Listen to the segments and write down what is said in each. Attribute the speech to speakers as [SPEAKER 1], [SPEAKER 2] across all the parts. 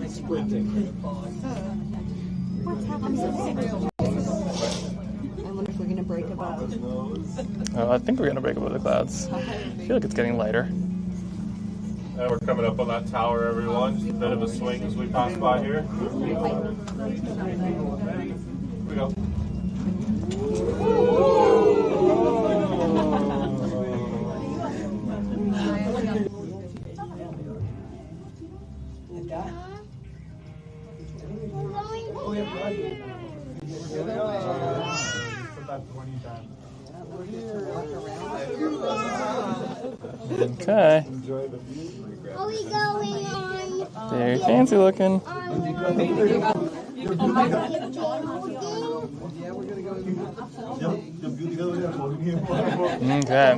[SPEAKER 1] I wonder if we're going to break above.
[SPEAKER 2] Oh, I think we're going to break above the clouds. I feel like it's getting lighter.
[SPEAKER 3] And we're coming up on that tower, everyone. Just a bit of a swing as we pass by here. Here we go.
[SPEAKER 2] Okay.
[SPEAKER 4] Are we going on?
[SPEAKER 2] Very fancy looking. Okay.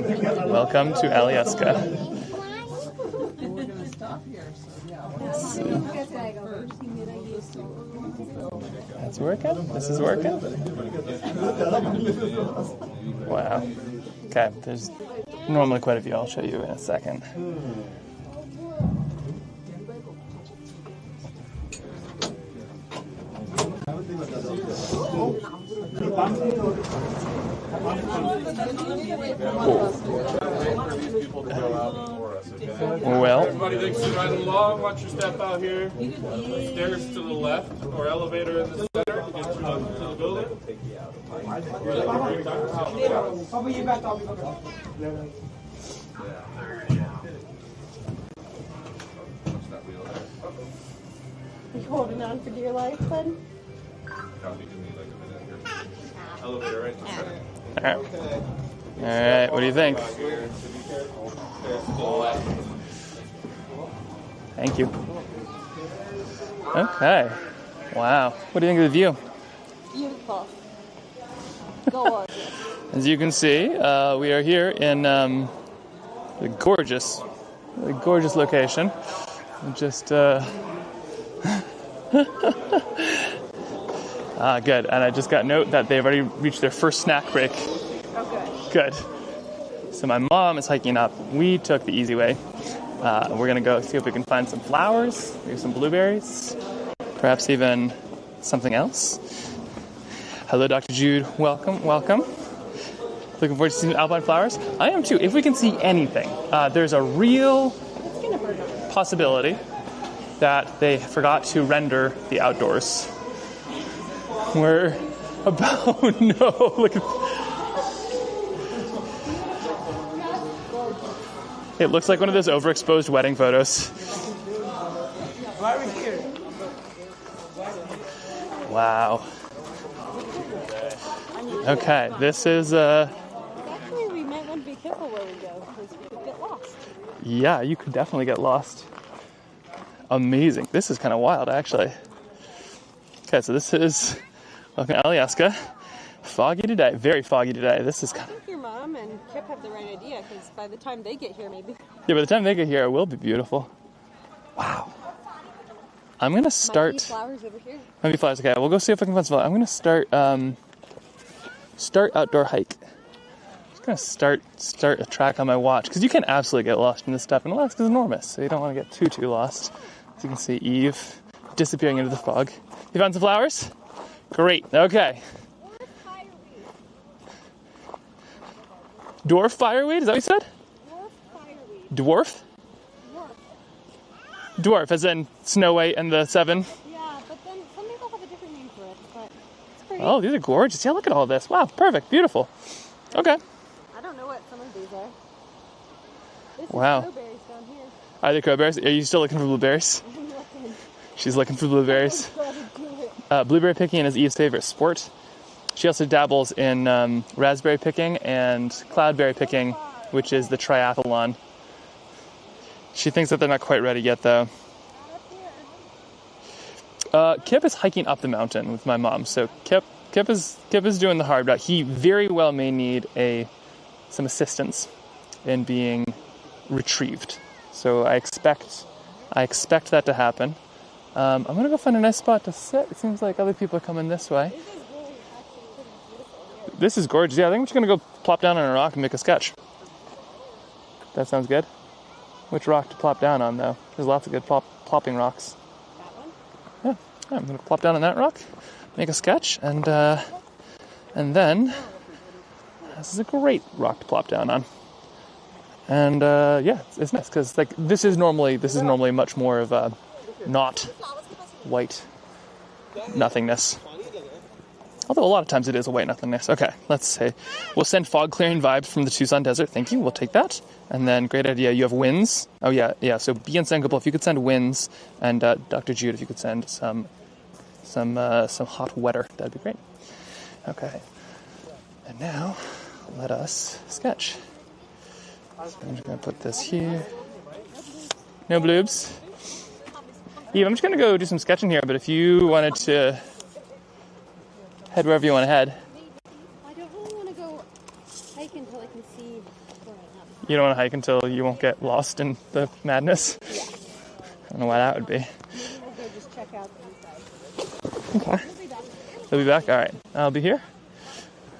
[SPEAKER 2] Welcome to Alaskan. Let's see. That's working. This is working. Wow. Okay. There's normally quite a few. I'll show you in a second. Well,
[SPEAKER 3] everybody thanks for riding along. Watch your step out here. Stairs to the left, or elevator in the center to get to the building.
[SPEAKER 1] You holding on for dear life, bud?
[SPEAKER 3] Elevator right to the center.
[SPEAKER 2] all right. What do you think? Thank you. Okay. Wow. What do you think of the view?
[SPEAKER 1] Beautiful. Gorgeous.
[SPEAKER 2] As you can see, we are here in a gorgeous location. Just good. And I just got note that they've already reached their first snack break.
[SPEAKER 1] Oh,
[SPEAKER 2] Good. So my mom is hiking up. We took the easy way. We're gonna go see if we can find some flowers, maybe some blueberries, perhaps even something else. Hello, Dr. Jude. Welcome. Looking forward to seeing alpine flowers. I am too. If we can see anything, there's a real possibility that they forgot to render the outdoors. We're about no. Look at. It looks like one of those overexposed wedding photos. Wow. Okay, this is
[SPEAKER 1] Actually, we might want to be careful where we go because we could get lost.
[SPEAKER 2] Yeah, you could definitely get lost. Amazing. This is kind of wild, actually. Okay, so this is welcome to Alaska. Foggy today, very foggy today. This is kind of.
[SPEAKER 1] I think your mom and Kip have the right idea because by the time they get here, maybe.
[SPEAKER 2] Yeah, by the time they get here, it will be beautiful. Wow. I'm gonna start.
[SPEAKER 1] Might be flowers over here.
[SPEAKER 2] Might be flowers. Okay, we'll go see if I can find some flowers. I'm gonna start outdoor hike. Just gonna start a track on my watch because you can absolutely get lost in this stuff, and Alaska's enormous, so you don't want to get too lost. As you can see, Eve disappearing into the fog. You found some flowers? Great. Okay. Dwarf fireweed? Is that what you said? Dwarf? Dwarf, as in Snow White and the Seven?
[SPEAKER 1] Yeah, but then some people have a different name for it, but it's pretty.
[SPEAKER 2] Oh, these are gorgeous. Yeah, look at all this. Wow, perfect, beautiful. Okay.
[SPEAKER 1] I don't know what some of these are. This
[SPEAKER 2] Wow.
[SPEAKER 1] is crowberries down here.
[SPEAKER 2] Are they crowberries? Are you still looking for blueberries?
[SPEAKER 1] I'm looking.
[SPEAKER 2] She's looking for blueberries. Blueberry picking is Eve's favorite sport. She also dabbles in raspberry picking and cloudberry picking, which is the triathlon. She thinks that they're not quite ready yet, though. Kip is hiking up the mountain with my mom, so Kip is doing the hard route. He very well may need some assistance in being retrieved. So I expect that to happen. I'm gonna go find a nice spot to sit. It seems like other people are coming this way. This is gorgeous. Yeah, I think I'm just gonna go plop down on a rock and make a sketch. That sounds good. Which rock to plop down on, though? There's lots of good plopping rocks.
[SPEAKER 1] That one?
[SPEAKER 2] yeah, I'm going to plop down on that rock, make a sketch, and then this is a great rock to plop down on. And yeah, it's nice because like this is normally much more of a not white nothingness. Although a lot of times it is a white nothingness. Okay, let's say we'll send fog clearing vibes from the Tucson desert. Thank you. We'll take that. And then great idea. You have winds. Oh yeah. So be unsinkable. If you could send winds, and Dr. Jude, if you could send some hot weather, that'd be great. Okay. And now let us sketch. So I'm just gonna put this here. No bloobs. Eve, I'm just gonna go do some sketching here. But if you wanted to head wherever you want to head.
[SPEAKER 1] I don't really want to go hike until I can see where I am.
[SPEAKER 2] You don't want to hike until you won't get lost in the madness?
[SPEAKER 1] Yeah.
[SPEAKER 2] I don't know why that would be.
[SPEAKER 1] Maybe we'll go just check out the inside.
[SPEAKER 2] Okay. They'll be back? Alright. I'll be here.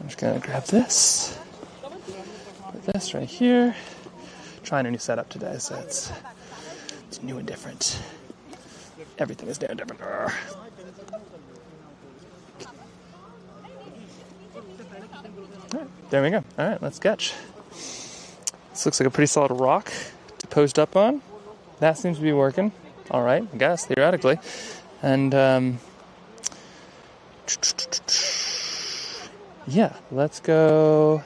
[SPEAKER 2] I'm just going to grab this. Put this right here. Trying a new setup today, so it's new and different. Everything is new and different. There we go. All right, let's sketch. This looks like a pretty solid rock to post up on. That seems to be working. All right, I guess, theoretically. And, yeah, let's go.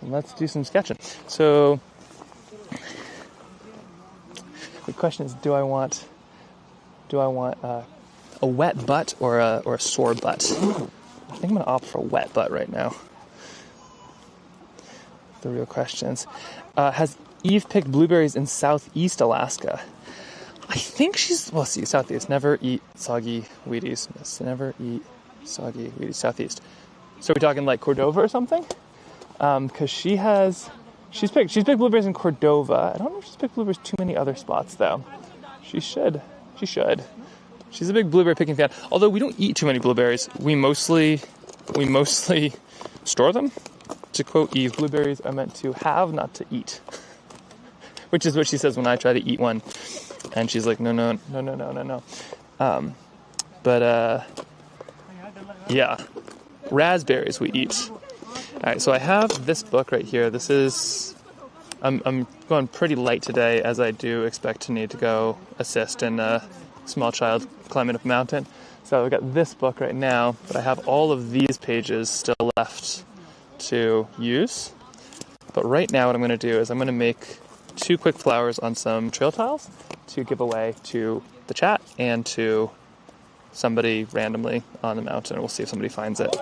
[SPEAKER 2] Let's do some sketching. So, the question is, do I want a wet butt or a sore butt? I think I'm going to opt for a wet butt right now. The real questions. Has Eve picked blueberries in southeast Alaska? I think she's... Well, see, southeast. Never eat soggy Wheaties. Never eat soggy Wheaties. Southeast. So are we talking like Cordova or something? Because she's picked blueberries in Cordova. I don't know if she's picked blueberries too many other spots, though. She should. She's a big blueberry picking fan. Although we don't eat too many blueberries. We mostly store them. To quote Eve, blueberries are meant to have, not to eat. Which is what she says when I try to eat one. And she's like, no. Yeah. Raspberries we eat. Alright, so I have this book right here. This is... I'm going pretty light today, as I do expect to need to go assist in a small child climbing up a mountain. So I've got this book right now, but I have all of these pages still left to use. But right now what I'm going to do is I'm going to make 2 quick flowers on some trail tiles to give away to the chat and to somebody randomly on the mountain. We'll see if somebody finds it.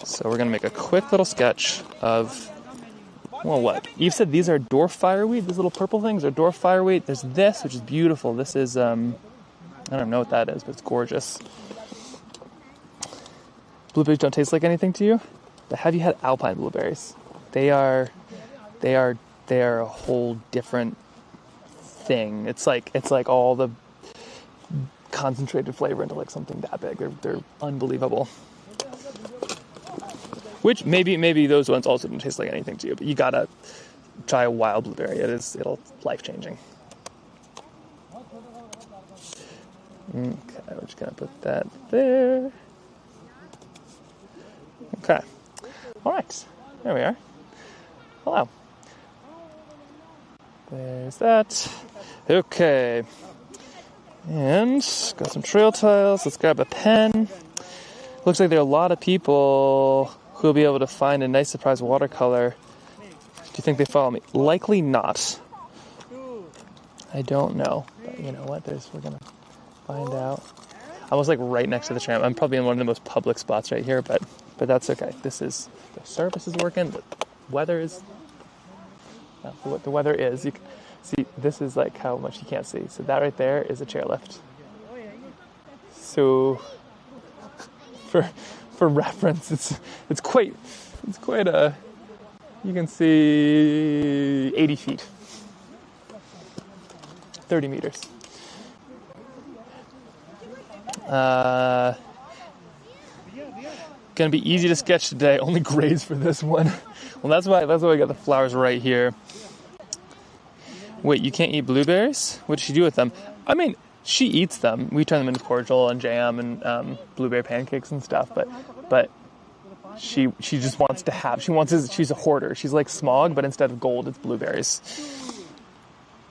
[SPEAKER 2] So we're going to make a quick little sketch of... Well, what? Eve said these are dwarf fireweed. These little purple things are dwarf fireweed. There's this, which is beautiful. This is, I don't know what that is, but it's gorgeous. Blueberries don't taste like anything to you? But have you had alpine blueberries? They are a whole different thing. It's like all the concentrated flavor into like something that big. They're unbelievable. Which maybe those ones also don't taste like anything to you, but you gotta try a wild blueberry. It'll life-changing. Okay, we're just gonna put that there. Okay. All right. There we are. Hello. There's that. Okay. And got some trail tiles. Let's grab a pen. Looks like there are a lot of people who will be able to find a nice surprise watercolor. Do you think they follow me? Likely not. I don't know. But you know what? We're going to find out. I was like right next to the tram. I'm probably in one of the most public spots right here, but that's okay. The service is working. The weather is... What the weather is. You can see, this is like how much you can't see. So that right there is a chairlift. So... For reference, it's quite a, you can see 80 feet, 30 meters. Gonna be easy to sketch today. Only grays for this one. Well, that's why I got the flowers right here. Wait, you can't eat blueberries? What did she do with them? I mean, she eats them. We turn them into cordial and jam and blueberry pancakes and stuff. But she just wants to have. She's a hoarder. She's like Smog, but instead of gold, it's blueberries.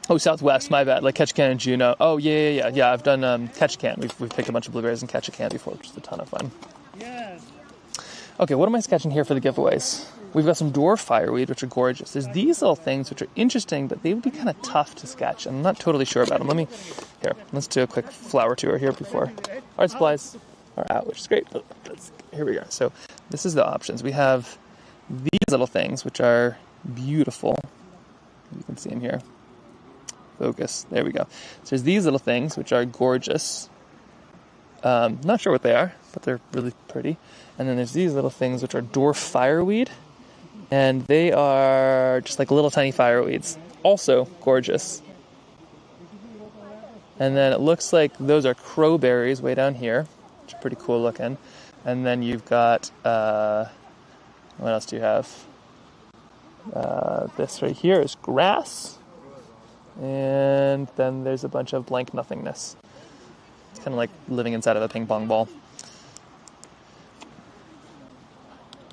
[SPEAKER 2] Oh, Southwest, my bad. Like Ketchikan and Juneau. Oh, yeah. I've done Ketchikan. We've picked a bunch of blueberries in Ketchikan before, which is a ton of fun. Yes. Okay, what am I sketching here for the giveaways? We've got some dwarf fireweed, which are gorgeous. There's these little things, which are interesting, but they would be kind of tough to sketch. I'm not totally sure about them. Let's do a quick flower tour here before art supplies are out, which is great. Here we go. So this is the options. We have these little things, which are beautiful. You can see them here. Focus. There we go. So there's these little things, which are gorgeous. Not sure what they are, but they're really pretty. And then there's these little things, which are dwarf fireweed. And they are just like little tiny fireweeds. Also gorgeous. And then it looks like those are crowberries way down here, which are pretty cool looking. And then you've got, what else do you have? This right here is grass. And then there's a bunch of blank nothingness. It's kind of like living inside of a ping pong ball.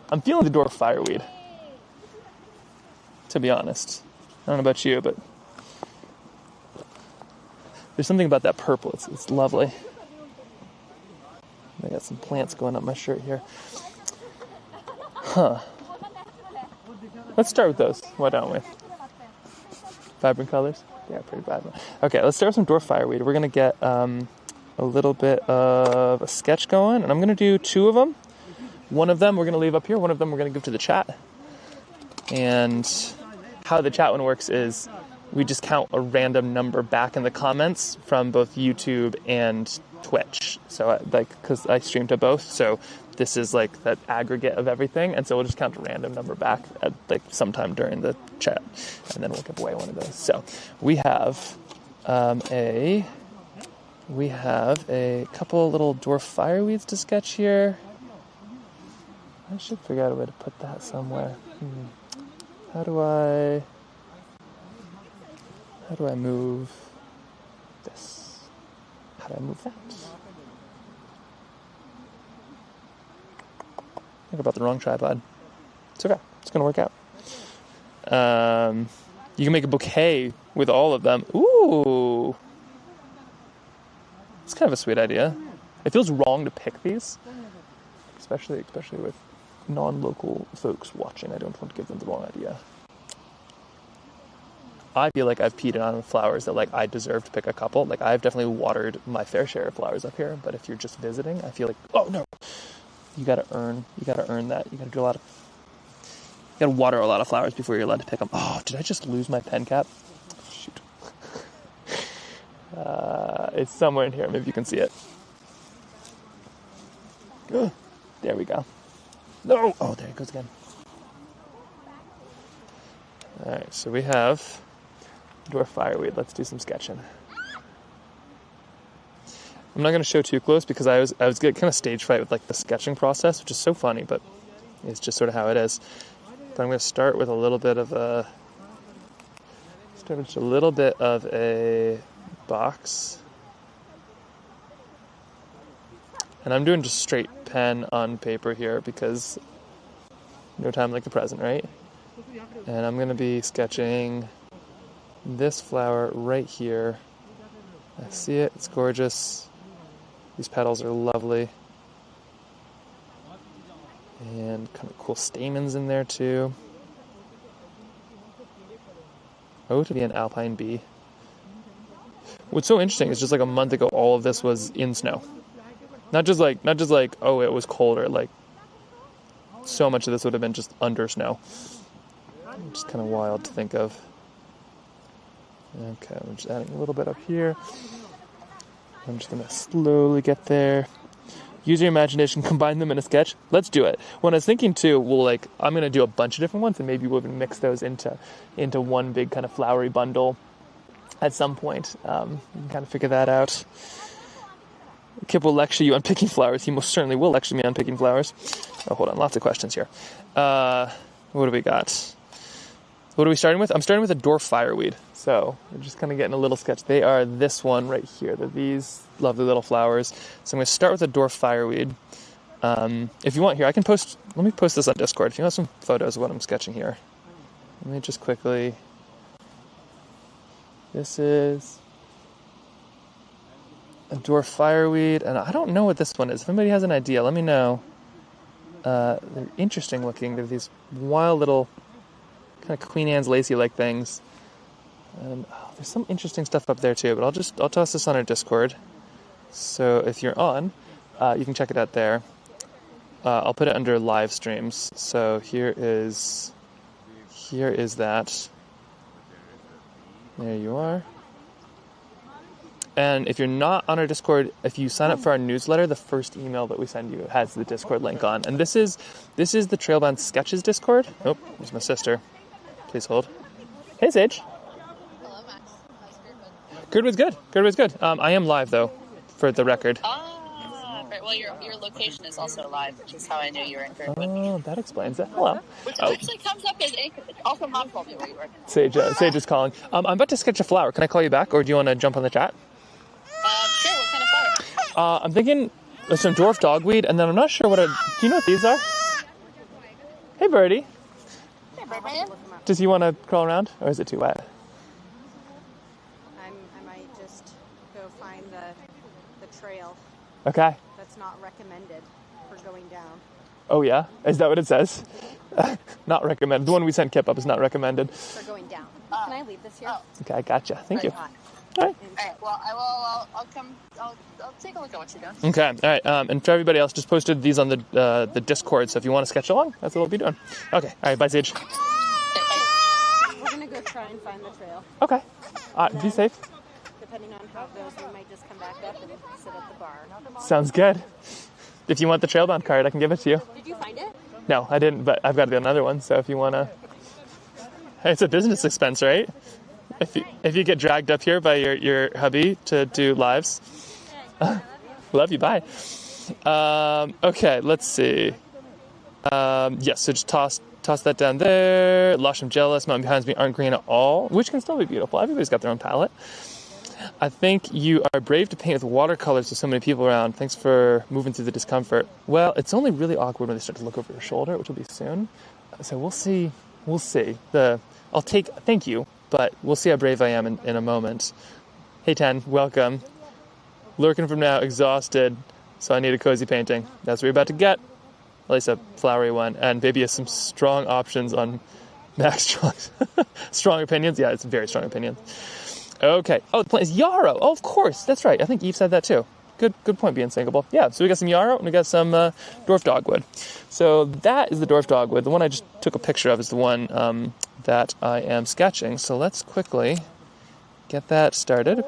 [SPEAKER 2] I'm feeling the dwarf fireweed, to be honest. I don't know about you, but there's something about that purple. It's lovely. I got some plants going up my shirt here. Huh. Let's start with those. Why don't we? Vibrant colors? Yeah, pretty vibrant. Okay, let's start with some dwarf fireweed. We're going to get a little bit of a sketch going, and I'm going to do 2 of them. One of them we're going to leave up here. One of them we're going to give to the chat. And how the chat one works is we just count a random number back in the comments from both YouTube and Twitch. So, because I stream to both, so this is like that aggregate of everything, and so we'll just count a random number back at like sometime during the chat, and then we'll give away one of those. So we have a couple little dwarf fireweeds to sketch here. I should figure out a way to put that somewhere. How do I move this? How do I move that? I think about the wrong tripod. It's okay. It's going to work out. You can make a bouquet with all of them. Ooh. It's kind of a sweet idea. It feels wrong to pick these, especially with non-local folks watching. I don't want to give them the wrong idea. I feel like I've peed on flowers that like I deserve to pick a couple. Like I've definitely watered my fair share of flowers up here, but if you're just visiting, I feel like, oh no, you gotta earn that. You gotta water a lot of flowers before you're allowed to pick them. Oh, did I just lose my pen cap? Shoot. It's somewhere in here. Maybe you can see it. There we go. No! Oh, there it goes again. Alright, so we have dwarf fireweed. Let's do some sketching. I'm not going to show too close because I was getting kind of stage fright with like the sketching process, which is so funny, but it's just sort of how it is. But I'm going to start with a little bit of a box. And I'm doing just straight pen on paper here because no time like the present, right? And I'm going to be sketching this flower right here. I see it. It's gorgeous. These petals are lovely. And kind of cool stamens in there too. Oh, to be an alpine bee. What's so interesting is just like a month ago, all of this was in snow. Not just like, oh, it was colder. Like, so much of this would have been just under snow. It's kind of wild to think of. Okay, I'm just adding a little bit up here. I'm just going to slowly get there. Use your imagination, combine them in a sketch. Let's do it. When I was thinking too, I'm going to do a bunch of different ones, and maybe we'll mix those into one big kind of flowery bundle at some point. You can kind of figure that out. Kip will lecture you on picking flowers. He most certainly will lecture me on picking flowers. Oh, hold on. Lots of questions here. What do we got? What are we starting with? I'm starting with a dwarf fireweed. So we're just kind of getting a little sketch. They are this one right here. They're these lovely little flowers. So I'm going to start with a dwarf fireweed. If you want here, let me post this on Discord. If you want some photos of what I'm sketching here. Let me just quickly, this is a dwarf fireweed, and I don't know what this one is. If anybody has an idea, let me know. They're interesting looking. They're these wild little kind of Queen Anne's lacy-like things. And there's some interesting stuff up there too, but I'll toss this on our Discord. So if you're on, you can check it out there. I'll put it under live streams. So here is that. There you are. And if you're not on our Discord, if you sign up for our newsletter, the first email that we send you has the Discord link on. And this is the Trailbound Sketches Discord. Oh, there's my sister. Please hold. Hey, Sage.
[SPEAKER 5] Hello, Max. How's Girdwood?
[SPEAKER 2] Girdwood's good. I am live, though, for the record.
[SPEAKER 5] Right. Well, your location is also live, which is how I knew you were in Girdwood.
[SPEAKER 2] Oh, that explains it. Hello.
[SPEAKER 5] Which actually comes up as Anchorage. Also, Mom told me where you were.
[SPEAKER 2] Sage is calling. I'm about to sketch a flower. Can I call you back, or do you want to jump on the chat?
[SPEAKER 5] Sure. What kind of flower?
[SPEAKER 2] I'm thinking some dwarf dogweed, and then I'm not sure do you know what these are? Hey, Birdie.
[SPEAKER 5] Hey, Birdman.
[SPEAKER 2] Does he want to crawl around, or is it too wet?
[SPEAKER 1] I might just go find the trail
[SPEAKER 2] Okay.
[SPEAKER 1] that's not recommended for going down.
[SPEAKER 2] Oh, yeah? Is that what it says? Not recommended. The one we sent Kip up is not recommended.
[SPEAKER 1] For going down. Can I leave this here?
[SPEAKER 2] Okay, I gotcha. Thank you.
[SPEAKER 5] All right. Well, I'll come. I'll take a look at what you're doing.
[SPEAKER 2] Okay. All right. And for everybody else, just posted these on the Discord. So if you want to sketch along, that's what we'll be doing. Okay. All right. Bye, Sage.
[SPEAKER 1] We're going to go try and find the trail.
[SPEAKER 2] Okay. Be safe.
[SPEAKER 1] Depending on how it goes, we might just come back up and sit at the bar.
[SPEAKER 2] Sounds good. If you want the Trailbound card, I can give it to you.
[SPEAKER 1] Did you find it?
[SPEAKER 2] No, I didn't, but I've got to be another one. So if you want to, it's a business expense, right? If you get dragged up here by your hubby to do lives, love you. Bye. Okay, let's see. Yes, so just toss that down there. Lush, I'm jealous. Mountain behind me aren't green at all, which can still be beautiful. Everybody's got their own palette. I think you are brave to paint with watercolors with so many people around. Thanks for moving through the discomfort. Well, it's only really awkward when they start to look over your shoulder, which will be soon. So we'll see. We'll see. Thank you. But we'll see how brave I am in a moment. Hey, Ten, welcome. Lurking from now, exhausted, so I need a cozy painting. That's what you're about to get. At least a flowery one. And maybe some strong options on Max Strong's strong opinions. Yeah, it's very strong opinions. Okay. Oh, the plant is yarrow. Oh, of course. That's right. I think Eve said that too. Good point, being sinkable. Yeah, so we got some yarrow and we got some dwarf dogwood. So that is the dwarf dogwood. The one I just took a picture of is the one that I am sketching. So let's quickly get that started.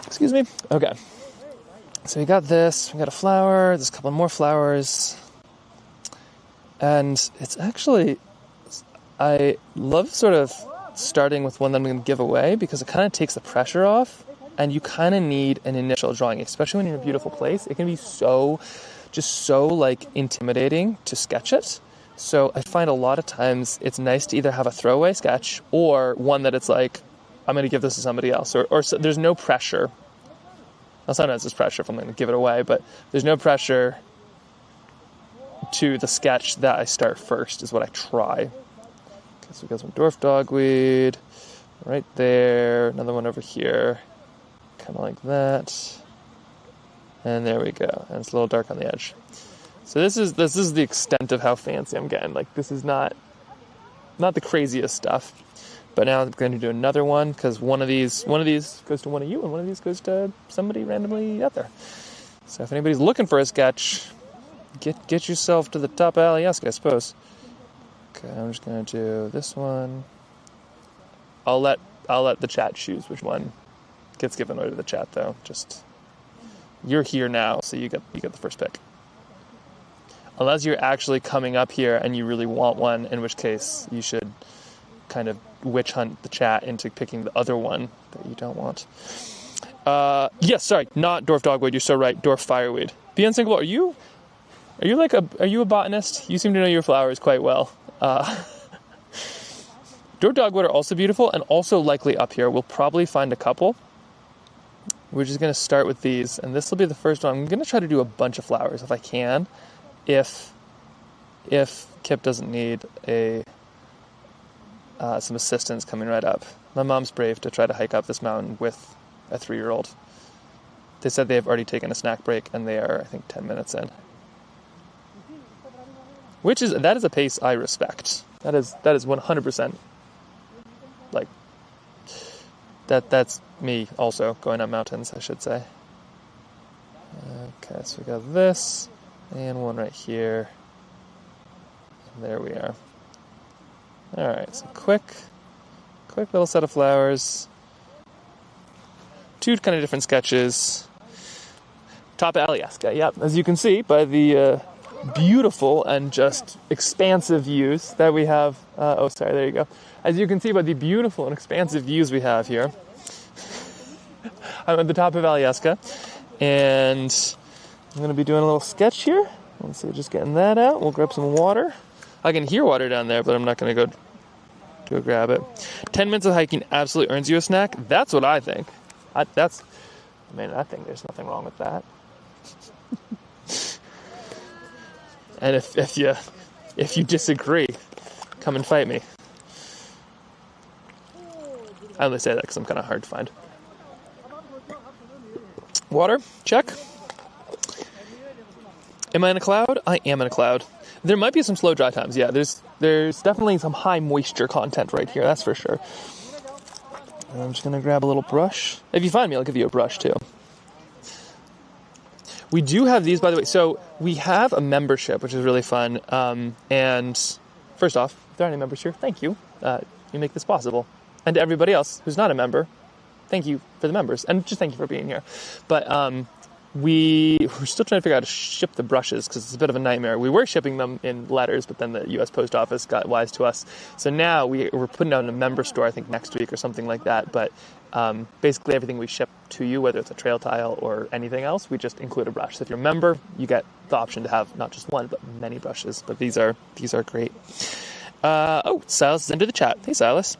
[SPEAKER 2] Excuse me. Okay. So we got this. We got a flower. There's a couple more flowers. And it's actually, I love sort of starting with one that I'm going to give away because it kind of takes the pressure off. And you kind of need an initial drawing, especially when you're in a beautiful place. It can be so like intimidating to sketch it. So I find a lot of times it's nice to either have a throwaway sketch or one that it's like, I'm going to give this to somebody else. Or so, there's no pressure. Well, sometimes there's pressure if I'm going to give it away, but there's no pressure to the sketch that I start first is what I try. Okay, so we got some dwarf dogweed right there. Another one over here. Kind of like that. And there we go. And it's a little dark on the edge. So this is the extent of how fancy I'm getting. Like, this is not the craziest stuff. But now I'm going to do another one because one of these goes to one of you and one of these goes to somebody randomly out there. So if anybody's looking for a sketch, get yourself to the top of Alaska, I suppose. Okay, I'm just going to do this one. I'll let the chat choose which one gets given away to the chat, though. Just, you're here now, so you get the first pick. Unless you're actually coming up here and you really want one, in which case you should kind of witch hunt the chat into picking the other one that you don't want. Yes, sorry, not dwarf dogwood. You're so right. Dwarf fireweed. Be unsinkable. Are you a botanist? You seem to know your flowers quite well. Door dogwood are also beautiful and also likely up here. We'll probably find a couple. We're just going to start with these, and this will be the first one. I'm going to try to do a bunch of flowers if I can, if Kip doesn't need some assistance coming right up. My mom's brave to try to hike up this mountain with a 3-year-old. They said they've already taken a snack break, and they are, I think, 10 minutes in. That is a pace I respect. That is 100%. Like, that's me also going up mountains, I should say. Okay, so we got this, and one right here. And there we are. Alright, so quick little set of flowers. 2 kind of different sketches. Top of Alaskan, yep. As you can see by the beautiful and just expansive views that we have. There you go. As you can see by the beautiful and expansive views we have here. I'm at the top of Alaskan, and I'm going to be doing a little sketch here. Let's see, just getting that out. We'll grab some water. I can hear water down there, but I'm not going to go grab it. 10 minutes of hiking absolutely earns you a snack. That's what I think. I think there's nothing wrong with that. And if you disagree, come and fight me. I only say that because I'm kind of hard to find. Water, check. Am I in a cloud? I am in a cloud. There might be some slow dry times. Yeah, there's definitely some high moisture content right here. That's for sure. And I'm just going to grab a little brush. If you find me, I'll give you a brush too. We do have these, by the way. So we have a membership, which is really fun. And first off, if there are any members here, thank you. You make this possible. And to everybody else who's not a member, thank you for the members. And just thank you for being here. But we're still trying to figure out how to ship the brushes because it's a bit of a nightmare. We were shipping them in letters, but then the U.S. Post Office got wise to us. So now we're putting out a member store, I think, next week or something like that. But basically everything we ship to you, whether it's a trail tile or anything else, we just include a brush. So if you're a member, you get the option to have not just one, but many brushes. But these are great. Silas is into the chat. Hey, Silas.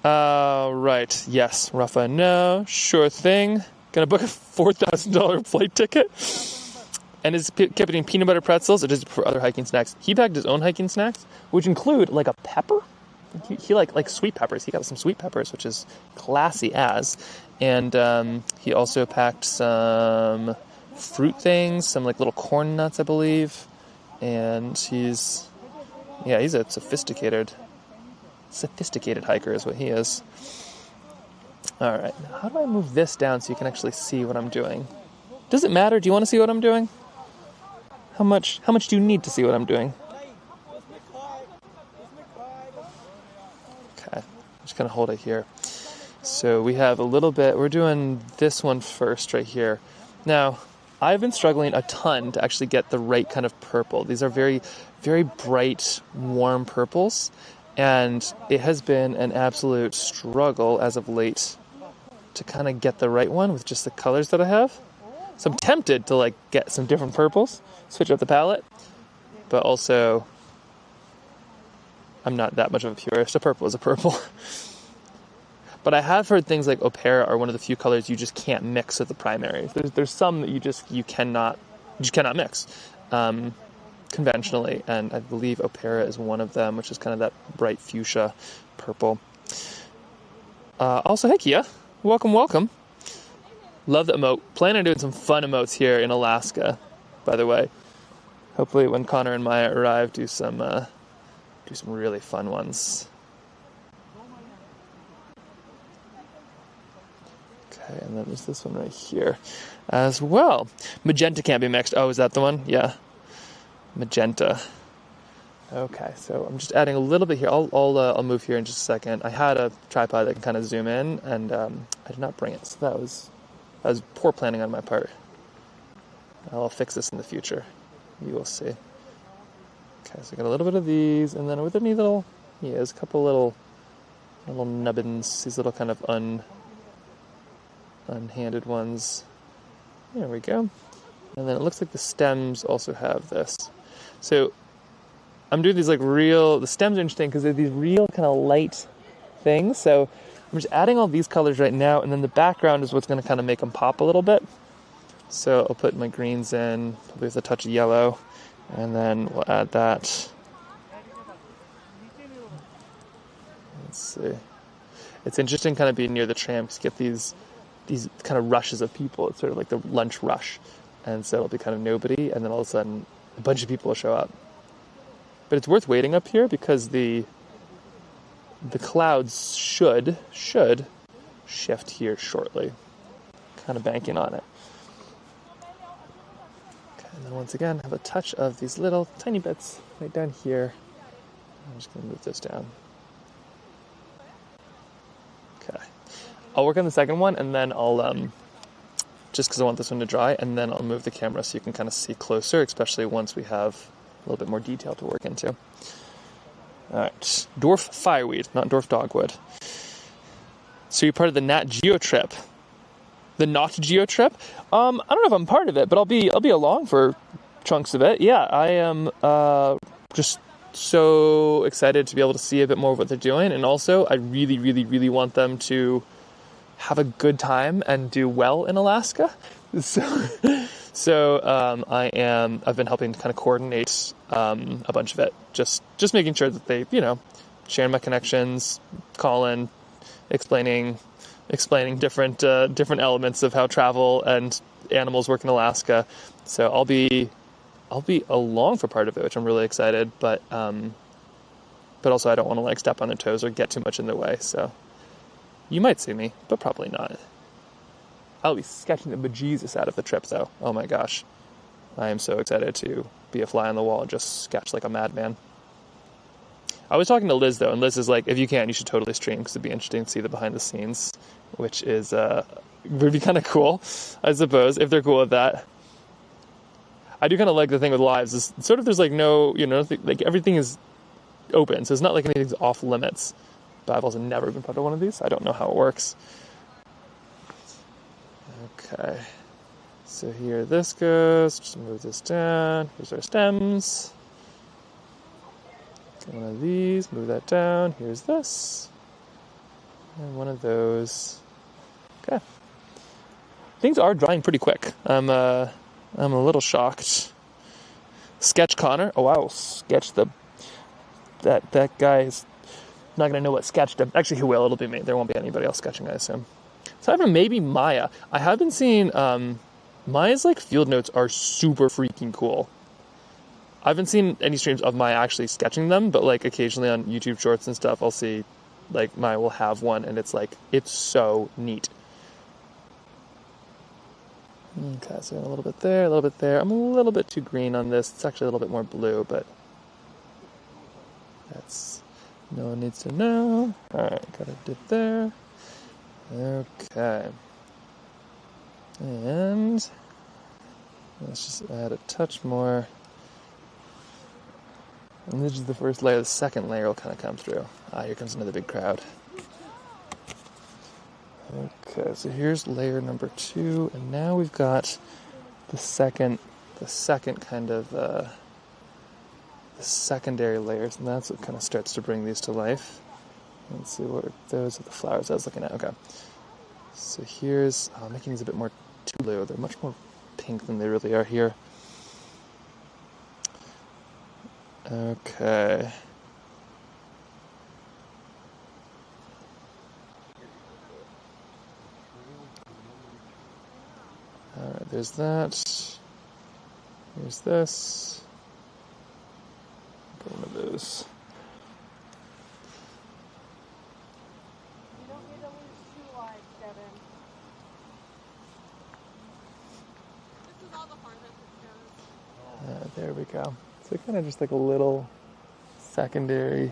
[SPEAKER 2] Right. Yes, Rafa, no. Sure thing. Gonna book a $4,000 flight ticket. And is Kip eating peanut butter pretzels or does he prefer other hiking snacks? He packed his own hiking snacks, which include like a pepper. He like sweet peppers. He got some sweet peppers, which is classy as. And he also packed some fruit things, some like little corn nuts, I believe. And he's a sophisticated hiker is what he is. All right, now how do I move this down so you can actually see what I'm doing? Does it matter? Do you want to see what I'm doing? How much do you need to see what I'm doing? Okay, I'm just going to hold it here. So we have a little bit, we're doing this one first right here. Now, I've been struggling a ton to actually get the right kind of purple. These are very, very bright, warm purples. And it has been an absolute struggle as of late to kind of get the right one with just the colors that I have. So I'm tempted to like get some different purples, switch up the palette, but also I'm not that much of a purist. A purple is a purple. But I have heard things like Opera are one of the few colors you just can't mix with the primaries. There's some that you cannot mix. Conventionally, and I believe Opera is one of them, which is kind of that bright fuchsia purple. Also, hey Kia, welcome. Love the emote. Plan on doing some fun emotes here in Alaska, by the way. Hopefully when Connor and Maya arrive, do some really fun ones. Okay, and then there's this one right here as well. Magenta can't be mixed. Oh, is that the one? Yeah. Magenta. Okay, so I'm just adding a little bit here. I'll move here in just a second. I had a tripod that can kind of zoom in, and I did not bring it, so that was poor planning on my part. I'll fix this in the future. You will see. Okay, so I got a little bit of these, and then with any little, there's a couple little nubbins, these little kind of unhanded ones. There we go. And then it looks like the stems also have this. So I'm doing these the stems are interesting because they're these real kind of light things. So I'm just adding all these colors right now, and then the background is what's going to kind of make them pop a little bit. So I'll put my greens in, probably with a touch of yellow, and then we'll add that. Let's see. It's interesting kind of being near the tram because you get these kind of rushes of people. It's sort of like the lunch rush. And so it'll be kind of nobody, and then all of a sudden a bunch of people will show up. But it's worth waiting up here because the clouds should shift here shortly. Kind of banking on it. Okay, and then once again, have a touch of these little tiny bits right down here. I'm just going to move this down. Okay. I'll work on the second one, and then I'll, just because I want this one to dry, and then I'll move the camera so you can kind of see closer, especially once we have a little bit more detail to work into. All right, dwarf fireweed, not dwarf dogwood. So you're part of the Nat Geo trip. The Not Geo trip? I don't know if I'm part of it, but I'll be along for chunks of it. Yeah, I am just so excited to be able to see a bit more of what they're doing, and also I really, really, really want them to have a good time and do well in Alaska. So I've been helping to kind of coordinate a bunch of it, just making sure that they, sharing my connections, calling, explaining different elements of how travel and animals work in Alaska. So I'll be along for part of it, which I'm really excited, but also I don't want to step on their toes or get too much in their way. So you might see me, but probably not. I'll be sketching the bejesus out of the trip, though. Oh my gosh. I am so excited to be a fly on the wall and just sketch like a madman. I was talking to Liz, though, and Liz is like, if you can, you should totally stream, because it'd be interesting to see the behind the scenes, which is, would be kind of cool, I suppose, if they're cool with that. I do kind of like the thing with lives, is sort of there's no, everything is open, so it's not like anything's off limits. But I've also never been part of one of these. I don't know how it works. Okay. So here this goes. Just move this down. Here's our stems. Get one of these. Move that down. Here's this. And one of those. Okay. Things are drying pretty quick. I'm a little shocked. Sketch Connor. Oh wow. Sketch that guy's not going to know what sketched him. Actually, he will. It'll be me. There won't be anybody else sketching, I assume. So I don't know, maybe Maya. I have been seeing Maya's field notes are super freaking cool. I haven't seen any streams of Maya actually sketching them, but occasionally on YouTube Shorts and stuff, I'll see Maya will have one, and it's so neat. Okay, so a little bit there, a little bit there. I'm a little bit too green on this. It's actually a little bit more blue, but that's... No one needs to know. Alright, got a dip there. Okay. And let's just add a touch more. And this is the first layer. The second layer will kind of come through. Here comes another big crowd. Okay, so here's layer number 2, and now we've got the second kind of the secondary layers, and that's what kind of starts to bring these to life. Let's see, what those are the flowers I was looking at. Okay, so here's making these a bit more too blue. They're much more pink than they really are here. Okay. Alright, there's that. Here's this. Put one of those.
[SPEAKER 1] You don't need to lose 2 lives, Devin. This is all the farthest it goes.
[SPEAKER 2] There we go. So kind of just a little secondary,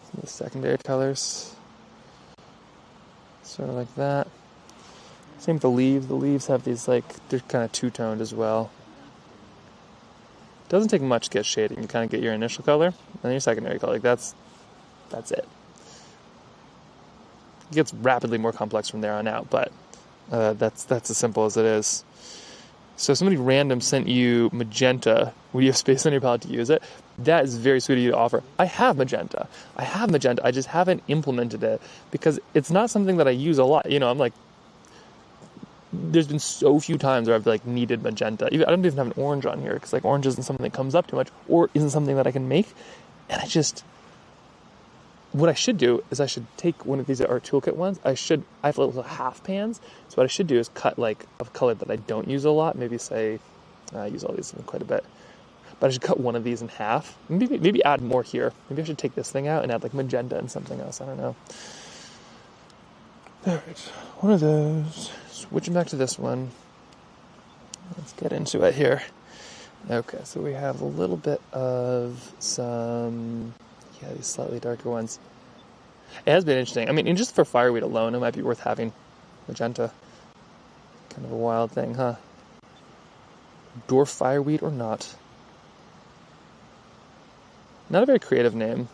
[SPEAKER 2] some of the secondary colors. Sort of like that. Same with the leaves. The leaves have these they're kind of two-toned as well. Doesn't take much to get shading. You kind of get your initial color and then your secondary color. That's it. It gets rapidly more complex from there on out, but that's as simple as it is. So somebody random sent you magenta. Would you have space on your palette to use it? That is very sweet of you to offer. I have magenta. I just haven't implemented it because it's not something that I use a lot. You know, I'm like, there's been so few times where I've like needed magenta. I don't even have an orange on here because like orange isn't something that comes up too much or isn't something that I can make. And what I should do is I should take one of these art toolkit ones. I have little half pans. So what I should do is cut like a color that I don't use a lot. Maybe say, I use all these quite a bit. But I should cut one of these in half. Maybe add more here. Maybe I should take this thing out and add like magenta and something else. I don't know. All right, one of those. Switching back to this one. Let's get into it here. Okay, so we have a little bit of some, these slightly darker ones. It has been interesting. I mean, and just for fireweed alone, it might be worth having magenta. Kind of a wild thing, huh? Dwarf fireweed or not? Not a very creative name.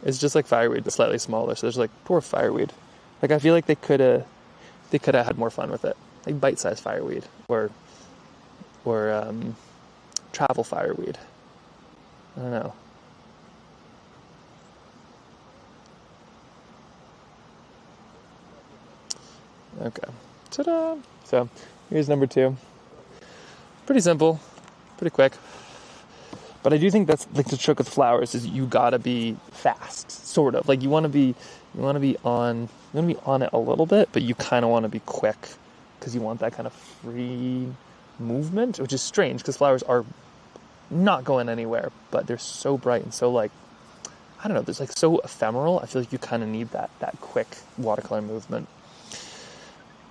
[SPEAKER 2] It's just like fireweed, but slightly smaller. So there's like dwarf fireweed. Like I feel like they could have had more fun with it. Like bite-sized fireweed or travel fireweed. I don't know. Okay. Ta-da! So here's number 2. Pretty simple, pretty quick. But I do think that's like the trick with flowers is you gotta be fast, sort of. Like you want to be on it a little bit, but you kind of want to be quick because you want that kind of free movement, which is strange because flowers are not going anywhere, but they're so bright and so like, I don't know, there's like so ephemeral. I feel like you kind of need that quick watercolor movement.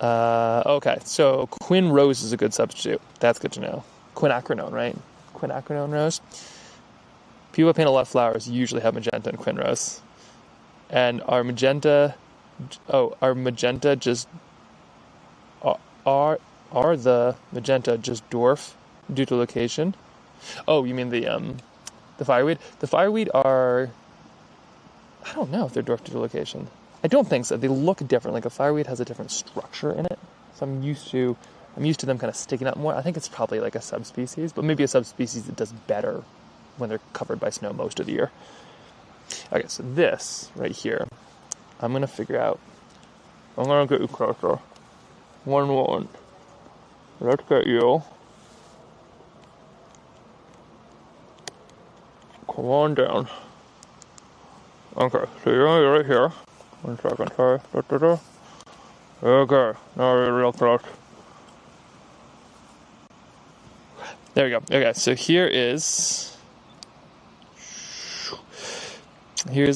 [SPEAKER 2] Okay, so Quin Rose is a good substitute. That's good to know. Quinacridone, right? Quinacridone rose. People that paint a lot of flowers usually have magenta and Quin Rose. And are the magenta just dwarf due to location? Oh, you mean the fireweed? The fireweed are, I don't know if they're dwarf due to location. I don't think so. They look different. Like a fireweed has a different structure in it. So I'm used to them kind of sticking up more. I think it's probably like a subspecies, but maybe a subspecies that does better when they're covered by snow most of the year. Okay, so this right here, I'm going to figure out. I'm going to get you closer. One. Let's get you. Come on down. Okay, so you're right here. 1 second, sorry. Okay, now you're real close. There we go. Okay, so here's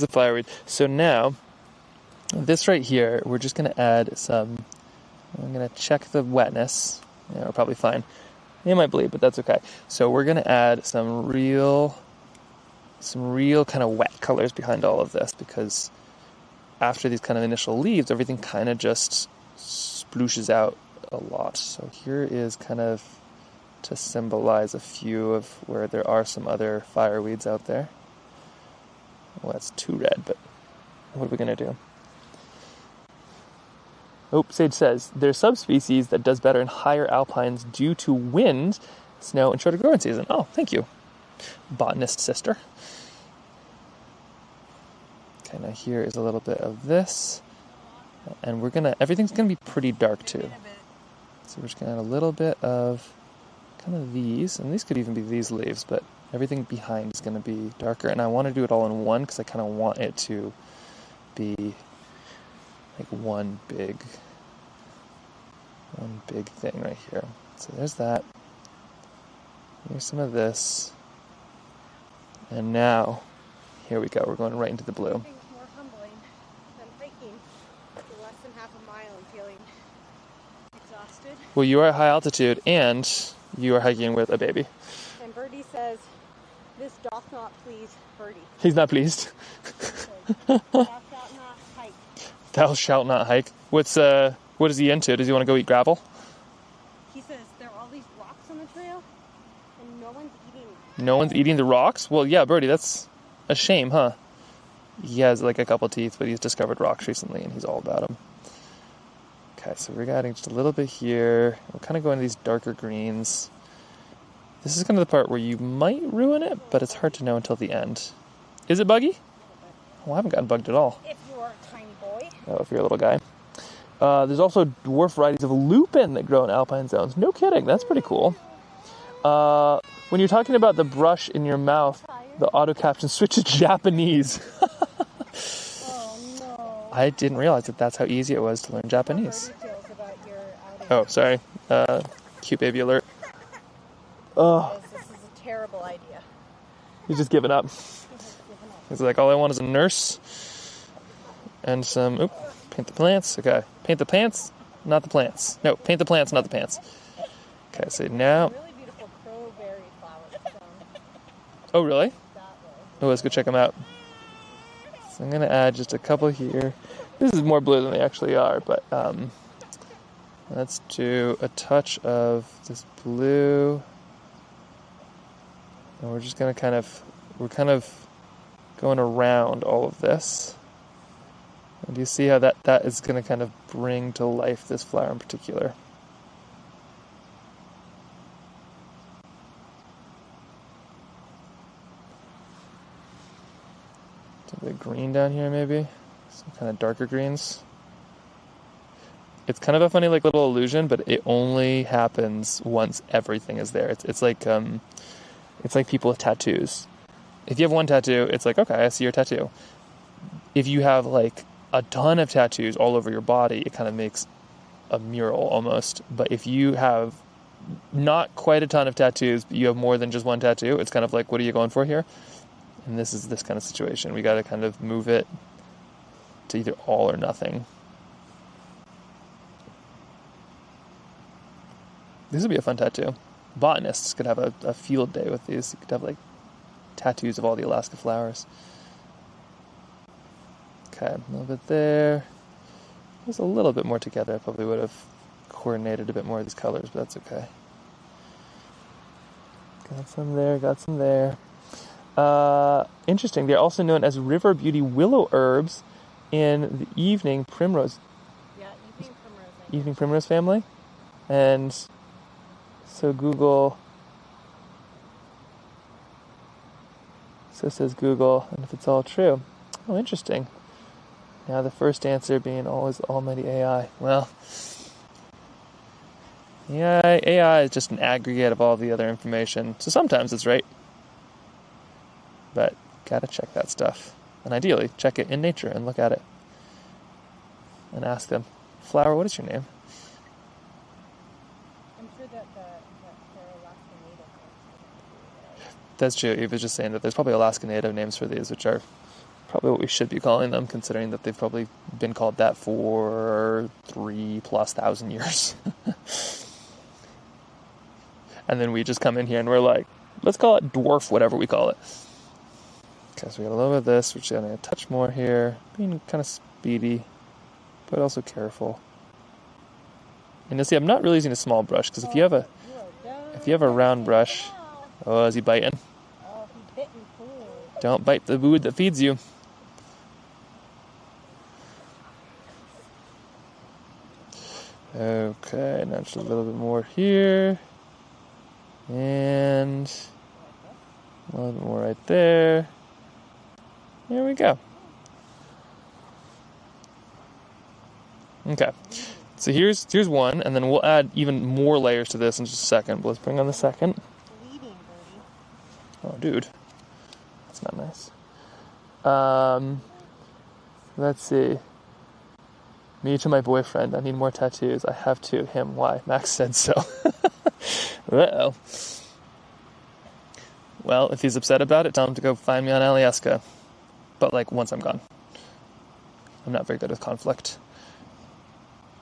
[SPEAKER 2] the fireweed. So now, this right here, we're just going to add some, I'm going to check the wetness. Yeah, we're probably fine. It might bleed, but that's okay. So we're going to add some real kind of wet colors behind all of this because after these kind of initial leaves, everything kind of just splooshes out a lot. So here is kind of to symbolize a few of where there are some other fireweeds out there. Well, that's too red, but what are we going to do? Oh, Sage says, there's subspecies that does better in higher alpines due to wind, snow, and shorter growing season. Oh, thank you, botanist sister. Okay, now here is a little bit of this. And everything's going to be pretty dark too. So we're just going to add a little bit of kind of these, and these could even be these leaves, but everything behind is going to be darker. And I want to do it all in one because I kind of want it to be like one big thing right here. So there's that. Here's some of this. And now, here we go. We're going right into the blue.
[SPEAKER 1] Nothing's more humbling than hiking for less than half a mile and feeling exhausted.
[SPEAKER 2] Well, you are at high altitude and you are hiking with a baby.
[SPEAKER 1] And Birdie says, "This doth not please Birdie."
[SPEAKER 2] He's not pleased.
[SPEAKER 1] Thou shalt not hike.
[SPEAKER 2] Thou shalt not hike. What is he into? Does he want to go eat gravel?
[SPEAKER 1] He says there are all these rocks on the trail and no one's eating them.
[SPEAKER 2] No one's eating the rocks? Well, yeah, Birdie, that's a shame, huh? He has like a couple teeth, but he's discovered rocks recently and he's all about them. Okay, so we're adding just a little bit here. We're kind of going to these darker greens. This is kind of the part where you might ruin it, but it's hard to know until the end. Is it buggy? Oh, I haven't gotten bugged at all.
[SPEAKER 1] If you're a tiny boy.
[SPEAKER 2] Oh, if you're a little guy. There's also dwarf varieties of lupin that grow in alpine zones. No kidding, that's pretty cool. When you're talking about the brush in your mouth, the auto caption switches to Japanese.
[SPEAKER 1] Oh no.
[SPEAKER 2] I didn't realize that that's how easy it was to learn Japanese.
[SPEAKER 1] Details about your outing.
[SPEAKER 2] Oh, sorry. Cute baby alert. Oh,
[SPEAKER 1] This is a terrible idea.
[SPEAKER 2] he's just giving up. He's like, all I want is a nurse and some, paint the plants. Okay, paint the pants, not the plants. No, paint the plants, not the pants. Okay, so now,
[SPEAKER 1] Really beautiful crowberry flowers down
[SPEAKER 2] oh really?
[SPEAKER 1] that way.
[SPEAKER 2] Oh, let's go check them out. So I'm going to add just a couple here. This is more blue than they actually are, but let's do a touch of this blue. And we're just going to we're kind of going around all of this. And do you see how that is going to kind of bring to life this flower in particular? A bit of green down here maybe. Some kind of darker greens. It's kind of a funny like little illusion, but it only happens once everything is there. It's like people with tattoos. If you have one tattoo, it's like, okay, I see your tattoo. If you have like a ton of tattoos all over your body, it kind of makes a mural almost. But if you have not quite a ton of tattoos, but you have more than just one tattoo, it's kind of like, what are you going for here? And this is this kind of situation. We got to kind of move it to either all or nothing. This would be a fun tattoo. Botanists could have a field day with these. You could have like tattoos of all the Alaska flowers. Okay, a little bit there. There's a little bit more together. I probably would have coordinated a bit more of these colors, but that's okay. Got some there, got some there. Interesting. They're also known as river beauty willow herbs in the evening primrose.
[SPEAKER 1] Yeah,
[SPEAKER 2] Evening primrose family. And so Google. So says Google, and if it's all true. Oh, interesting. Now the first answer being always almighty AI. Well, yeah, AI is just an aggregate of all the other information. So sometimes it's right. But gotta check that stuff. And ideally, check it in nature and look at it. And ask them, flower, what is your name?
[SPEAKER 1] I'm sure that they're Alaskan native.
[SPEAKER 2] That's true. Eve was just saying that there's probably Alaskan native names for these, which are probably what we should be calling them, considering that they've probably been called that for 3,000+ years. And then we just come in here and we're like, let's call it dwarf, whatever we call it. Okay, so we got a little bit of this, which is going to touch more here, being kind of speedy, but also careful. And you'll see, I'm not really using a small brush, because if you have a round brush, oh, is he biting?
[SPEAKER 1] Oh, he bit me food.
[SPEAKER 2] Don't bite the food that feeds you. Okay, now just a little bit more here. And a little bit more right there. There we go. Okay, so here's one, and then we'll add even more layers to this in just a second. But let's bring on the second.
[SPEAKER 1] Bleeding, birdie.
[SPEAKER 2] Oh, dude, that's not nice. Let's see. Me to my boyfriend. I need more tattoos. I have two. Him. Why? Max said so. Uh-oh. Well, if he's upset about it, tell him to go find me on Alaska. But, like, once I'm gone. I'm not very good with conflict.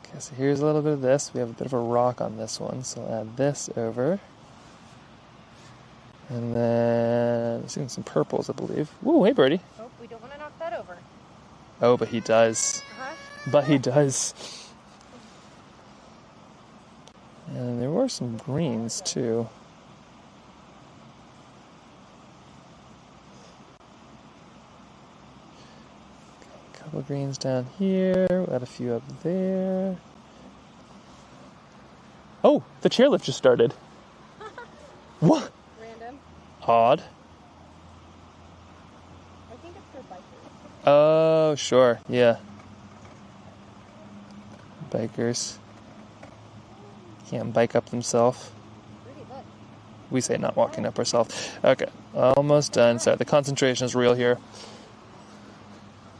[SPEAKER 2] Okay, so here's a little bit of this. We have a bit of a rock on this one, so I'll add this over. And then, I'm seeing some purples, I believe. Woo, hey, birdie.
[SPEAKER 1] Oh, we don't want to knock that over.
[SPEAKER 2] Oh, but he does.
[SPEAKER 1] Uh-huh.
[SPEAKER 2] But he does. And there were some greens, too. A couple of greens down here. We'll add a few up there. Oh, the chairlift just started. What?
[SPEAKER 1] Random.
[SPEAKER 2] Odd.
[SPEAKER 1] I think it's for bikers.
[SPEAKER 2] Oh, sure. Yeah. Bikers. Can't bike up themselves.
[SPEAKER 1] Rudy, look.
[SPEAKER 2] We say not walking up ourselves. Okay, almost done. Sorry, the concentration is real here.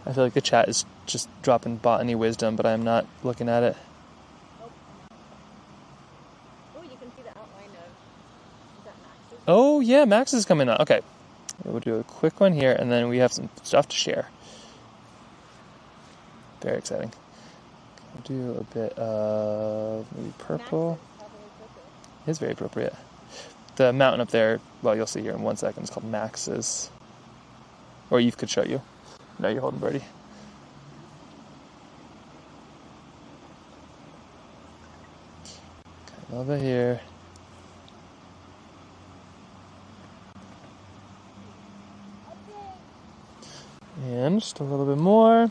[SPEAKER 2] I feel like the chat is just dropping botany wisdom, but I'm not looking at it.
[SPEAKER 1] Oh, you can see the outline of, is that Max's?
[SPEAKER 2] Oh, yeah, Max is coming on. Okay, we'll do a quick one here, and then we have some stuff to share. Very exciting. We'll do a bit of maybe purple.
[SPEAKER 1] Max's is probably appropriate.
[SPEAKER 2] It's very appropriate. The mountain up there, well, you'll see here in 1 second, it's called Max's. Or Eve could show you. No, you're holding Birdie. Okay, a little bit here. And just a little bit more.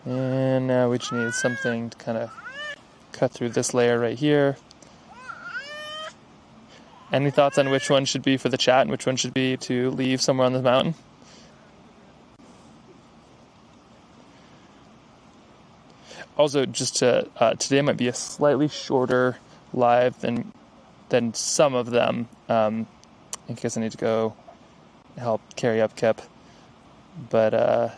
[SPEAKER 2] And now we just need something to kind of cut through this layer right here. Any thoughts on which one should be for the chat and which one should be to leave somewhere on the mountain? Also, just to today might be a slightly shorter live than some of them, in case I need to go help carry up Kip. But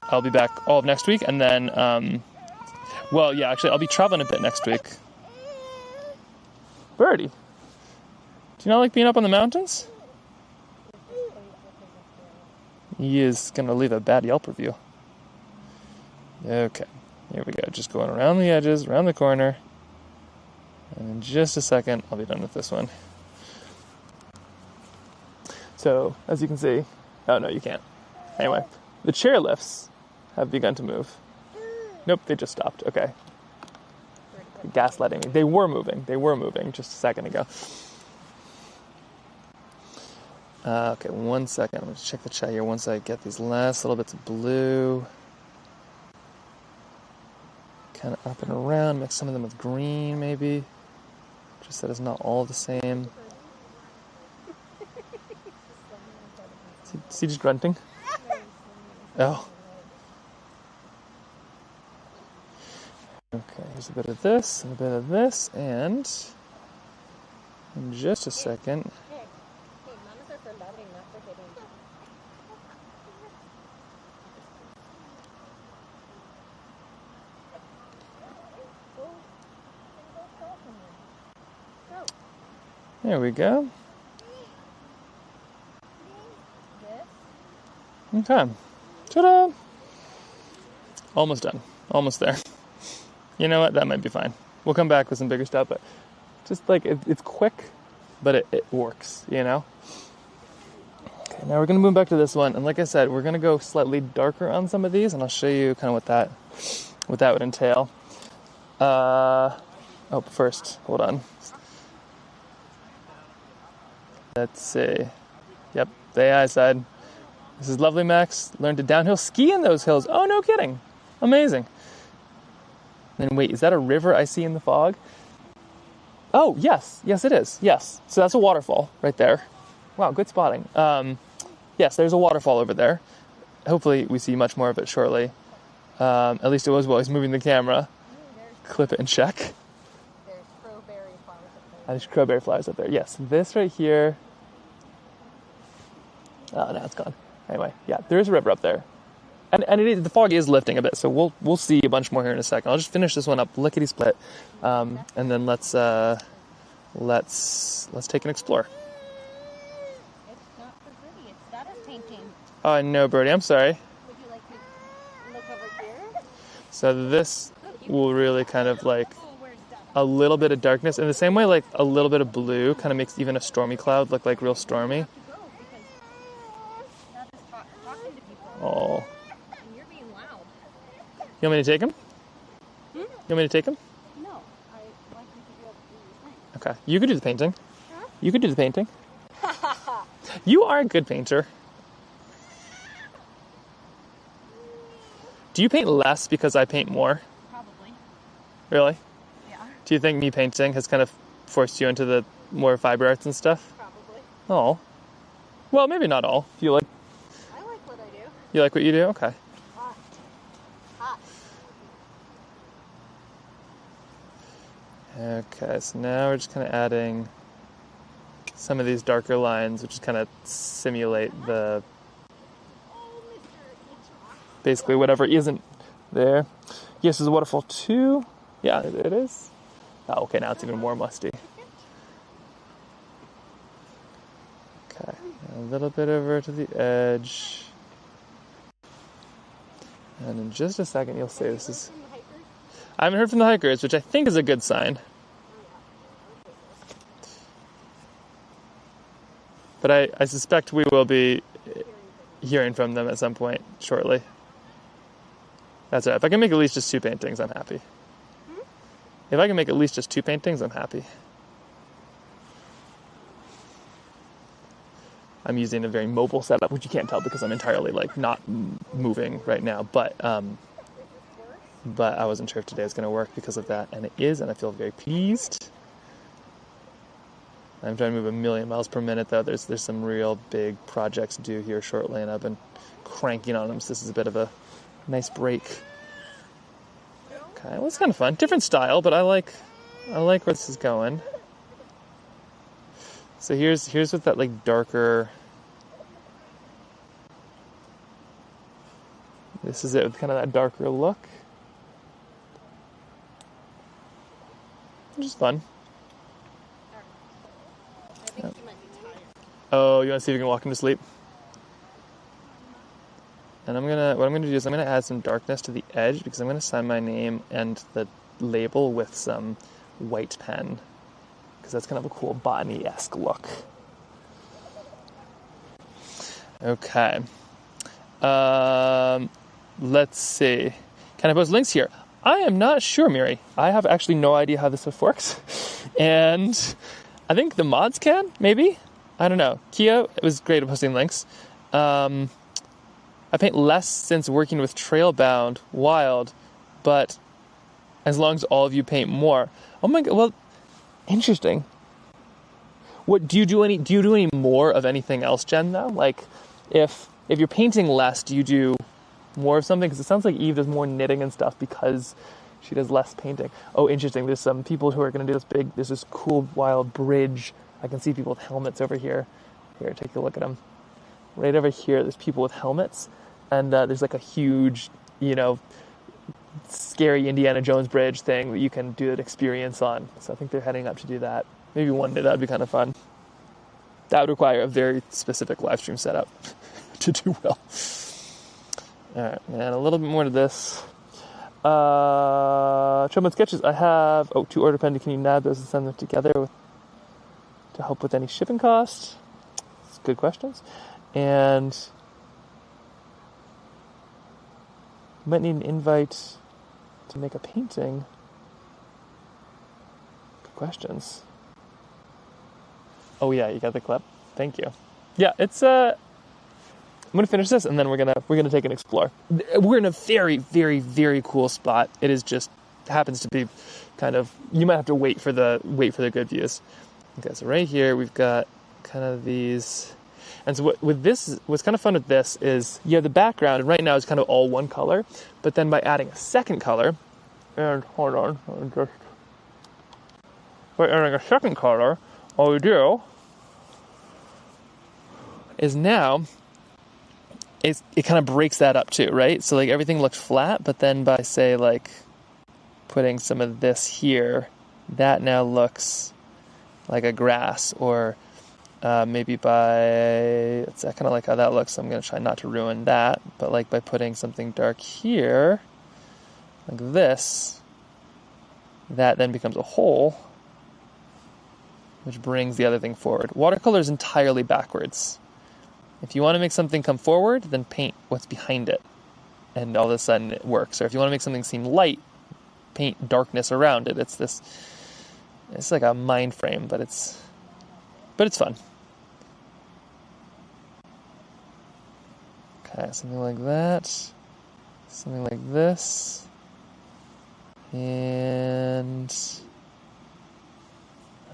[SPEAKER 2] I'll be back all of next week, and then, well, yeah, actually, I'll be traveling a bit next week. Birdie, do you not like being up on the mountains? He is going to leave a bad Yelp review. Okay, here we go. Just going around the edges, around the corner. And in just a second, I'll be done with this one. So, as you can see, oh no, you can't. Anyway, the chair lifts have begun to move. Nope, they just stopped. Okay. Gaslighting me. They were moving just a second ago. Okay, 1 second. I'm going to check the chat here once I get these last little bits of blue. Kind of up and around. Mix some of them with green, maybe. Just that it's not all the same. Is he just grunting? Oh. Okay, here's a bit of this, and a bit of this, and in just a second.
[SPEAKER 1] Hey, mamas are for loving, not for hitting.
[SPEAKER 2] There we go. Okay. Ta-da! Almost done. Almost there. You know what? That might be fine. We'll come back with some bigger stuff, but just like it's quick, but it works, you know? Okay, now we're going to move back to this one. And like I said, we're going to go slightly darker on some of these, and I'll show you kind of what that would entail. Oh, first, hold on. Let's see. Yep, the AI side. This is lovely, Max. Learned to downhill ski in those hills. Oh, no kidding. Amazing. Then wait, is that a river I see in the fog? Oh, yes. Yes, it is. Yes. So that's a waterfall right there. Wow, good spotting. Yes, there's a waterfall over there. Hopefully we see much more of it shortly. At least it was while I was moving the camera. Clip it and check.
[SPEAKER 1] There's crowberry flowers up there.
[SPEAKER 2] There's crowberry flowers up there. Yes, this right here. Oh, now it's gone. Anyway, yeah, there is a river up there. And the fog is lifting a bit, so we'll see a bunch more here in a second. I'll just finish this one up, lickety-split, and then let's take an explore.
[SPEAKER 1] It's not for Birdie, it's Dada's painting.
[SPEAKER 2] Oh, no, Birdie, I'm sorry.
[SPEAKER 1] Would you like to look over here?
[SPEAKER 2] So this will really kind of like
[SPEAKER 1] Oh, where's Dada?
[SPEAKER 2] a little bit of darkness. In the same way, like a little bit of blue kind of makes even a stormy cloud look like real stormy.
[SPEAKER 1] To go because Dada's talking to people.
[SPEAKER 2] Oh.
[SPEAKER 1] And you're being loud.
[SPEAKER 2] You want me to take him? You want me to take him?
[SPEAKER 1] No, I want you to be able to do your thing.
[SPEAKER 2] Okay. You could do the painting.
[SPEAKER 1] Huh?
[SPEAKER 2] You could do the painting. You are a good painter. Do you paint less because I paint more?
[SPEAKER 1] Probably.
[SPEAKER 2] Really?
[SPEAKER 1] Yeah.
[SPEAKER 2] Do you think me painting has kind of forced you into the more fiber arts and stuff?
[SPEAKER 1] Probably.
[SPEAKER 2] Oh. Well, maybe not all.
[SPEAKER 1] I like what I do.
[SPEAKER 2] You like what you do? Okay.
[SPEAKER 1] Hot. Hot.
[SPEAKER 2] Okay, so now we're just kind of adding some of these darker lines, which just kind of simulate the basically whatever isn't there. Yes, there's a waterfall too. Yeah, it is. Oh, okay, now it's even more musty. Okay, a little bit over to the edge. And in just a second, you'll see this is... I haven't heard from the hikers, which I think is a good sign. But I suspect we will be hearing from them at some point shortly. That's right. If I can make at least just 2 paintings, I'm happy. If I can make at least just 2 paintings, I'm happy. I'm using a very mobile setup, which you can't tell because I'm entirely like not moving right now. But I wasn't sure if today was going to work because of that, and it is, and I feel very pleased. I'm trying to move 1,000,000 miles per minute, though. There's some real big projects due here shortly, and I've been cranking on them, so this is a bit of a nice break. Okay, well, it's kind of fun. Different style, but I like where this is going. So here's with that like darker. This is it with kind of that darker look. Which is fun.
[SPEAKER 1] I think you might be tired.
[SPEAKER 2] Oh, you want to see if you can walk him to sleep? And what I'm gonna do is I'm gonna add some darkness to the edge because I'm gonna sign my name and the label with some white pen because that's kind of a cool botany-esque look. Okay. Let's see. Can I post links here? I am not sure, Miri. I have actually no idea how this stuff works. And I think the mods can, maybe? I don't know. Kia, it was great at posting links. I paint less since working with Trailbound Wild, but as long as all of you paint more. Oh my god, well, interesting. What do you do any more of anything else, Jen, though? Like if you're painting less, do you do more of something? Because it sounds like Eve does more knitting and stuff because she does less painting. Oh, interesting. There's some people who are going to do there's this cool wild bridge. I can see people with helmets over here. Here, take a look at them. Right over here, there's people with helmets. And there's like a huge, scary Indiana Jones bridge thing that you can do that experience on. So I think they're heading up to do that. Maybe one day that'd be kind of fun. That would require a very specific live stream setup to do well. All right, and a little bit more to this. Trailbound Sketches. I have 2 order pending. Can you nab those and send them together to help with any shipping costs? That's good questions. And you might need an invite to make a painting. Good questions. Oh yeah, you got the clip. Thank you. Yeah, it's I'm gonna finish this and then we're gonna take an explore. We're in a very, very, very cool spot. It is just happens to be kind of, you might have to wait for the good views. Okay, so right here we've got kind of these. And so what's kind of fun with this is you have the background, and right now it's kind of all one color, but then by adding a second color, and hold on, by adding a second color, all we do is now it kind of breaks that up too, right? So like everything looks flat, but then by say like putting some of this here, that now looks like a grass, or maybe that's kind of like how that looks. So I'm going to try not to ruin that, but like by putting something dark here, like this, that then becomes a hole, which brings the other thing forward. Watercolor is entirely backwards. If you want to make something come forward, then paint what's behind it, and all of a sudden it works. Or if you want to make something seem light, paint darkness around it. It's like a mind frame, but it's fun. Okay, something like that. Something like this. And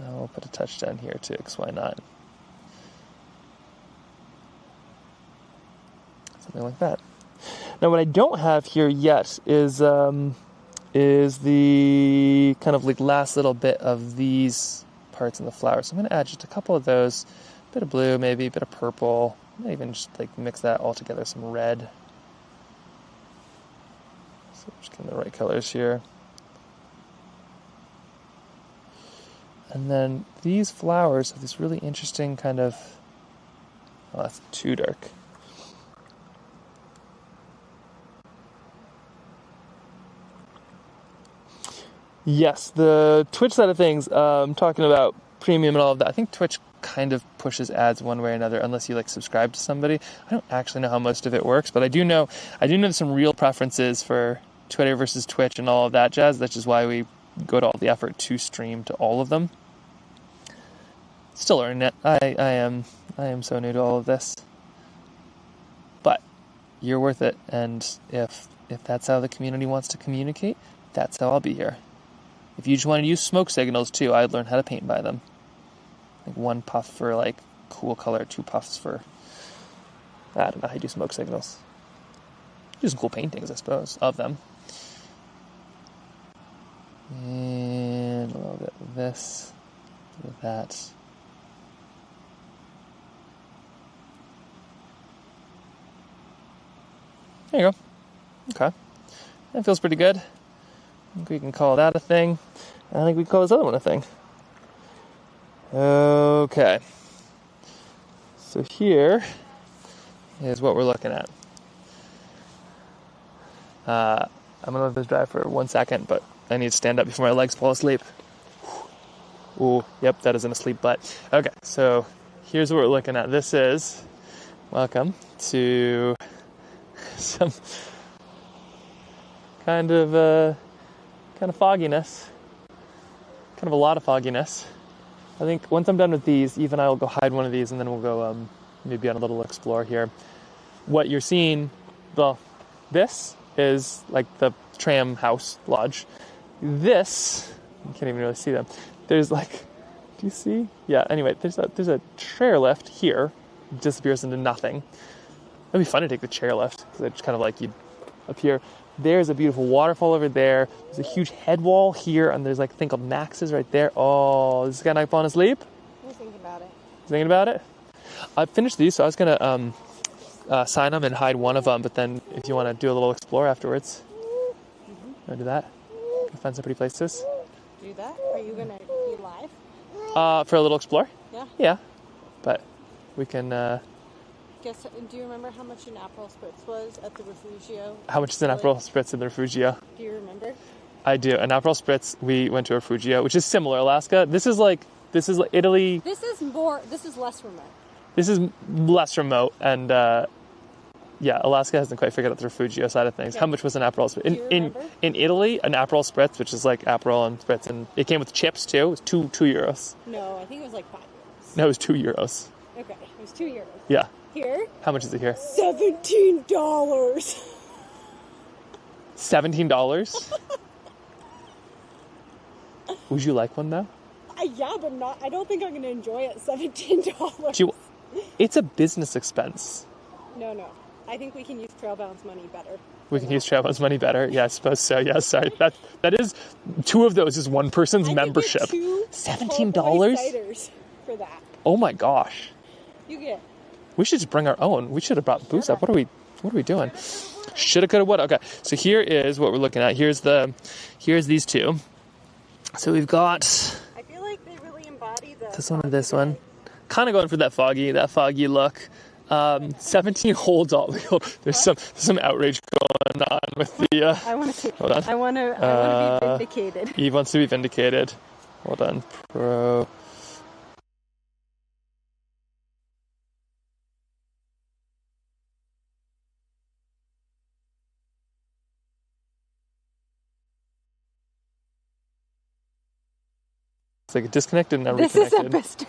[SPEAKER 2] I'll put a touch down here too, because why not? Something like that. Now, what I don't have here yet is the kind of like last little bit of these parts in the flower. So I'm going to add just a couple of those, a bit of blue maybe, a bit of purple. I might even just like mix that all together, some red. So just getting the right colors here. And then these flowers have this really interesting kind of, oh, that's too dark. Yes, the Twitch side of things, talking about premium and all of that, I think Twitch kind of pushes ads one way or another unless you like subscribe to somebody. I don't actually know how most of it works, but I do know there's some real preferences for Twitter versus Twitch and all of that jazz. That's just why we go to all the effort to stream to all of them. Still learning it. I am so new to all of this. But you're worth it, and if that's how the community wants to communicate, that's how I'll be here. If you just want to use smoke signals too, I'd learn how to paint by them. Like 1 puff for like cool color, 2 puffs for, I don't know how you do smoke signals. Do some cool paintings, I suppose, of them. And a little bit of this, a bit of that. There you go. Okay. That feels pretty good. I think we can call that a thing. I think we can call this other one a thing. Okay. So here is what we're looking at. I'm going to let this dry for 1 second, but I need to stand up before my legs fall asleep. Ooh, yep, that is an asleep butt. Okay, so here's what we're looking at. This is, welcome to some kind of fogginess. Kind of a lot of fogginess. I think once I'm done with these, Eve and I will go hide one of these, and then we'll go maybe on a little explore here. What you're seeing, well, this is like the tram house lodge. This, you can't even really see them. There's like, do you see? Yeah, anyway, there's a chairlift here. It disappears into nothing. It'd be fun to take the chairlift, because it's kind of like you'd appear. There's a beautiful waterfall over there. There's a huge head wall here, and there's like a thing called Max's right there. Oh, is this guy not falling asleep?
[SPEAKER 1] I was thinking about it.
[SPEAKER 2] Thinking about it? I finished these, so I was gonna sign them and hide one of them. But then, if you want to do a little explore afterwards, you want to do that? Find some pretty places.
[SPEAKER 1] Do that? Are you gonna be live?
[SPEAKER 2] For a little explore?
[SPEAKER 1] Yeah.
[SPEAKER 2] Yeah, but we can.
[SPEAKER 1] Guess. Do you remember how much an Aperol Spritz was at the Refugio?
[SPEAKER 2] How much is an Aperol Spritz in the Refugio?
[SPEAKER 1] Do you remember?
[SPEAKER 2] I do. An Aperol Spritz. We went to a Refugio, which is similar. Alaska. This is like Italy.
[SPEAKER 1] This is less remote.
[SPEAKER 2] This is less remote, and yeah, Alaska hasn't quite figured out the Refugio side of things. Yeah. How much was an Aperol Spritz? In Italy, an Aperol Spritz, which is like Aperol and Spritz, and it came with chips too. It was two euros.
[SPEAKER 1] No, I think it was like €5.
[SPEAKER 2] No, it was €2.
[SPEAKER 1] Okay, it was €2.
[SPEAKER 2] Yeah.
[SPEAKER 1] Here?
[SPEAKER 2] How much is it here?
[SPEAKER 1] $17.
[SPEAKER 2] $17? Would you like one though?
[SPEAKER 1] Yeah, but not. I don't think I'm going to enjoy it. $17.
[SPEAKER 2] It's a business expense.
[SPEAKER 1] No. I think we can use Trailbound's money better.
[SPEAKER 2] We can use Trailbound's money better? Yeah, I suppose so. Yeah, sorry. That is, 2 of those is one person's membership. $17?
[SPEAKER 1] Ciders for that.
[SPEAKER 2] Oh my gosh.
[SPEAKER 1] You get.
[SPEAKER 2] We should just bring our own. We should have brought booze up. What are we doing? Shoulda, coulda, woulda. Okay, so here is what we're looking at. Here's these 2. So we've got.
[SPEAKER 1] I feel like they really embody
[SPEAKER 2] this one and this one. Kind of going for that foggy look. 17 holds all. There's some outrage going on with the.
[SPEAKER 1] I want to see.
[SPEAKER 2] Hold on.
[SPEAKER 1] I want to be vindicated.
[SPEAKER 2] Eve wants to be vindicated. Hold on. Pro. It's like disconnected and now reconnected.
[SPEAKER 1] This is a business.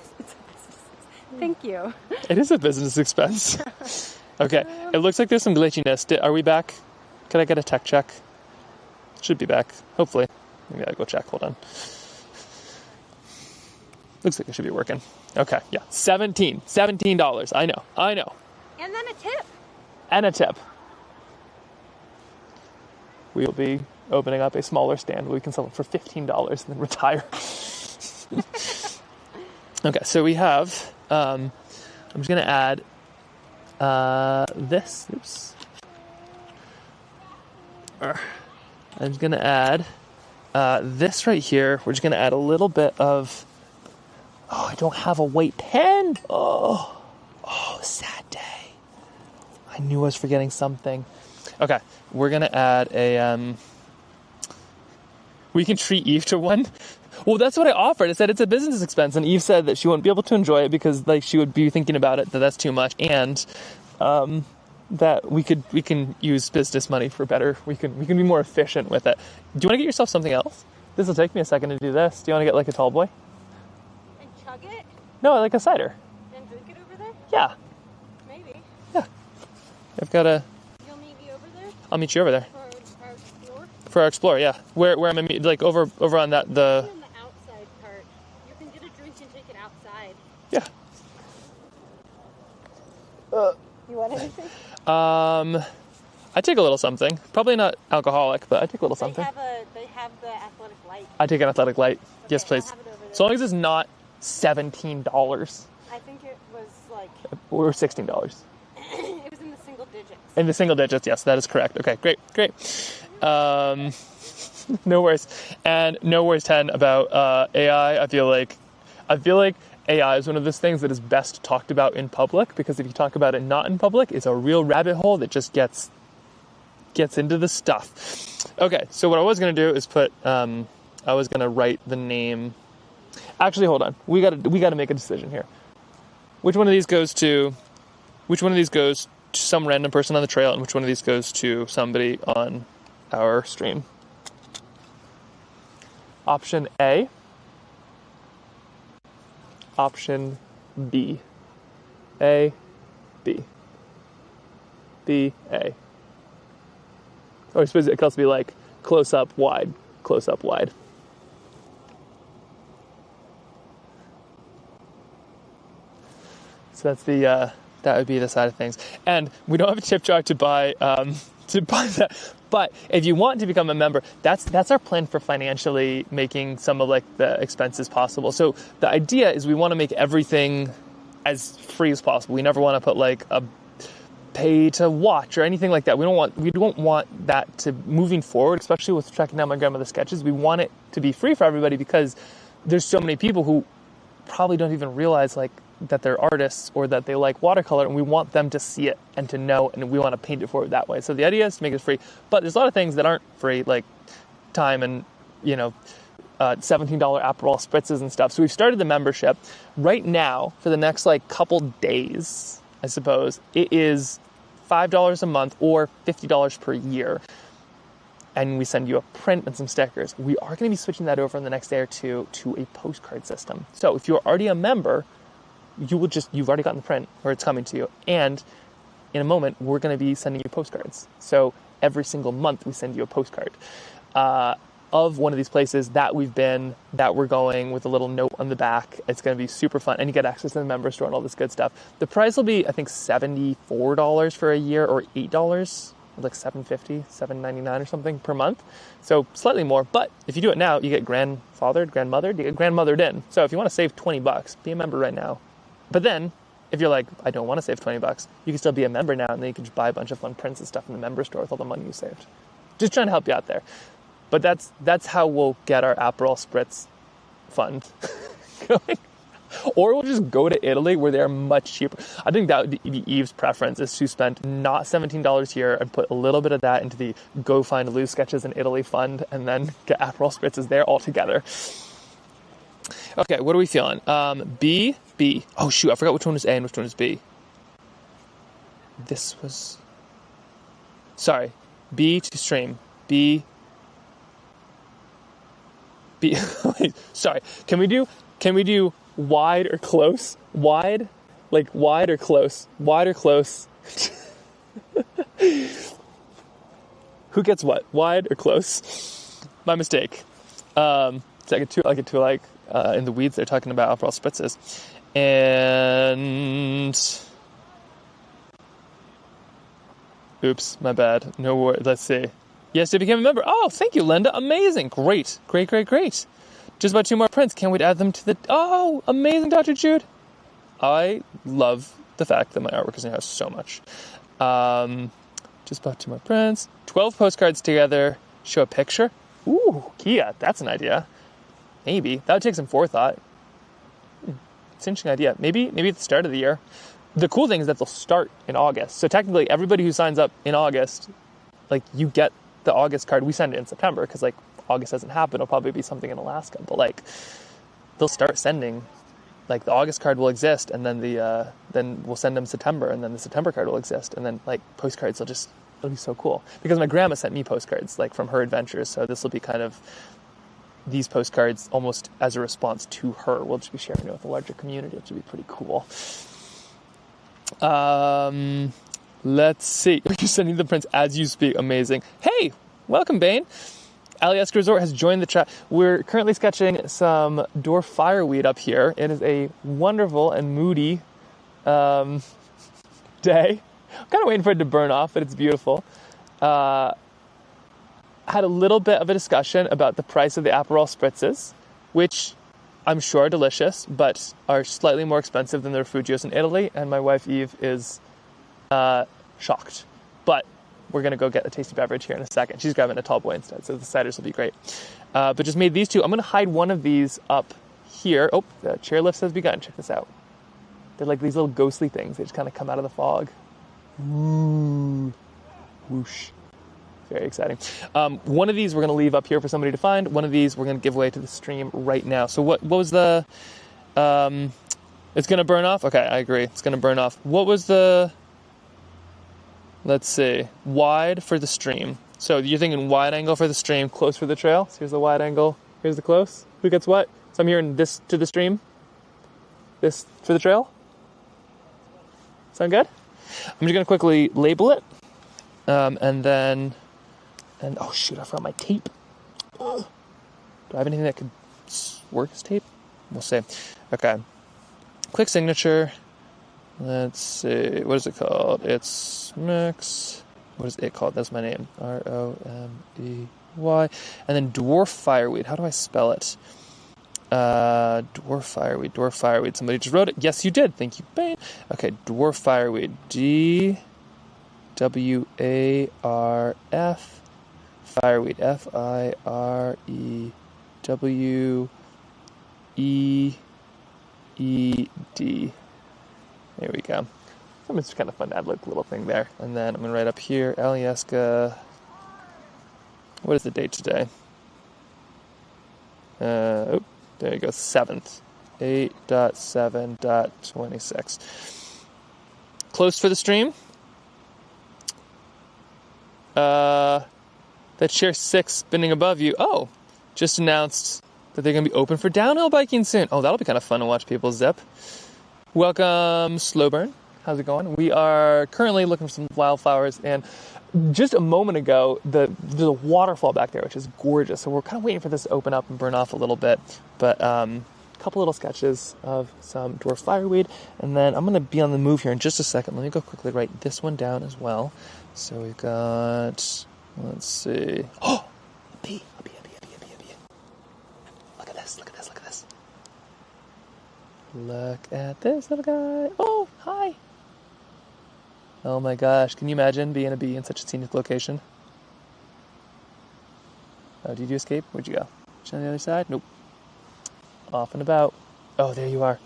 [SPEAKER 1] Thank you.
[SPEAKER 2] It is a business expense. Okay, it looks like there's some glitchiness. Are we back? Could I get a tech check? Should be back, hopefully. Maybe I'll go check, hold on. Looks like it should be working. Okay, yeah, $17. I know.
[SPEAKER 1] And then a tip.
[SPEAKER 2] And a tip. We'll be opening up a smaller stand where we can sell it for $15 and then retire. Okay, so we have, I'm just going to add this. Oops. I'm just going to add this right here. We're just going to add a little bit of, oh, I don't have a white pen. Oh, sad day. I knew I was forgetting something. Okay, we're going to add a, we can treat Eve to one. Well, that's what I offered. I said it's a business expense, and Eve said that she wouldn't be able to enjoy it because, like, she would be thinking about it, that's too much, and that we can use business money for better. We can be more efficient with it. Do you want to get yourself something else? This will take me a second to do this. Do you want to get like a tall boy?
[SPEAKER 1] And chug it?
[SPEAKER 2] No, like a cider.
[SPEAKER 1] And drink it over there?
[SPEAKER 2] Yeah.
[SPEAKER 1] Maybe.
[SPEAKER 2] Yeah. I've got a.
[SPEAKER 1] You'll meet me over there?
[SPEAKER 2] I'll meet you over there.
[SPEAKER 1] For our Explorer?
[SPEAKER 2] For our Explorer, yeah. Where am I meet? Like over on that the.
[SPEAKER 1] On the outside part. You can get a drink and take it outside.
[SPEAKER 2] Yeah.
[SPEAKER 1] You want anything?
[SPEAKER 2] I take a little something. Probably not alcoholic, but I take a little something.
[SPEAKER 1] They have the athletic light.
[SPEAKER 2] I take an athletic light.
[SPEAKER 1] Okay,
[SPEAKER 2] Yes, please.
[SPEAKER 1] I'll have it over there.
[SPEAKER 2] As long as it's not $17
[SPEAKER 1] I think it was like,
[SPEAKER 2] or $16.
[SPEAKER 1] it was in the single digits.
[SPEAKER 2] In the single digits, yes, that is correct. Okay, great. No worries. And no worries 10 about AI. I feel like AI is one of those things that is best talked about in public, because if you talk about it not in public, it's a real rabbit hole that just gets into the stuff. Okay, so what I was going to do is put, I was going to write the name. Actually, hold on. We got to make a decision here. Which one of these goes to some random person on the trail, and which one of these goes to somebody on our stream? Option A. Option B. A, B. B, A. Or I suppose it could also be like close up, wide, close up, wide. So that's the that would be the side of things. And we don't have a tip jar to buy that. But if you want to become a member, that's our plan for financially making some of like the expenses possible. So the idea is we want to make everything as free as possible. We never want to put like a pay to watch or anything like that. We don't want that to, moving forward, especially with tracking down my grandmother's sketches. We want it to be free for everybody, because there's so many people who probably don't even realize like that they're artists or that they like watercolor, and we want them to see it and to know, and we want to paint it forward that way. So the idea is to make it free, but there's a lot of things that aren't free, like time and, $17 Aperol spritzes and stuff. So we've started the membership right now for the next like couple days, I suppose. It is $5 a month or $50 per year. And we send you a print and some stickers. We are going to be switching that over in the next day or two to a postcard system. So if you're already a member, you've already gotten the print, or it's coming to you. And in a moment, we're going to be sending you postcards. So every single month we send you a postcard of one of these places that we're going, with a little note on the back. It's going to be super fun. And you get access to the member store and all this good stuff. The price will be, I think, $74 for a year, or $8, like $7.50, $7.99 or something per month. So slightly more. But if you do it now, you get grandfathered, grandmothered, you get grandmothered in. So if you want to save $20, be a member right now. But then, if you're like, I don't want to save $20, you can still be a member now, and then you can just buy a bunch of fun prints and stuff in the member store with all the money you saved. Just trying to help you out there. But that's how we'll get our Aperol Spritz fund going. Or we'll just go to Italy, where they're much cheaper. I think that would be Eve's preference, is to spend not $17 here and put a little bit of that into the Go Find Lou Sketches in Italy fund, and then get Aperol Spritzes there all together. Okay, what are we feeling? B. Oh, shoot, I forgot which one was A and which one was B. This was... Sorry. B to stream. B. Sorry. Can we do wide or close? Wide? Like wide or close? Wide or close? Who gets what? Wide or close? My mistake. So I get to in the weeds. They're talking about Aperol spritzes, and oops, my bad. No word. Let's see. Yes, they became a member. Oh, thank you, Linda. Amazing. Great. Just about 2 more prints. Can't wait to add them to the... Oh, amazing, Dr. Jude. I love the fact that my artwork is in your house so much. Just about 2 more prints. 12 postcards together. Show a picture. Ooh, Kia. That's an idea. Maybe. That would take some forethought. It's an interesting idea. Maybe at the start of the year. The cool thing is that they'll start in August. So technically, everybody who signs up in August, you get the August card. We send it in September because, August doesn't happen. It'll probably be something in Alaska. But, they'll start sending... the August card will exist, and then then we'll send them September, and then the September card will exist, and then postcards it'll be so cool. Because my grandma sent me postcards from her adventures, so this will be kind of these postcards almost as a response to her. We'll just be sharing it with a larger community, which will be pretty cool. Let's see. You're sending the prints as you speak. Amazing. Hey, welcome, Bane. Alaskan Resort has joined the chat. We're currently sketching some dwarf fireweed up here. It is a wonderful and moody day. I'm kind of waiting for it to burn off, but it's beautiful. Had a little bit of a discussion about the price of the Aperol spritzes, which I'm sure are delicious, but are slightly more expensive than their Fujios in Italy. And my wife Eve is shocked. But we're going to go get a tasty beverage here in a second. She's grabbing a tall boy instead, so the ciders will be great. But just made these 2. I'm going to hide one of these up here. Oh, the chairlift has begun. Check this out. They're like these little ghostly things. They just kind of come out of the fog. Ooh. Whoosh. Very exciting. One of these we're going to leave up here for somebody to find. One of these we're going to give away to the stream right now. So what was the... it's going to burn off? Okay, I agree. It's going to burn off. What was the... Let's see. Wide for the stream. So you're thinking wide angle for the stream, close for the trail. So here's the wide angle. Here's the close. Who gets what? So I'm hearing this to the stream. This for the trail. Sound good? I'm just going to quickly label it. And oh shoot, I forgot my tape. Ugh. Do I have anything that could work as tape? We'll see. Okay. Quick signature. Let's see. What is it called? It's Mix. What is it called? That's my name. Romey. And then dwarf fireweed. How do I spell it? Dwarf fireweed. Somebody just wrote it. Yes, you did. Thank you, Bane. Okay, dwarf fireweed. DWARF. Fireweed. FIREWEED. There we go. It's kind of fun to add a little thing there. And then I'm going to write up here, Alaska. What is the date today? There you go, 7th. 8.7.26. Close for the stream. That chair 6 spinning above you. Oh, just announced that they're going to be open for downhill biking soon. Oh, that'll be kind of fun to watch people zip. Welcome, Slowburn. How's it going? We are currently looking for some wildflowers, and just a moment ago, there's a waterfall back there, which is gorgeous. So we're kind of waiting for this to open up and burn off a little bit. But a couple little sketches of some dwarf fireweed, and then I'm going to be on the move here in just a second. Let me go quickly write this one down as well. So we've got, let's see. Oh, a bee. Look at this. Look at this little guy. Oh, hi. Oh my gosh. Can you imagine being a bee in such a scenic location? Oh, did you escape? Where'd you go? On the other side? Nope. Off and about. Oh, there you are.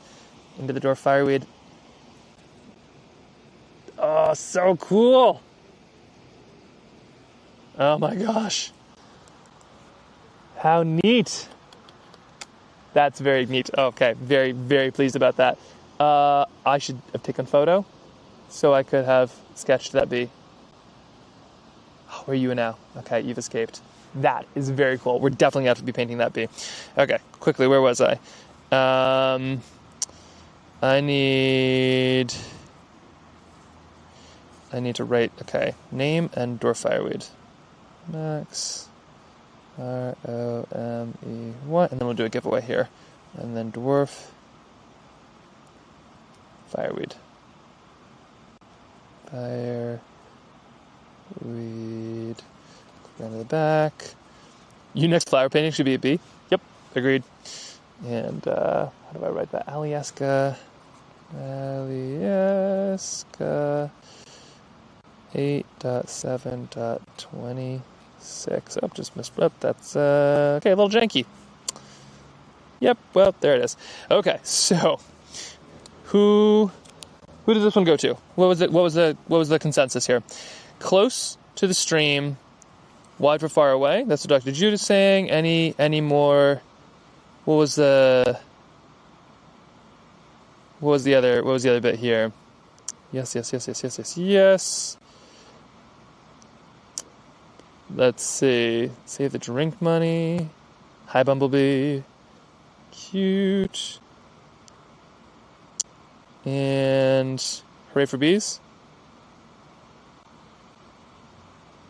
[SPEAKER 2] Into the dwarf fireweed. Oh, so cool. Oh my gosh. How neat. That's very neat. Okay, very, very pleased about that. I should have taken a photo so I could have sketched that bee. Oh, where are you now? Okay, you've escaped. That is very cool. We're definitely going to have to be painting that bee. Okay, quickly, where was I? I need I need to write, okay, name and dwarf fireweed. Max, ROME1, and then we'll do a giveaway here. And then dwarf fireweed. Fireweed. Click down to the back. Next flower painting should be a B. Yep, agreed. And how do I write that? Alaskan 8.7.26. Oh, just missed up. That's okay, a little janky. Yep, well, there it is. Okay, so who does this one go to? What was the consensus here? Close to the stream, wide for far away. That's what Dr. Jude is saying. Any more? What was the other bit here? Yes. Let's see. Save the drink money. Hi, Bumblebee. Cute. And hooray for bees.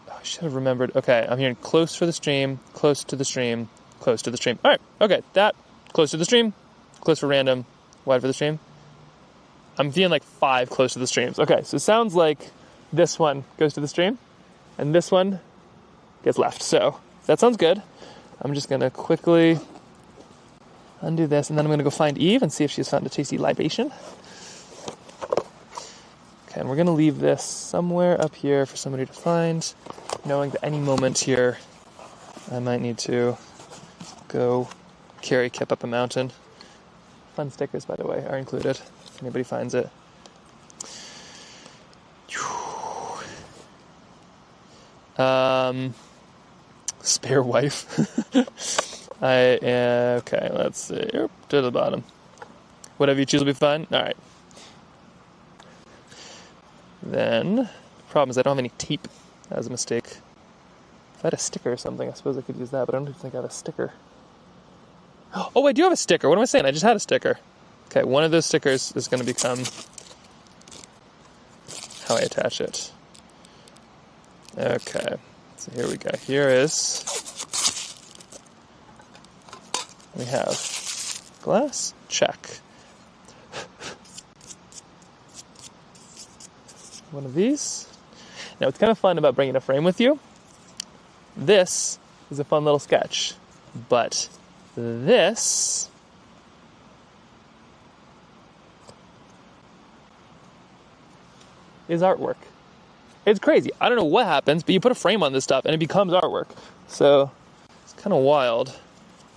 [SPEAKER 2] Oh, I should have remembered. Okay, I'm hearing close for the stream, close to the stream, close to the stream. All right, okay, that, close to the stream, close for random, wide for the stream. I'm feeling like 5 close to the streams. Okay, so it sounds like this one goes to the stream, and this one gets left. So that sounds good. I'm just going to quickly undo this, and then I'm going to go find Eve and see if she's found a tasty libation. Okay, and we're going to leave this somewhere up here for somebody to find, knowing that any moment here I might need to go carry Kip up a mountain. Fun stickers, by the way, are included if anybody finds it. Spare wife. Okay, let's see. To the bottom. Whatever you choose will be fine. All right. Then, the problem is I don't have any tape. That was a mistake. If I had a sticker or something, I suppose I could use that, but I don't think I have a sticker. Oh, I do have a sticker. What am I saying? I just had a sticker. Okay, one of those stickers is going to become how I attach it. Okay, so here we go. We have glass, check. One of these. Now, what's kind of fun about bringing a frame with you, this is a fun little sketch, but this is artwork. It's crazy. I don't know what happens, but you put a frame on this stuff and it becomes artwork. So it's kind of wild.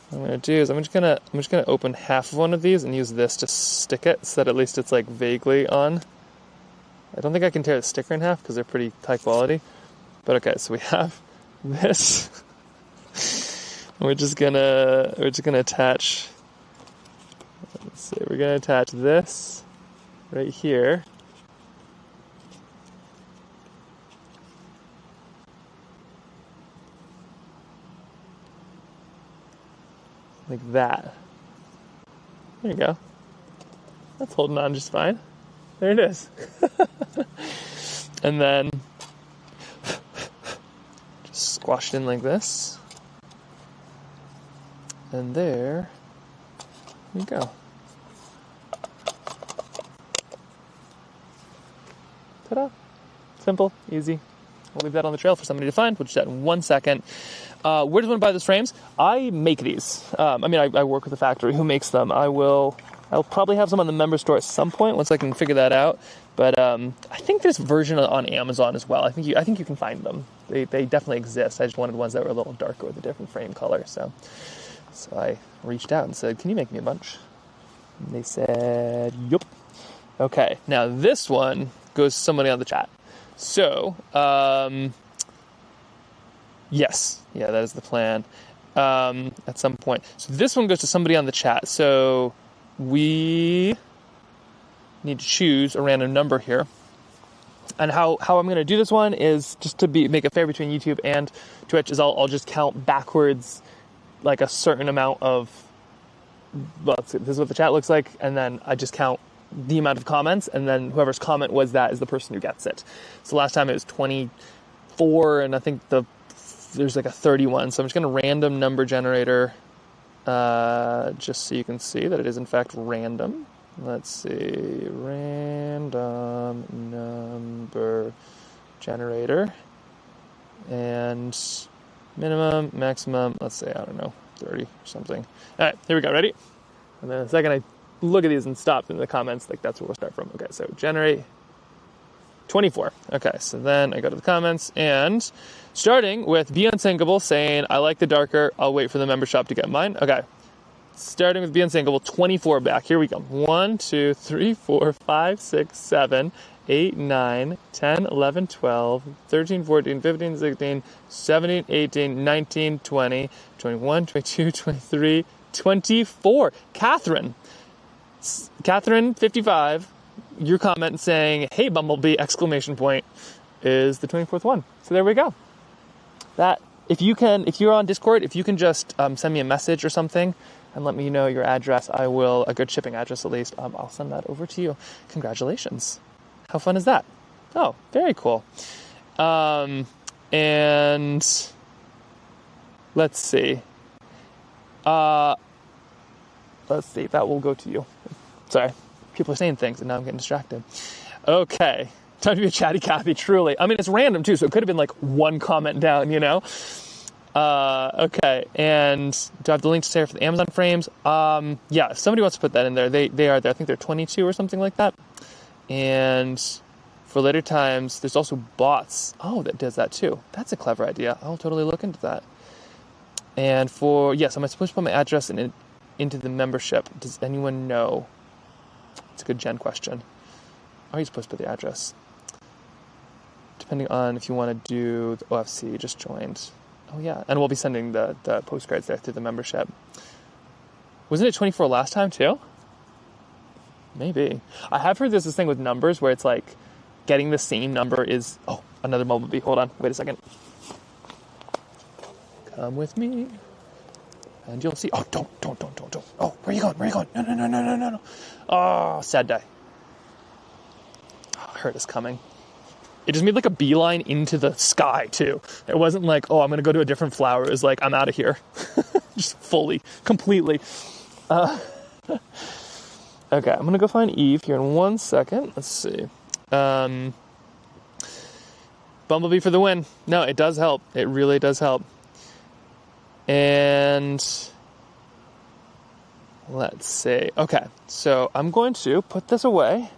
[SPEAKER 2] What I'm going to do is I'm just going to open half of one of these and use this to stick it so that at least it's like vaguely on. I don't think I can tear the sticker in half because they're pretty high quality. But okay, so we have this. We're just gonna attach. Let's see. We're gonna attach this right here. Like that. There you go. That's holding on just fine. There it is. And then just squash it in like this. And there we go. Ta-da. Simple, easy. We'll leave that on the trail for somebody to find. We'll do that in 1 second. Where does one buy those frames? I make these. I work with a factory who makes them. I'll probably have some on the member store at some point once I can figure that out. But I think there's a version on Amazon as well. I think you can find them. They definitely exist. I just wanted ones that were a little darker with a different frame color. So I reached out and said, "Can you make me a bunch?" And they said, "Yup." Okay. Now this one goes to somebody on the chat. So yes, yeah, that is the plan. At some point. So this one goes to somebody on the chat. So we need to choose a random number here. And how I'm going to do this one is just to make it fair between YouTube and Twitch is I'll just count backwards like a certain amount of, well, this is what the chat looks like, and then I just count the amount of comments, and then whoever's comment was that is the person who gets it. So last time it was 24, and I think there's like a 31. So I'm just going to random number generator, just so you can see that it is in fact random. Let's see, random number generator, and minimum, maximum, let's say, I don't know, 30 or something. All right, here we go, ready? And then the second I look at these and stop in the comments, like that's where we'll start from. Okay, so generate 24. Okay, so then I go to the comments, and starting with Be Unsinkable saying, I like the darker, I'll wait for the member shop to get mine. Okay, starting with Be Unsinkable, 24 back. Here we go. 1, 2, 3, 4, 5, 6, 7, 8, 9, 10, 11, 12, 13, 14, 15, 16, 17, 18, 19, 20, 21, 22, 23, 24. Catherine, 55, your comment saying, hey, Bumblebee, exclamation point, is the 24th one. So there we go. That, if you're on Discord, if you can just send me a message or something and let me know your address, I will, a good shipping address at least, I'll send that over to you. Congratulations. How fun is that? Oh, very cool. And let's see. That will go to you. Sorry. People are saying things and now I'm getting distracted. Okay. Time to be a chatty Cathy, truly. I mean, it's random too, so it could have been like one comment down, you know? Okay. And do I have the link to share for the Amazon frames? Yeah, if somebody wants to put that in there, they are there. I think they're 22 or something like that. And for later times, there's also bots. Oh, that does that too. That's a clever idea. I'll totally look into that. And yes, am I supposed to put my address into the membership? Does anyone know? It's a good Jen question. Are you supposed to put the address? Depending on if you want to do the OFC, just joined. Oh yeah, and we'll be sending the postcards there through the membership. Wasn't it 24 last time too? Maybe. I have heard there's this thing with numbers where it's like getting the same number is... Oh, another bumblebee. Hold on. Wait a second. Come with me. And you'll see... Oh, don't. Oh, where are you going? No. Oh, sad day. Oh, I heard it's coming. It just made like a beeline into the sky too. It wasn't like, oh, I'm going to go to a different flower. It was like, I'm out of here. Just fully, completely. Okay, I'm going to go find Eve here in 1 second. Let's see. Bumblebee for the win. No, it does help. It really does help. And let's see. Okay, so I'm going to put this away.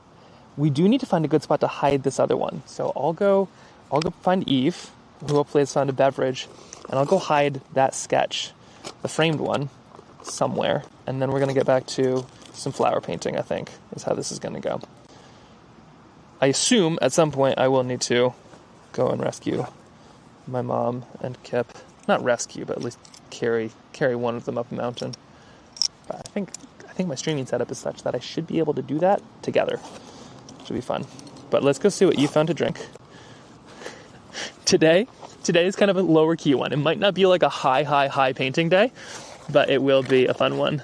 [SPEAKER 2] We do need to find a good spot to hide this other one. So I'll go find Eve, who hopefully has found a beverage, and I'll go hide that sketch, the framed one, somewhere. And then we're going to get back to some flower painting, I think, is how this is going to go. I assume at some point I will need to go and rescue my mom and Kip. Not rescue, but at least carry one of them up a mountain. But I think my streaming setup is such that I should be able to do that together. Should be fun. But let's go see what you found to drink. Today is kind of a lower key one. It might not be like a high painting day, but it will be a fun one.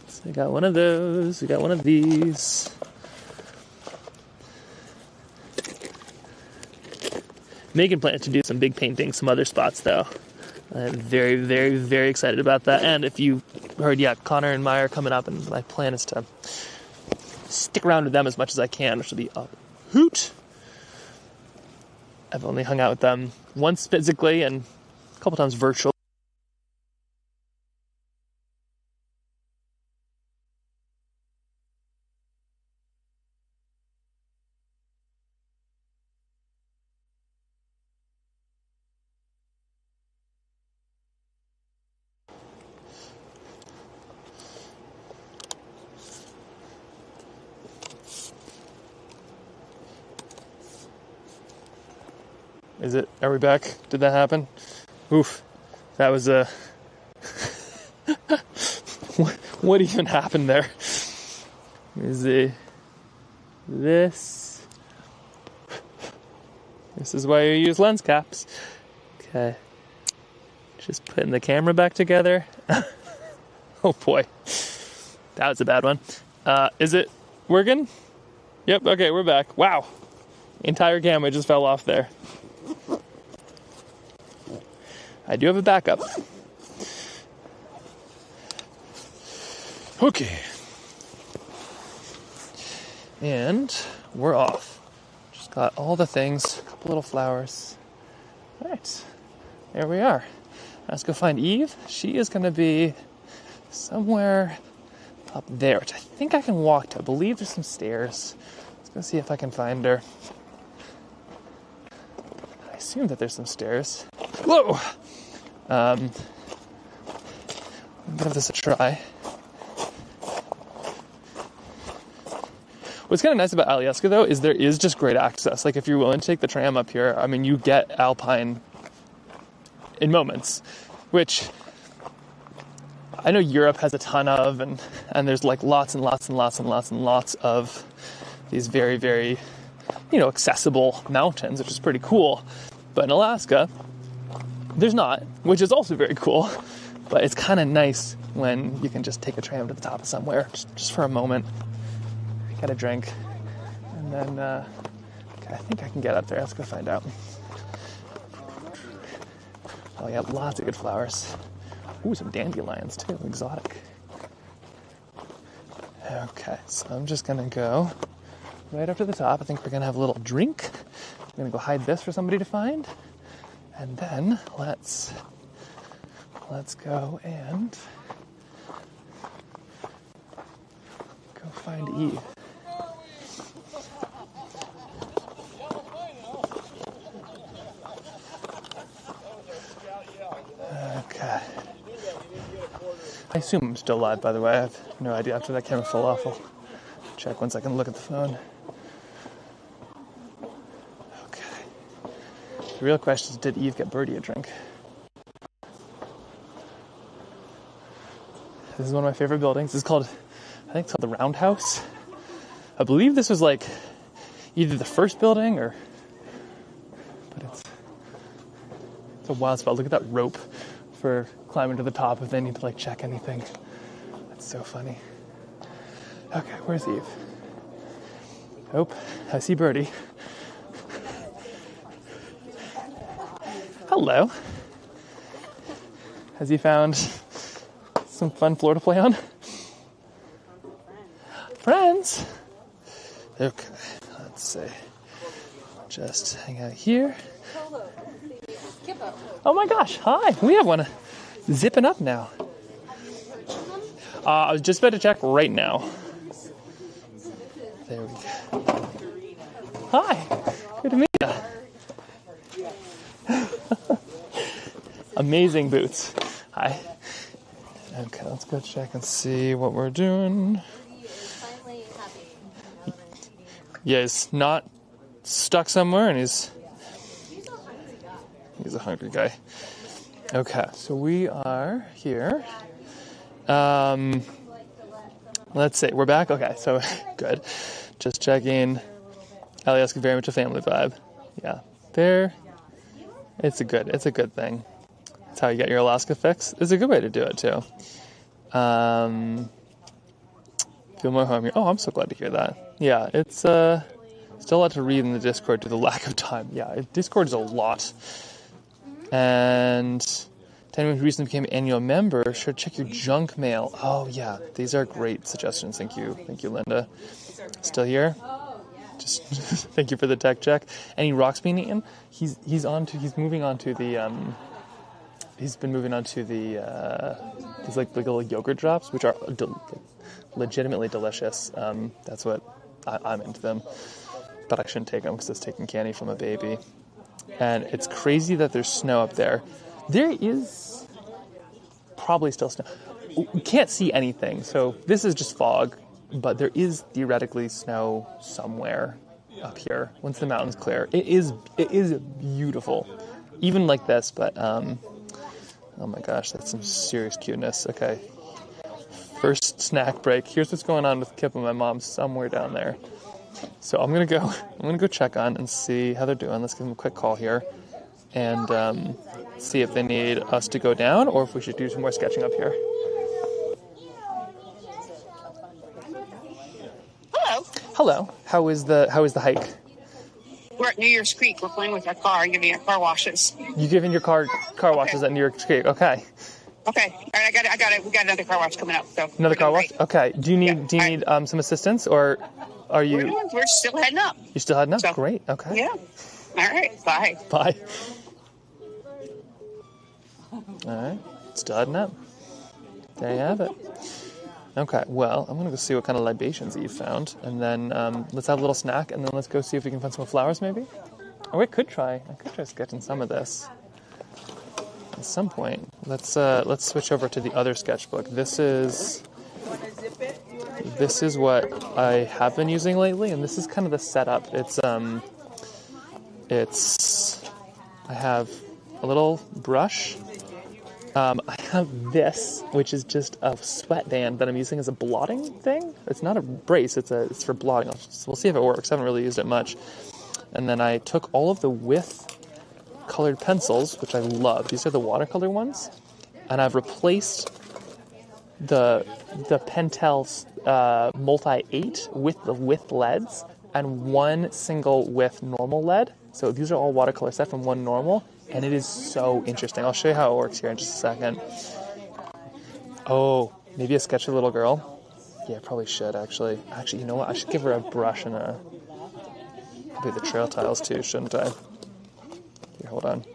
[SPEAKER 2] So I got one of those. We got one of these. Megan plans to do some big painting, some other spots though. I'm very, very, very excited about that. And if you heard, Connor and Maya are coming up, and my plan is to stick around with them as much as I can, which will be a hoot. I've only hung out with them once physically and a couple times virtually. Are we back? Did that happen? Oof. That was a... What even happened there? This is why you use lens caps. Okay. Just putting the camera back together. Oh boy. That was a bad one. Is it Working? Yep, okay, we're back. Wow. Entire camera just fell off there. I do have a backup. Okay. And we're off. Just got all the things, a couple little flowers. All right, there we are. Let's go find Eve. She is going to be somewhere up there, which I think I can walk to. I believe there's some stairs. Let's go see if I can find her. I assume that there's some stairs. Whoa! Give this a try. What's kind of nice about Alaskan, though, is there is just great access. Like, if you're willing to take the tram up here, I mean, you get alpine in moments, which I know Europe has a ton of, and there's like lots and lots and lots and lots and lots of these very, very, accessible mountains, which is pretty cool. But in Alaska, there's not, which is also very cool. But it's kind of nice when you can just take a tram to the top of somewhere, just for a moment. Get a drink, and then okay, I think I can get up there. Let's go find out. Oh yeah, lots of good flowers. Ooh, some dandelions too, exotic. Okay, so I'm just gonna go right up to the top. I think we're gonna have a little drink. I'm gonna go hide this for somebody to find, and then let's go and go find Eve. Okay. I assume I'm still live, by the way. I have no idea. After that camera fell off, I'll check once I can look at the phone. Okay. The real question is, did Eve get Birdie a drink? This is one of my favorite buildings. It's called, I think it's called the Roundhouse. I believe this was like either the first building but it's a wild spot. Look at that rope for climbing to the top if they need to like check anything. That's so funny. Okay, where's Eve? Oh, I see Birdie. Hello. Has he found some fun floor to play on? Friends. Okay, let's see. Just hang out here. Oh my gosh, hi. We have one zipping up now. I was just about to check right now. There we go. Hi, good to meet you. Amazing boots. Hi. Okay, let's go check and see what we're doing. Yeah, he's not stuck somewhere, and he's a hungry guy. Okay, so we are here. Let's see, we're back. Okay, so good. Just checking. Alaskan, very much a family vibe. Yeah, there. It's a good thing. That's how you get your Alaska fix. It's a good way to do it too. Feel more home here. Oh, I'm so glad to hear that. Yeah, it's still a lot to read in the Discord due to the lack of time. Yeah, Discord is a lot. And 10 who recently became an annual member should check your junk mail. Oh yeah, these are great suggestions. Thank you, Linda. Still here? Just thank you for the tech check. Any rocks being eaten? He's moving on to the these like little yogurt drops, which are legitimately delicious. That's what I'm into them. But I shouldn't take them because it's taking candy from a baby. And it's crazy that there's snow up there. There is probably still snow. We can't see anything, so this is just fog. But there is theoretically snow somewhere up here once the mountains clear. It is beautiful, even like this. But oh my gosh, that's some serious cuteness. Okay, first snack break. Here's what's going on with Kip and my mom somewhere down there. So I'm gonna go check on and see how they're doing. Let's give them a quick call here and see if they need us to go down or if we should do some more sketching up here.
[SPEAKER 5] Hello.
[SPEAKER 2] Hello. How is the hike?
[SPEAKER 5] We're at New Year's Creek. We're playing with our car and giving it car washes.
[SPEAKER 2] You giving your car washes at New York Creek? Okay.
[SPEAKER 5] Okay. All right. I got it. We got another car wash coming up. So
[SPEAKER 2] Another car wash?
[SPEAKER 5] great.
[SPEAKER 2] Okay. Do you need some assistance, or are you?
[SPEAKER 5] We're still heading up.
[SPEAKER 2] You're still heading up?
[SPEAKER 5] So,
[SPEAKER 2] Great. Okay.
[SPEAKER 5] Yeah. All right. Bye.
[SPEAKER 2] Bye. All right. Still heading up. There you have it. Okay. Well, I'm gonna go see what kind of libations that you found, and then let's have a little snack, and then let's go see if we can find some flowers, maybe. Or I could try sketching some of this. At some point, let's switch over to the other sketchbook. This is what I have been using lately, and this is kind of the setup. I have a little brush. I have this, which is just a sweatband that I'm using as a blotting thing. It's not a brace. It's for blotting. We'll see if it works. I haven't really used it much. And then I took all of the colored pencils, which I love. These are the watercolor ones, and I've replaced the Pentel Multi 8 with the width leads and one single width normal lead. So these are all watercolor set from one normal, and it is so interesting. I'll show you how it works here in just a second. Oh, maybe a sketchy little girl. Yeah, probably should actually. Actually, you know what? I should give her a brush and probably the trail tiles too, shouldn't I? Here, hold on.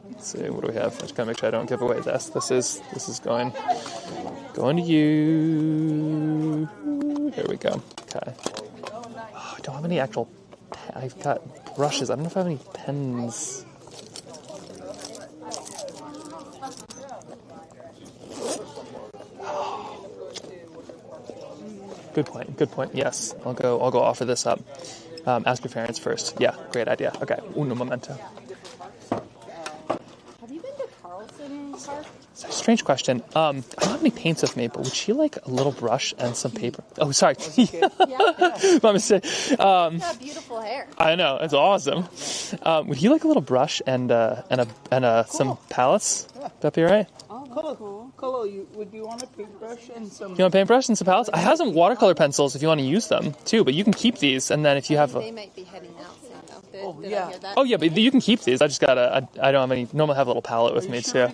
[SPEAKER 2] Let's see, what do we have? I just gotta make sure I don't give away this. This is going to you. Here we go. Okay. Oh, I don't have any actual. I've got brushes. I don't know if I have any pens. Good point. Yes, I'll go offer this up. Ask your parents first. Yeah, great idea. Okay, uno momento.
[SPEAKER 1] Have you been to Carlson Park?
[SPEAKER 2] It's a strange question. I don't have any paints with me, but would she like a little brush and some paper? Oh, sorry. My mistake.
[SPEAKER 1] You've got beautiful hair.
[SPEAKER 2] I know, it's awesome. Would you like a little brush and some palettes? Would that be all right?
[SPEAKER 6] Cool. Would you want a paintbrush and some...
[SPEAKER 2] You want a paintbrush and some palettes? I have some watercolor pencils if you want to use them too, but you can keep these, and then if you have...
[SPEAKER 1] They might be heading out soon, though. Did I hear that?
[SPEAKER 2] Oh, yeah, but you can keep these. I just gotta... I don't have any... Normally have a little palette with me too.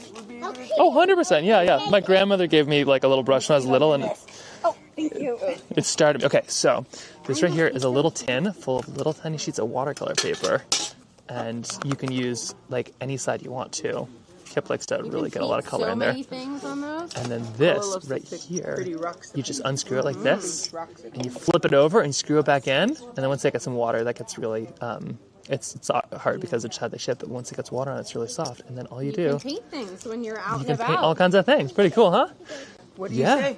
[SPEAKER 2] Oh, 100%. Yeah. My grandmother gave me like a little brush when I was little, and
[SPEAKER 1] Oh, thank you.
[SPEAKER 2] it started... Okay, so this right here is a little tin full of little tiny sheets of watercolor paper, and you can use like any side you want to. Kip likes to really get a lot of color in there.
[SPEAKER 1] So many things on those.
[SPEAKER 2] And then this right here, you just unscrew it like this, and you flip it over and screw it back in. And then once they get some water, that gets really, it's hard because it's how they ship, but once it gets water on it, it's really soft. And then all you do...
[SPEAKER 1] You can paint things when you're out and about.
[SPEAKER 2] You can paint all kinds of things. Pretty cool, huh?
[SPEAKER 6] What do you say?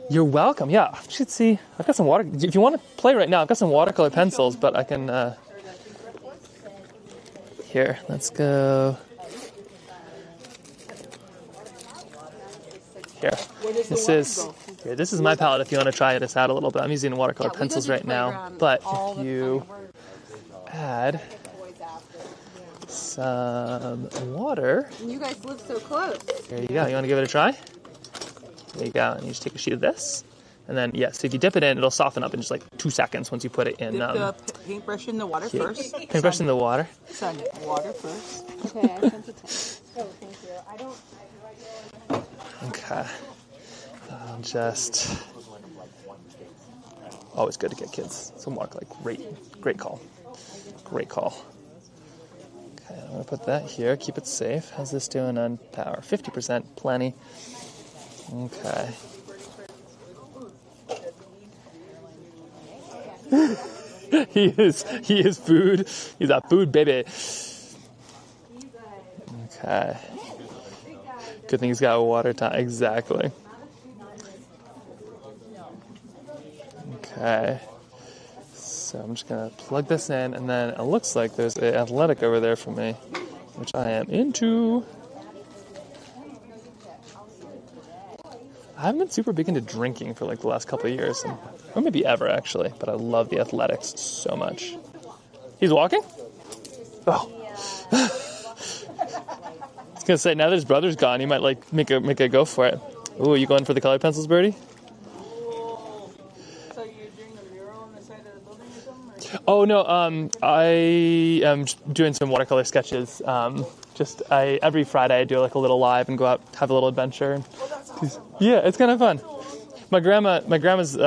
[SPEAKER 2] You're welcome. Yeah, I should see. I've got some water... If you want to play right now, I've got some watercolor pencils, but I can... Here, let's go... Here. This is my palette if you want to try this out a little bit. I'm using watercolor pencils right now, but if you add some water...
[SPEAKER 1] And you guys live so close.
[SPEAKER 2] There you go. You want to give it a try? There you go. And you just take a sheet of this. And then, yes, if you dip it in, it'll soften up in just like 2 seconds once you put it in.
[SPEAKER 6] Dip the paintbrush in the water first.
[SPEAKER 2] Paintbrush in the water?
[SPEAKER 6] Son, water first.
[SPEAKER 1] Okay, I sent it to Oh, thank you. I don't...
[SPEAKER 2] Okay. I'll just... Always good to get kids some water. Like, great call. Great call. Okay, I'm going to put that here. Keep it safe. How's this doing on power? 50%. Plenty. Okay. He is food. He's a food baby. Okay. Good thing he's got water time. Exactly. Okay. So I'm just going to plug this in, and then it looks like there's an athletic over there for me, which I am into. I haven't been super big into drinking for like the last couple of years, or maybe ever actually, but I love the athletics so much. He's walking? Oh. I was gonna say, now that his brother's gone, he might like make a go for it. Ooh, you going for the colored pencils, Birdie?
[SPEAKER 6] a mural on the side of the building or something?
[SPEAKER 2] Oh no, I am doing some watercolor sketches. Every Friday I do like a little live and go out, have a little adventure.
[SPEAKER 6] Oh, that's awesome.
[SPEAKER 2] Yeah, it's kind of fun. My grandma's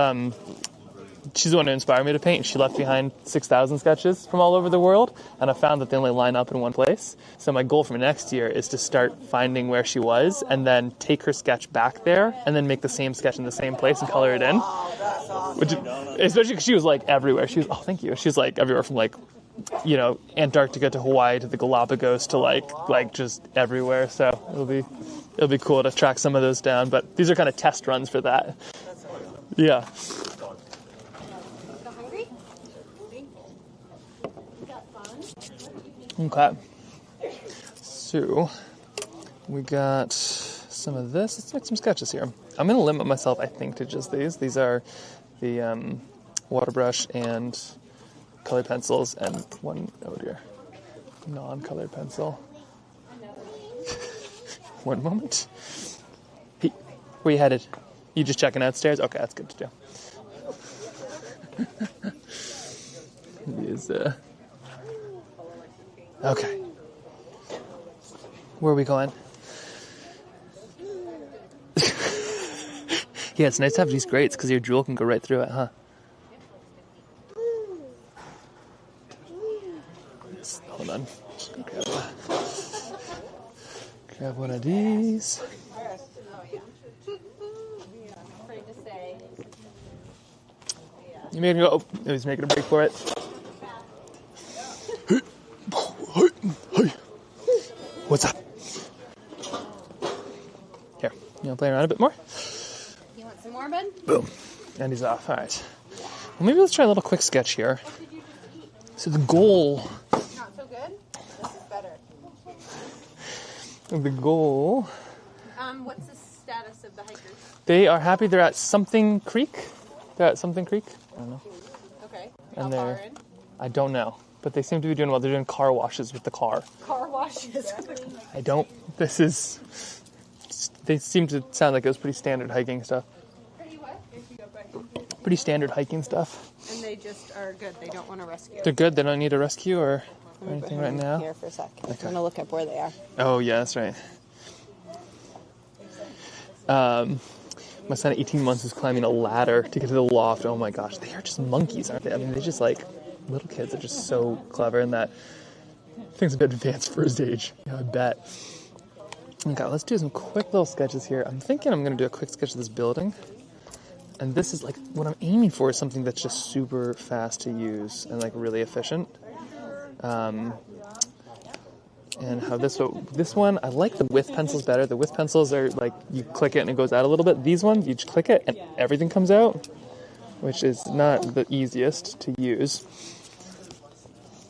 [SPEAKER 2] she's the one who inspired me to paint. She left behind 6,000 sketches from all over the world, and I found that they only line up in one place. So my goal for next year is to start finding where she was, and then take her sketch back there, and then make the same sketch in the same place and color it in.
[SPEAKER 6] Wow, that's awesome.
[SPEAKER 2] Which, especially because she was like everywhere. She was, oh, thank you. She was like everywhere from like, you know, Antarctica to Hawaii to the Galapagos to like just everywhere. So it'll be cool to track some of those down. But these are kind of test runs for that. Yeah. Okay, so we got some of this. Let's make some sketches here. I'm going to limit myself, I think, to just these. These are the water brush and colored pencils, and one, oh dear, non-colored pencil. One moment. Hey, where you headed? You just checking out stairs? Okay, that's good to do. These, okay. Where are we going? Yeah, it's nice to have these grates because your jewel can go right through it, huh? Hold on. Just gonna grab one of these. You made me go. Oh, he's making a break for it. What's up? Here, you want to play around a bit more?
[SPEAKER 1] You want some more, bud?
[SPEAKER 2] Boom. And he's off. All right. Well, maybe let's try a little quick sketch here. So the goal...
[SPEAKER 1] Not so good? This is better.
[SPEAKER 2] The goal...
[SPEAKER 1] What's the status of the hikers?
[SPEAKER 2] They are happy they're at Something Creek. They're at Something Creek? I don't know.
[SPEAKER 1] Okay.
[SPEAKER 2] And
[SPEAKER 1] How far
[SPEAKER 2] they're...
[SPEAKER 1] in?
[SPEAKER 2] I don't know. But they seem to be doing well. They're doing car washes with the car.
[SPEAKER 1] Car washes.
[SPEAKER 2] I don't... This is... They seem to sound like it was pretty standard hiking stuff.
[SPEAKER 1] Pretty what?
[SPEAKER 2] Pretty standard hiking stuff.
[SPEAKER 1] And they just are good. They don't want to rescue.
[SPEAKER 2] They're good? They don't need a rescue or anything right now?
[SPEAKER 1] Here for a sec.
[SPEAKER 2] Okay.
[SPEAKER 1] I'm going to look up where they are.
[SPEAKER 2] Oh, yeah, that's right. My son at 18 months is climbing a ladder to get to the loft. Oh my gosh, they are just monkeys, aren't they? I mean, they're just like, little kids are just so clever, and that thing's a bit advanced for his age. Yeah, I bet. Okay, let's do some quick little sketches here. I'm thinking I'm going to do a quick sketch of this building. And this is like, what I'm aiming for is something that's just super fast to use and like really efficient. And how this one, I like the width pencils better. The width pencils are like, you click it and it goes out a little bit. These ones, you just click it and everything comes out, which is not the easiest to use.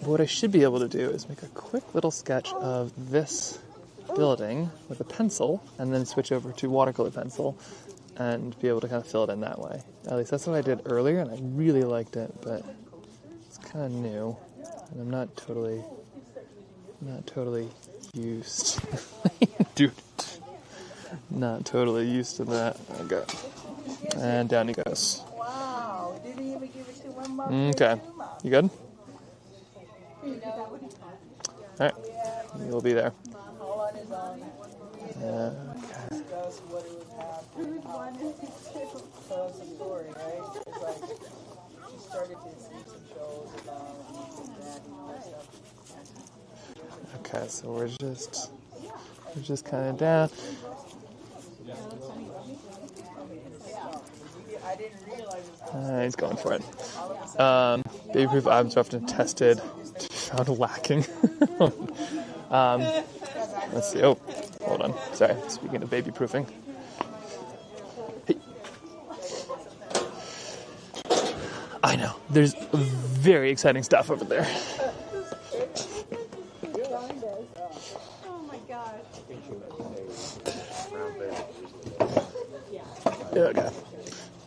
[SPEAKER 2] But what I should be able to do is make a quick little sketch of this building with a pencil and then switch over to watercolor pencil and be able to kind of fill it in that way. At least that's what I did earlier, and I really liked it, but it's kind of new, and I'm not totally used. Dude, not totally used to that. Okay. And down he goes.
[SPEAKER 6] Wow, didn't even give it to my mom.
[SPEAKER 2] Okay. You good? Alright. You'll be there. Okay.
[SPEAKER 6] Discuss what it would have. Tell us a story, right? It's like she started to see some shows about that stuff.
[SPEAKER 2] Okay, so we're just kind of down.
[SPEAKER 6] I didn't realize
[SPEAKER 2] He's going for it. Baby-proof items are often tested to be found lacking. Let's see. Oh, hold on. Sorry. Speaking of baby-proofing. Hey. I know. There's very exciting stuff over there.
[SPEAKER 1] Oh my gosh.
[SPEAKER 2] Okay.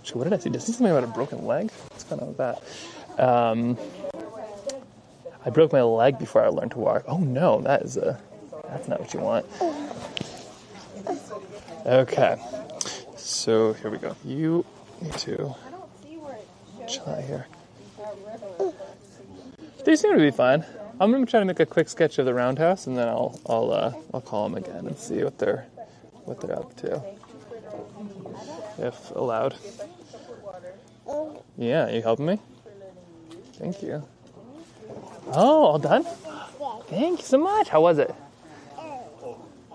[SPEAKER 2] So what did I see? Did I see something about a broken leg? What's going on with that? I broke my leg before I learned to walk. Oh no, that's not what you want. Okay. So here we go. You need to.
[SPEAKER 1] I don't see where it
[SPEAKER 2] chill out here. They seem to be fine. I'm gonna try to make a quick sketch of the roundhouse, and then I'll call them again and see what they're up to, if allowed. Yeah, you helping me? Thank you. Oh, all done? Thank you so much. How was it?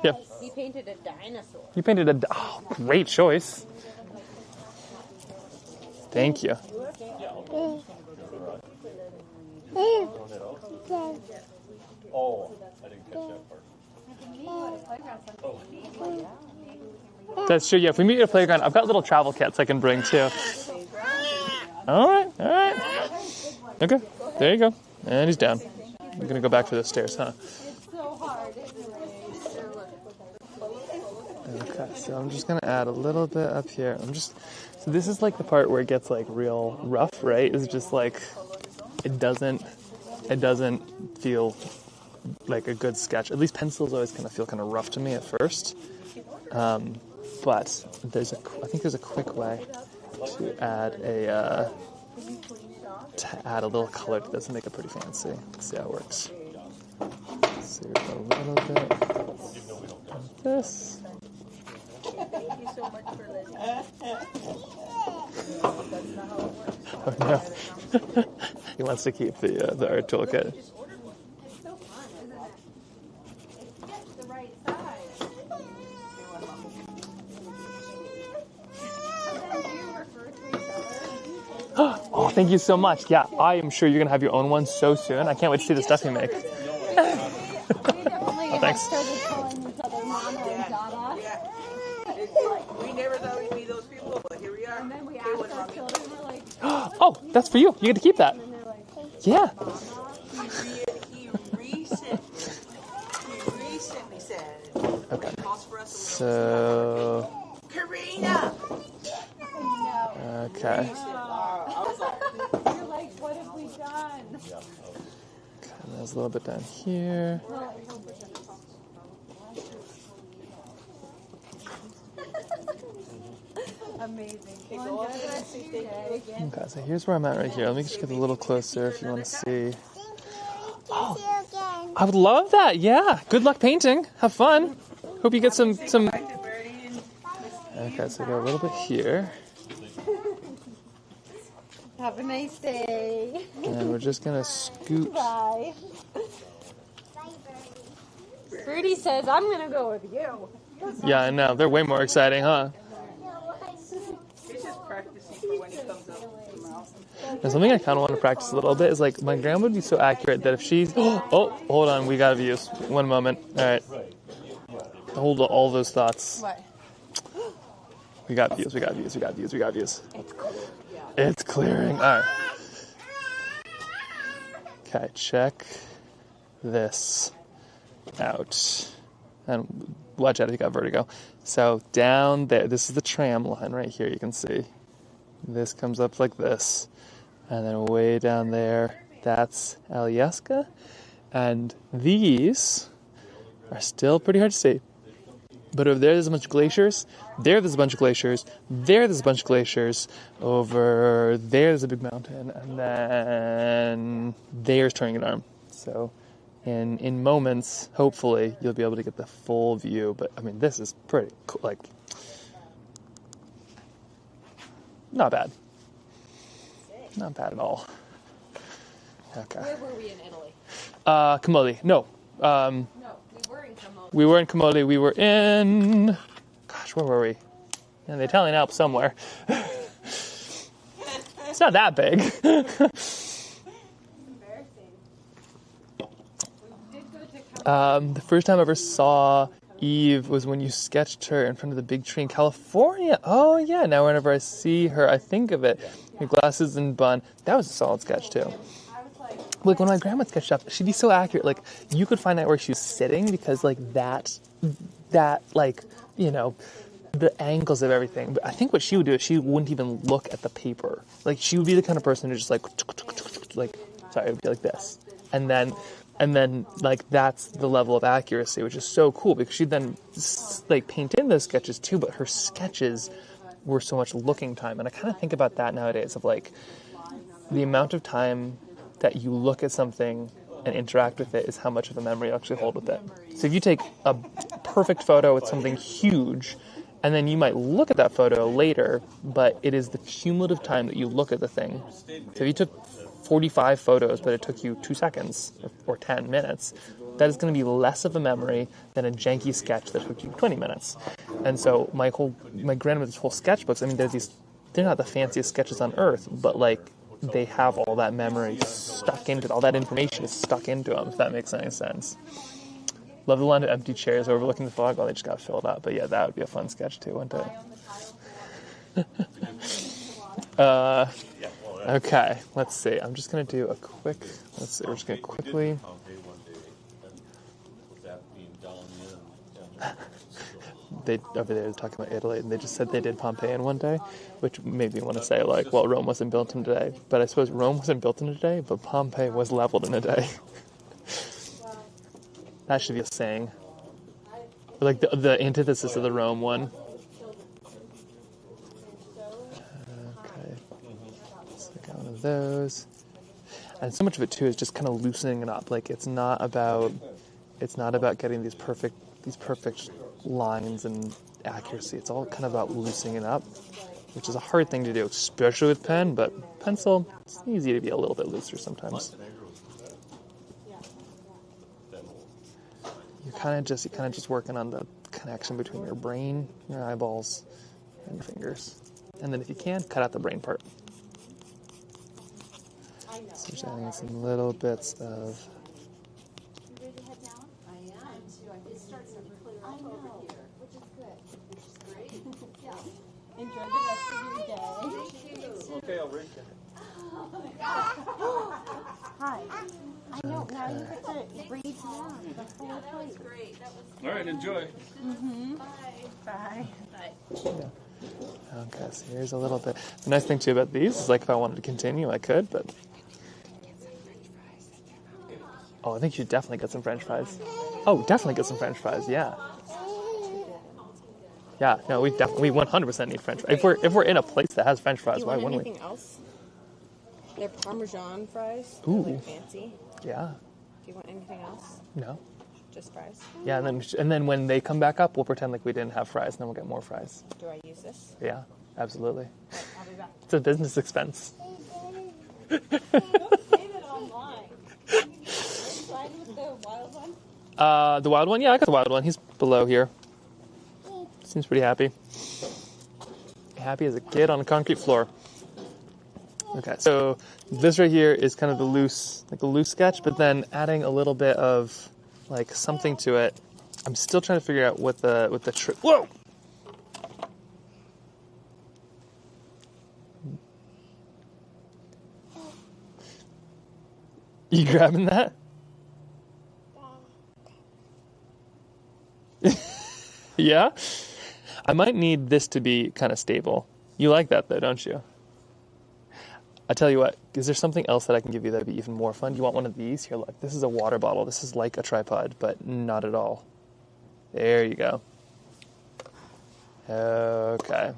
[SPEAKER 2] Yeah.
[SPEAKER 1] He painted a dinosaur.
[SPEAKER 2] You painted a... Oh, great choice. Thank you.
[SPEAKER 7] Oh, I didn't catch that part.
[SPEAKER 2] That's true. Yeah, if we meet at a playground, I've got little travel kits I can bring too. All right. Okay, there you go. And he's down. I'm gonna go back for the stairs, huh? Okay, so I'm just gonna add a little bit up here. So this is like the part where it gets like real rough, right? It's just like it doesn't feel like a good sketch. At least pencils always kind of feel kind of rough to me at first. But I think there's a quick way to add a little color to this and make it pretty fancy. Let's see how it works. So a little bit of this.
[SPEAKER 6] Thank you so much for letting me.
[SPEAKER 2] Oh no. He wants to keep the art toolkit.
[SPEAKER 1] It's so fun, isn't it? It's just the right size. Do you refer to each other?
[SPEAKER 2] Oh, thank you so much. Yeah, I am sure you're going to have your own one so soon. I can't wait to see the stuff you make.
[SPEAKER 1] We definitely
[SPEAKER 2] Thanks.
[SPEAKER 1] started calling each other Mama and Dada.
[SPEAKER 6] We never thought we'd be those people, but here we are.
[SPEAKER 1] And then we asked our children, we're like,
[SPEAKER 2] Oh, that's for you. You get to keep that.
[SPEAKER 1] and they're like,
[SPEAKER 2] Yeah.
[SPEAKER 6] He recently said,
[SPEAKER 2] Okay.
[SPEAKER 6] calls for us.
[SPEAKER 2] So,
[SPEAKER 6] Karina!
[SPEAKER 2] okay.
[SPEAKER 6] I was like,
[SPEAKER 1] you're like, what have we done?
[SPEAKER 2] And there's a little bit down here.
[SPEAKER 1] Amazing.
[SPEAKER 2] Okay, so here's where I'm at right here. Let me just get a little closer if you want to see. Oh, I would love that. Yeah. Good luck painting. Have fun. Hope you get some. Okay, so we got a little bit here.
[SPEAKER 1] Have a nice day.
[SPEAKER 2] And we're just going to scoot.
[SPEAKER 1] Bye. Birdie says, I'm going to go with you.
[SPEAKER 2] Yeah, I know. They're way more exciting, huh?
[SPEAKER 6] it's just practicing for when it comes up the mouth.
[SPEAKER 2] And something I kind of want to practice a little bit is like my grandma would be so accurate that if she's... Oh, hold on. We got views. One moment. All right. Hold all those thoughts.
[SPEAKER 1] What?
[SPEAKER 2] We got views. It's clearing. All right. Okay, check this out. And watch out if you got vertigo. So down there, this is the tram line right here, you can see. This comes up like this. And then way down there, that's Alaskan. And these are still pretty hard to see. But over there's a bunch of glaciers. There's a bunch of glaciers. There's a bunch of glaciers. Over there's a big mountain. And then there's Turning an Arm. So in moments, hopefully, you'll be able to get the full view. But, I mean, this is pretty cool. Like, not bad. Not bad at all. Okay.
[SPEAKER 1] Where were we in Italy?
[SPEAKER 2] Camoli. No.
[SPEAKER 1] No, we were in Camoli.
[SPEAKER 2] We were in Camoli. We were in... Gosh, where were we? In the Italian Alps somewhere. It's not that big.
[SPEAKER 1] Embarrassing. We did go to Camoli.
[SPEAKER 2] The first time I ever saw Eve was when you sketched her in front of the big tree in California. Oh, yeah. Now whenever I see her, I think of it. Her glasses and bun. That was a solid sketch, too. Like, when my grandma sketched up, she'd be so accurate. Like, you could find out where she was sitting because, like, that, like, you know, the angles of everything. But I think what she would do is she wouldn't even look at the paper. Like, she would be the kind of person who just, like, sorry, it would be like this. And then, like, that's the level of accuracy, which is so cool because she'd then, like, paint in those sketches, too. But her sketches were so much looking time. And I kind of think about that nowadays of, like, the amount of time that you look at something and interact with it is how much of a memory you actually hold with it. So if you take a perfect photo with something huge, and then you might look at that photo later, but it is the cumulative time that you look at the thing. So if you took 45 photos, but it took you 2 seconds or 10 minutes, that is going to be less of a memory than a janky sketch that took you 20 minutes. And so my grandmother's whole sketchbooks, I mean, they're not the fanciest sketches on earth, but like they have all that memory stuck into it, all that information is stuck into them, if that makes any sense. Love the line of empty chairs overlooking the fog. Well, they just got filled up, but yeah, that would be a fun sketch too, wouldn't it? Okay, let's see. I'm just going to do a quick, we're just going to quickly. They over there talking about Italy, and they just said they did Pompeii in one day, which made me want to say, like, well, Rome wasn't built in a day. But I suppose Rome wasn't built in a day, but Pompeii was leveled in a day. That should be a saying. Like the antithesis of the Rome one. Okay. So I got one of those. And so much of it, too, is just kind of loosening it up. Like, it's not about getting these perfect lines and accuracy. It's all kind of about loosening it up, which is a hard thing to do, especially with pen, but pencil, it's easy to be a little bit looser sometimes. You're kind of just working on the connection between your brain, your eyeballs, and your fingers. And then if you can, cut out the brain part. So just adding some little bits of...
[SPEAKER 1] Enjoy the rest of your day.
[SPEAKER 7] Okay, I'll ring you.
[SPEAKER 1] Hi. I know, now you get to breathe more. The whole place. Great.
[SPEAKER 3] All right, enjoy.
[SPEAKER 1] Bye.
[SPEAKER 2] Yeah. Okay, so here's a little bit. The nice thing, too, about these is, like, if I wanted to continue, I could, but... Oh, I think you should definitely get some French fries. Oh, definitely get some French fries, yeah. Yeah, no, we 100% need French fries. If we're in a place that has French fries, why wouldn't we?
[SPEAKER 1] Anything else? They're Parmesan fries.
[SPEAKER 2] Ooh.
[SPEAKER 1] They're fancy.
[SPEAKER 2] Yeah.
[SPEAKER 1] Do you want anything else?
[SPEAKER 2] No.
[SPEAKER 1] Just fries.
[SPEAKER 2] Yeah, and then when they come back up, we'll pretend like we didn't have fries, and then we'll get more fries.
[SPEAKER 1] Do I use this?
[SPEAKER 2] Yeah, absolutely.
[SPEAKER 1] Right, I'll be back.
[SPEAKER 2] It's a business expense.
[SPEAKER 1] Don't save it online. Are you fine with the wild one?
[SPEAKER 2] The wild one? Yeah, I got the wild one. He's below here. Seems pretty happy. Happy as a kid on a concrete floor. Okay, so this right here is kind of the loose sketch, but then adding a little bit of like something to it. I'm still trying to figure out what the trick. Whoa! You grabbing that? Yeah? I might need this to be kind of stable. You like that though, don't you? I tell you what, is there something else that I can give you that would be even more fun? Do you want one of these? Here, look, this is a water bottle. This is like a tripod, but not at all. There you go. Okay.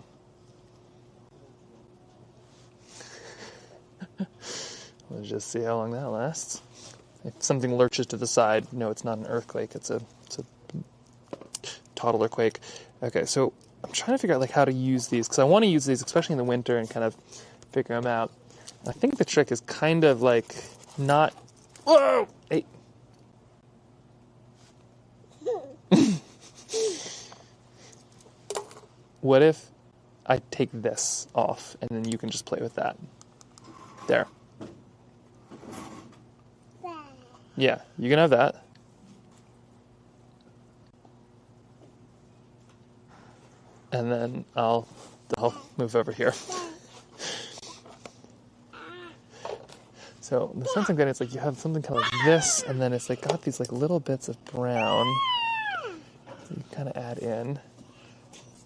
[SPEAKER 2] Let's just see how long that lasts. If something lurches to the side, no, it's not an earthquake. It's a toddler quake. Okay, so I'm trying to figure out like how to use these, because I want to use these, especially in the winter, and kind of figure them out. I think the trick is kind of like not... Whoa! Hey. What if I take this off, and then you can just play with that? There. Yeah, you can have that. And then I'll move over here. So the sense I'm getting, it's like you have something kind of like this, and then it's like got these like little bits of brown that you kind of add in.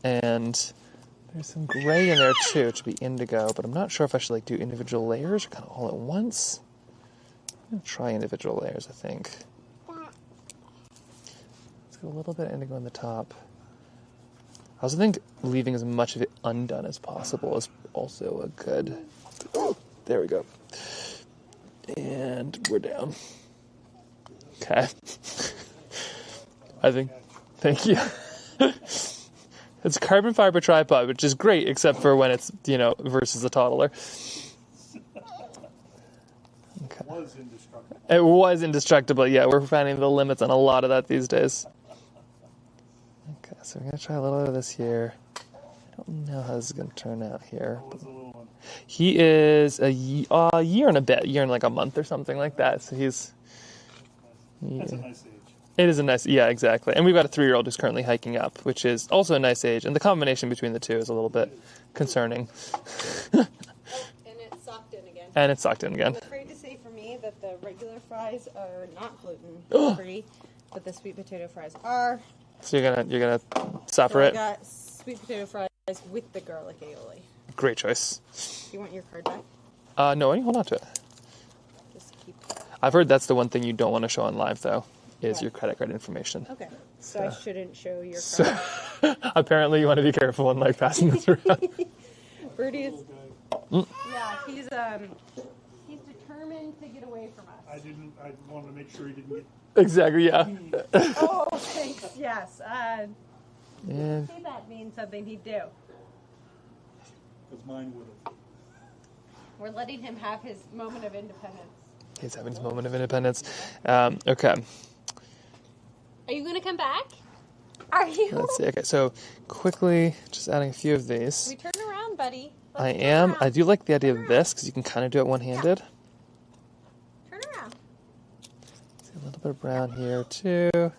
[SPEAKER 2] And there's some gray in there too, which would be indigo, but I'm not sure if I should like do individual layers or kind of all at once. I'm going to try individual layers, I think. Let's get a little bit of indigo on the top. I also think leaving as much of it undone as possible is also a good There we go. And we're down. Okay. Thank you. It's a carbon fiber tripod, which is great, except for when it's, versus a toddler. Okay. It was indestructible, yeah. We're finding the limits on a lot of that these days. Okay, so we're going to try a little bit of this here. I don't know how this is going to turn out here. He is a year and a bit, year and like a month or something like that. So he's... Yeah.
[SPEAKER 8] That's a nice age.
[SPEAKER 2] It is a nice, yeah, exactly. And we've got a 3-year-old who's currently hiking up, which is also a nice age. And the combination between the two is a little bit concerning.
[SPEAKER 1] And it's socked in again.
[SPEAKER 2] And it's socked in again.
[SPEAKER 1] I'm afraid to say for me that the regular fries are not gluten free, but the sweet potato fries are.
[SPEAKER 2] So you're gonna suffer
[SPEAKER 1] So I
[SPEAKER 2] it.
[SPEAKER 1] got sweet potato fries with the garlic aioli.
[SPEAKER 2] Great choice.
[SPEAKER 1] Do you want your card back?
[SPEAKER 2] No, hold on to it.
[SPEAKER 1] Just keep.
[SPEAKER 2] I've heard that's the one thing you don't want to show on live, though, is
[SPEAKER 1] What?
[SPEAKER 2] your credit card information.
[SPEAKER 1] Okay. So I shouldn't show your
[SPEAKER 2] So,
[SPEAKER 1] card.
[SPEAKER 2] apparently you want to be careful when passing this around.
[SPEAKER 1] Birdie is. Yeah, he's determined to get away from us.
[SPEAKER 8] I wanted to make sure he didn't get...
[SPEAKER 2] Exactly, yeah.
[SPEAKER 1] Oh, thanks. Yes.
[SPEAKER 2] And
[SPEAKER 1] See, that means something he'd do.
[SPEAKER 8] Because mine would have.
[SPEAKER 1] We're letting him have his moment of independence.
[SPEAKER 2] he's having his moment of independence. Okay.
[SPEAKER 1] Are you going to come back? Are you?
[SPEAKER 2] Let's see. Okay, so quickly, just adding a few of these.
[SPEAKER 1] We turn around, buddy. Let's
[SPEAKER 2] I
[SPEAKER 1] turn
[SPEAKER 2] am.
[SPEAKER 1] around.
[SPEAKER 2] I do like the idea of this because you can kind of do it one-handed.
[SPEAKER 1] Turn around.
[SPEAKER 2] See a little bit of brown here too.
[SPEAKER 1] Is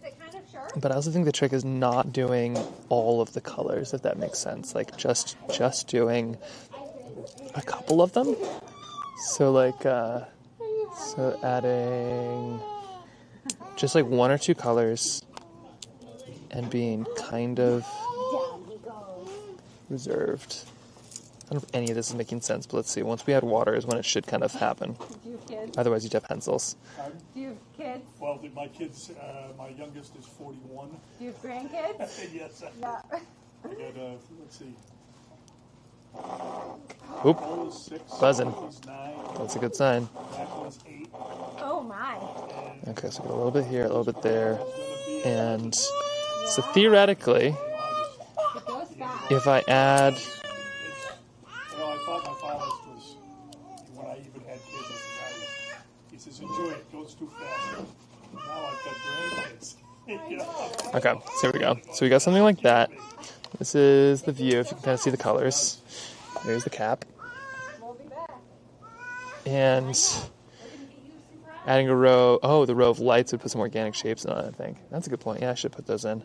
[SPEAKER 1] it kind of sharp?
[SPEAKER 2] But I also think the trick is not doing all of the colors, if that makes sense. Like just doing a couple of them. So like, so adding just like 1 or 2 colors and being kind of reserved. I don't know if any of this is making sense, but let's see. Once we add water is when it should kind of happen.
[SPEAKER 1] Do you have kids?
[SPEAKER 2] Otherwise, you'd have pencils.
[SPEAKER 1] Do you have kids?
[SPEAKER 8] Well, my kids, my youngest is 41.
[SPEAKER 1] Do you have grandkids?
[SPEAKER 8] Yes.
[SPEAKER 1] Yeah.
[SPEAKER 8] I got, let's see.
[SPEAKER 2] Oop,
[SPEAKER 8] Paul is 6.
[SPEAKER 2] buzzing.
[SPEAKER 8] He's 9.
[SPEAKER 2] That's a good sign.
[SPEAKER 8] That one's 8.
[SPEAKER 1] Oh my.
[SPEAKER 2] Okay, so we got a little bit here, a little bit there. And so theoretically,
[SPEAKER 1] It goes fast.
[SPEAKER 2] if I add...
[SPEAKER 8] I thought my father's was, when I even had kids, I said, he says, enjoy it, it goes too fast. Now I've got grandkids. You know?
[SPEAKER 2] Okay, so here we go. So we got something like that. This is the view, if you can kind of see the colors. There's the cap.
[SPEAKER 1] We'll be back.
[SPEAKER 2] And adding a row, the row of lights would put some organic shapes on it, I think. That's a good point. Yeah, I should put those in.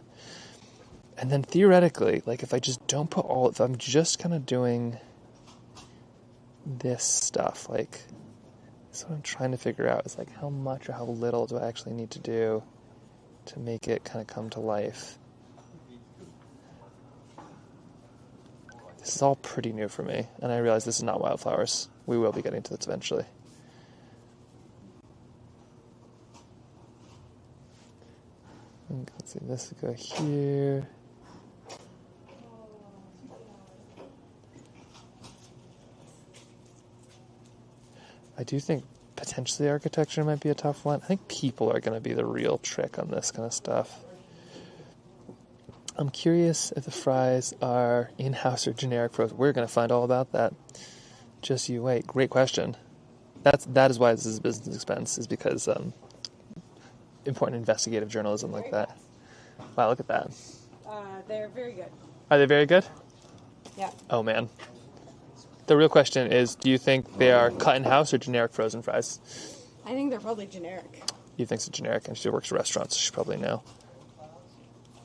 [SPEAKER 2] And then theoretically, like if I just don't put all, if I'm just kind of doing this stuff, like, that's what I'm trying to figure out, is like how much or how little do I actually need to do to make it kind of come to life. This is all pretty new for me, and I realize this is not wildflowers. We will be getting to this eventually. Let's see, this will go here. I do think potentially architecture might be a tough one. I think people are going to be the real trick on this kind of stuff. I'm curious if the fries are in-house or generic frozen. We're going to find all about that. Just you wait. Great question. That is why this is a business expense, is because important investigative journalism like that. Wow, look at that.
[SPEAKER 1] They're very good.
[SPEAKER 2] Are they very good?
[SPEAKER 1] Yeah.
[SPEAKER 2] Oh, man. The real question is, do you think they are cut in-house or generic frozen fries?
[SPEAKER 1] I think they're probably generic.
[SPEAKER 2] You think it's generic, and she works at restaurants, so she probably know.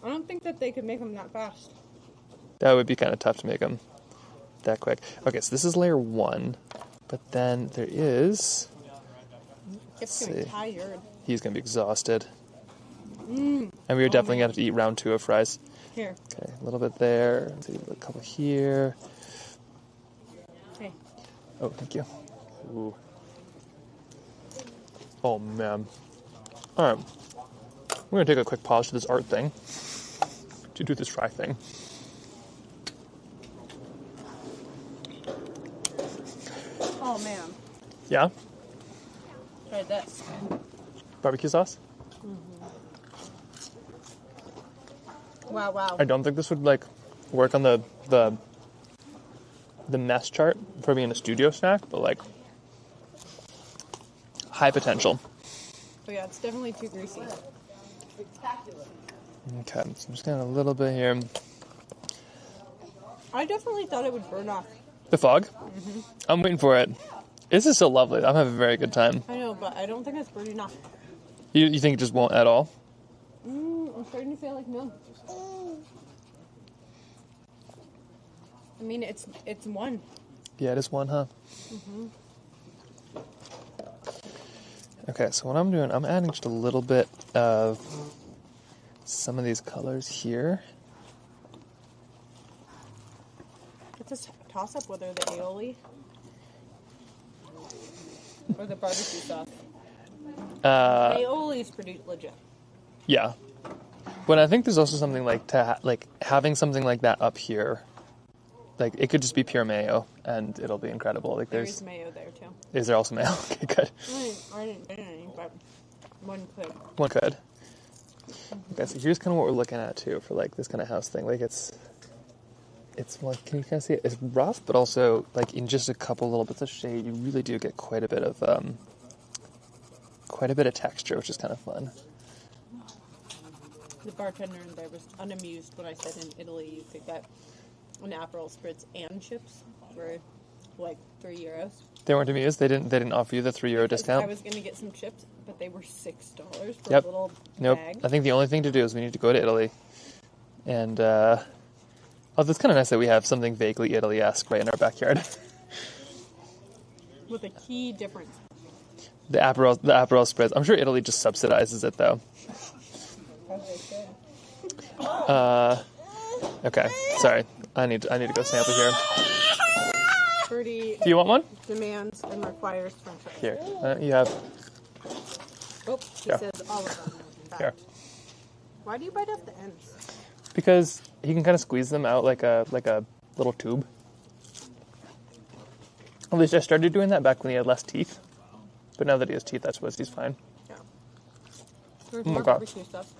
[SPEAKER 1] I don't think that they could make them that fast.
[SPEAKER 2] That would be kind of tough to make them that quick. Okay, so this is layer 1, but then there is...
[SPEAKER 1] It's
[SPEAKER 2] Let's
[SPEAKER 1] going to be
[SPEAKER 2] see.
[SPEAKER 1] tired.
[SPEAKER 2] He's going to be exhausted. And we are definitely going to have to eat round 2 of fries.
[SPEAKER 1] Here.
[SPEAKER 2] Okay, a little bit there. Let's see, a couple here.
[SPEAKER 1] Hey.
[SPEAKER 2] Oh, thank you. Ooh. Oh, man. All right. We're going to take a quick pause to this art thing. To do this fry thing. Yeah?
[SPEAKER 1] Try this.
[SPEAKER 2] Barbecue sauce?
[SPEAKER 1] Wow, wow.
[SPEAKER 2] I don't think this would like work on the mess chart for being a studio snack, but like high potential.
[SPEAKER 1] Oh yeah, it's definitely too greasy.
[SPEAKER 2] Okay, so I'm just getting a little bit here.
[SPEAKER 1] I definitely thought it would burn off.
[SPEAKER 2] The fog? I'm waiting for it. This is so lovely. I'm having a very good time.
[SPEAKER 1] I know, but I don't think it's burning off.
[SPEAKER 2] You think it just won't at all?
[SPEAKER 1] I'm starting to feel like no. I mean, it's one.
[SPEAKER 2] Yeah, it is one, huh? Okay, so what I'm doing, I'm adding just a little bit of some of these colors here.
[SPEAKER 1] It's a toss-up whether the aioli or the barbecue sauce. Aioli is pretty legit.
[SPEAKER 2] Yeah. But I think there's also something like having something like that up here. Like, it could just be pure mayo, and it'll be incredible. Like,
[SPEAKER 1] There's mayo there, too.
[SPEAKER 2] Is there also mayo? Okay, good.
[SPEAKER 1] I didn't get any, but one could.
[SPEAKER 2] One could. Okay, so here's kind of what we're looking at, too, for, like, this kind of house thing. Like, it's like, can you kind of see it? It's rough, but also, like, in just a couple little bits of shade, you really do get quite a bit of texture, which is kind of fun.
[SPEAKER 1] The bartender in there was unamused when I said in Italy you could get an Aperol spritz and chips for like €3.
[SPEAKER 2] They weren't amused? They didn't offer you the €3 discount?
[SPEAKER 1] I was going to get some chips, but they were $6 for
[SPEAKER 2] Yep.
[SPEAKER 1] a little
[SPEAKER 2] Nope.
[SPEAKER 1] bag.
[SPEAKER 2] I think the only thing to do is we need to go to Italy. And, it's kind of nice that we have something vaguely Italy-esque right in our backyard.
[SPEAKER 1] With a key difference.
[SPEAKER 2] The Aperol spritz. I'm sure Italy just subsidizes it, though. Okay. Sorry. I need to go sample here.
[SPEAKER 1] Birdie
[SPEAKER 2] Do you want one?
[SPEAKER 1] demands and requires french fries.
[SPEAKER 2] Here. You have.
[SPEAKER 1] Oh, he
[SPEAKER 2] Yeah.
[SPEAKER 1] says all of them. in fact.
[SPEAKER 2] Here.
[SPEAKER 1] Why do you bite off the ends?
[SPEAKER 2] Because he can kind of squeeze them out like a little tube. At least I started doing that back when he had less teeth. But now that he has teeth, I suppose he's fine.
[SPEAKER 1] Yeah. There's
[SPEAKER 2] Oh my
[SPEAKER 1] more
[SPEAKER 2] God.
[SPEAKER 1] barbecue stuff.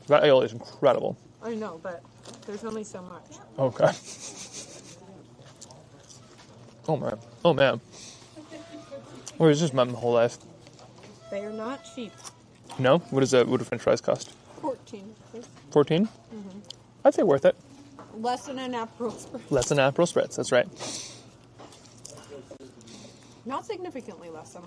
[SPEAKER 2] That aioli is incredible.
[SPEAKER 1] I know, but there's only so much.
[SPEAKER 2] Okay. Oh man. Or is this my whole life?
[SPEAKER 1] They are not cheap.
[SPEAKER 2] No? What do French fries cost?
[SPEAKER 1] 14.
[SPEAKER 2] 14? Mm-hmm. I'd say worth it.
[SPEAKER 1] Less than an Aperol spritz.
[SPEAKER 2] Less than Aperol spritz, that's right.
[SPEAKER 1] Not significantly less than.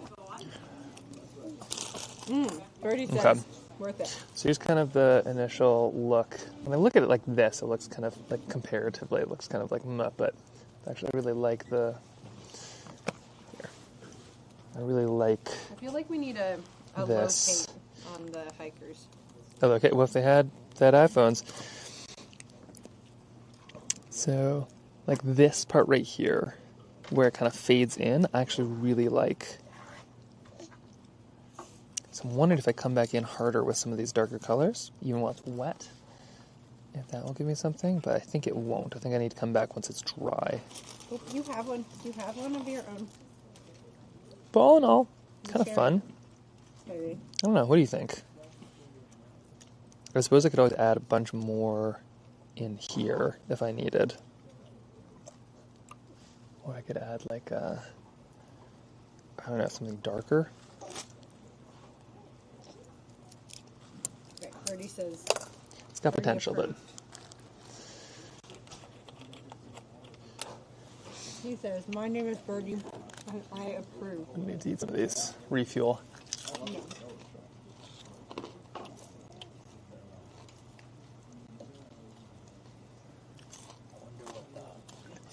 [SPEAKER 1] Birdie says
[SPEAKER 2] Okay.
[SPEAKER 1] worth it.
[SPEAKER 2] So here's kind of the initial look. When I look at it like this, it looks kind of like comparatively, it looks kind of like muh, but actually I really like the. Here. I really like.
[SPEAKER 1] I feel like we need a
[SPEAKER 2] This.
[SPEAKER 1] locate on the hikers.
[SPEAKER 2] Oh, okay. Well, if they had iPhones. So, like this part right here, where it kind of fades in, I actually really like. So I'm wondering if I come back in harder with some of these darker colors, even while it's wet, if that will give me something, but I think it won't. I think I need to come back once it's dry.
[SPEAKER 1] Oh, you have one. You have one of your own.
[SPEAKER 2] But all in all, kind of
[SPEAKER 1] Share.
[SPEAKER 2] fun.
[SPEAKER 1] Maybe.
[SPEAKER 2] I don't know. What do you think? I suppose I could always add a bunch more in here if I needed. Or I could add like I don't know, something darker.
[SPEAKER 1] Okay, Birdie says
[SPEAKER 2] It's got potential, but
[SPEAKER 1] he says, my name is Birdie and I approve.
[SPEAKER 2] I need to eat some of these. Refuel.
[SPEAKER 1] Yeah.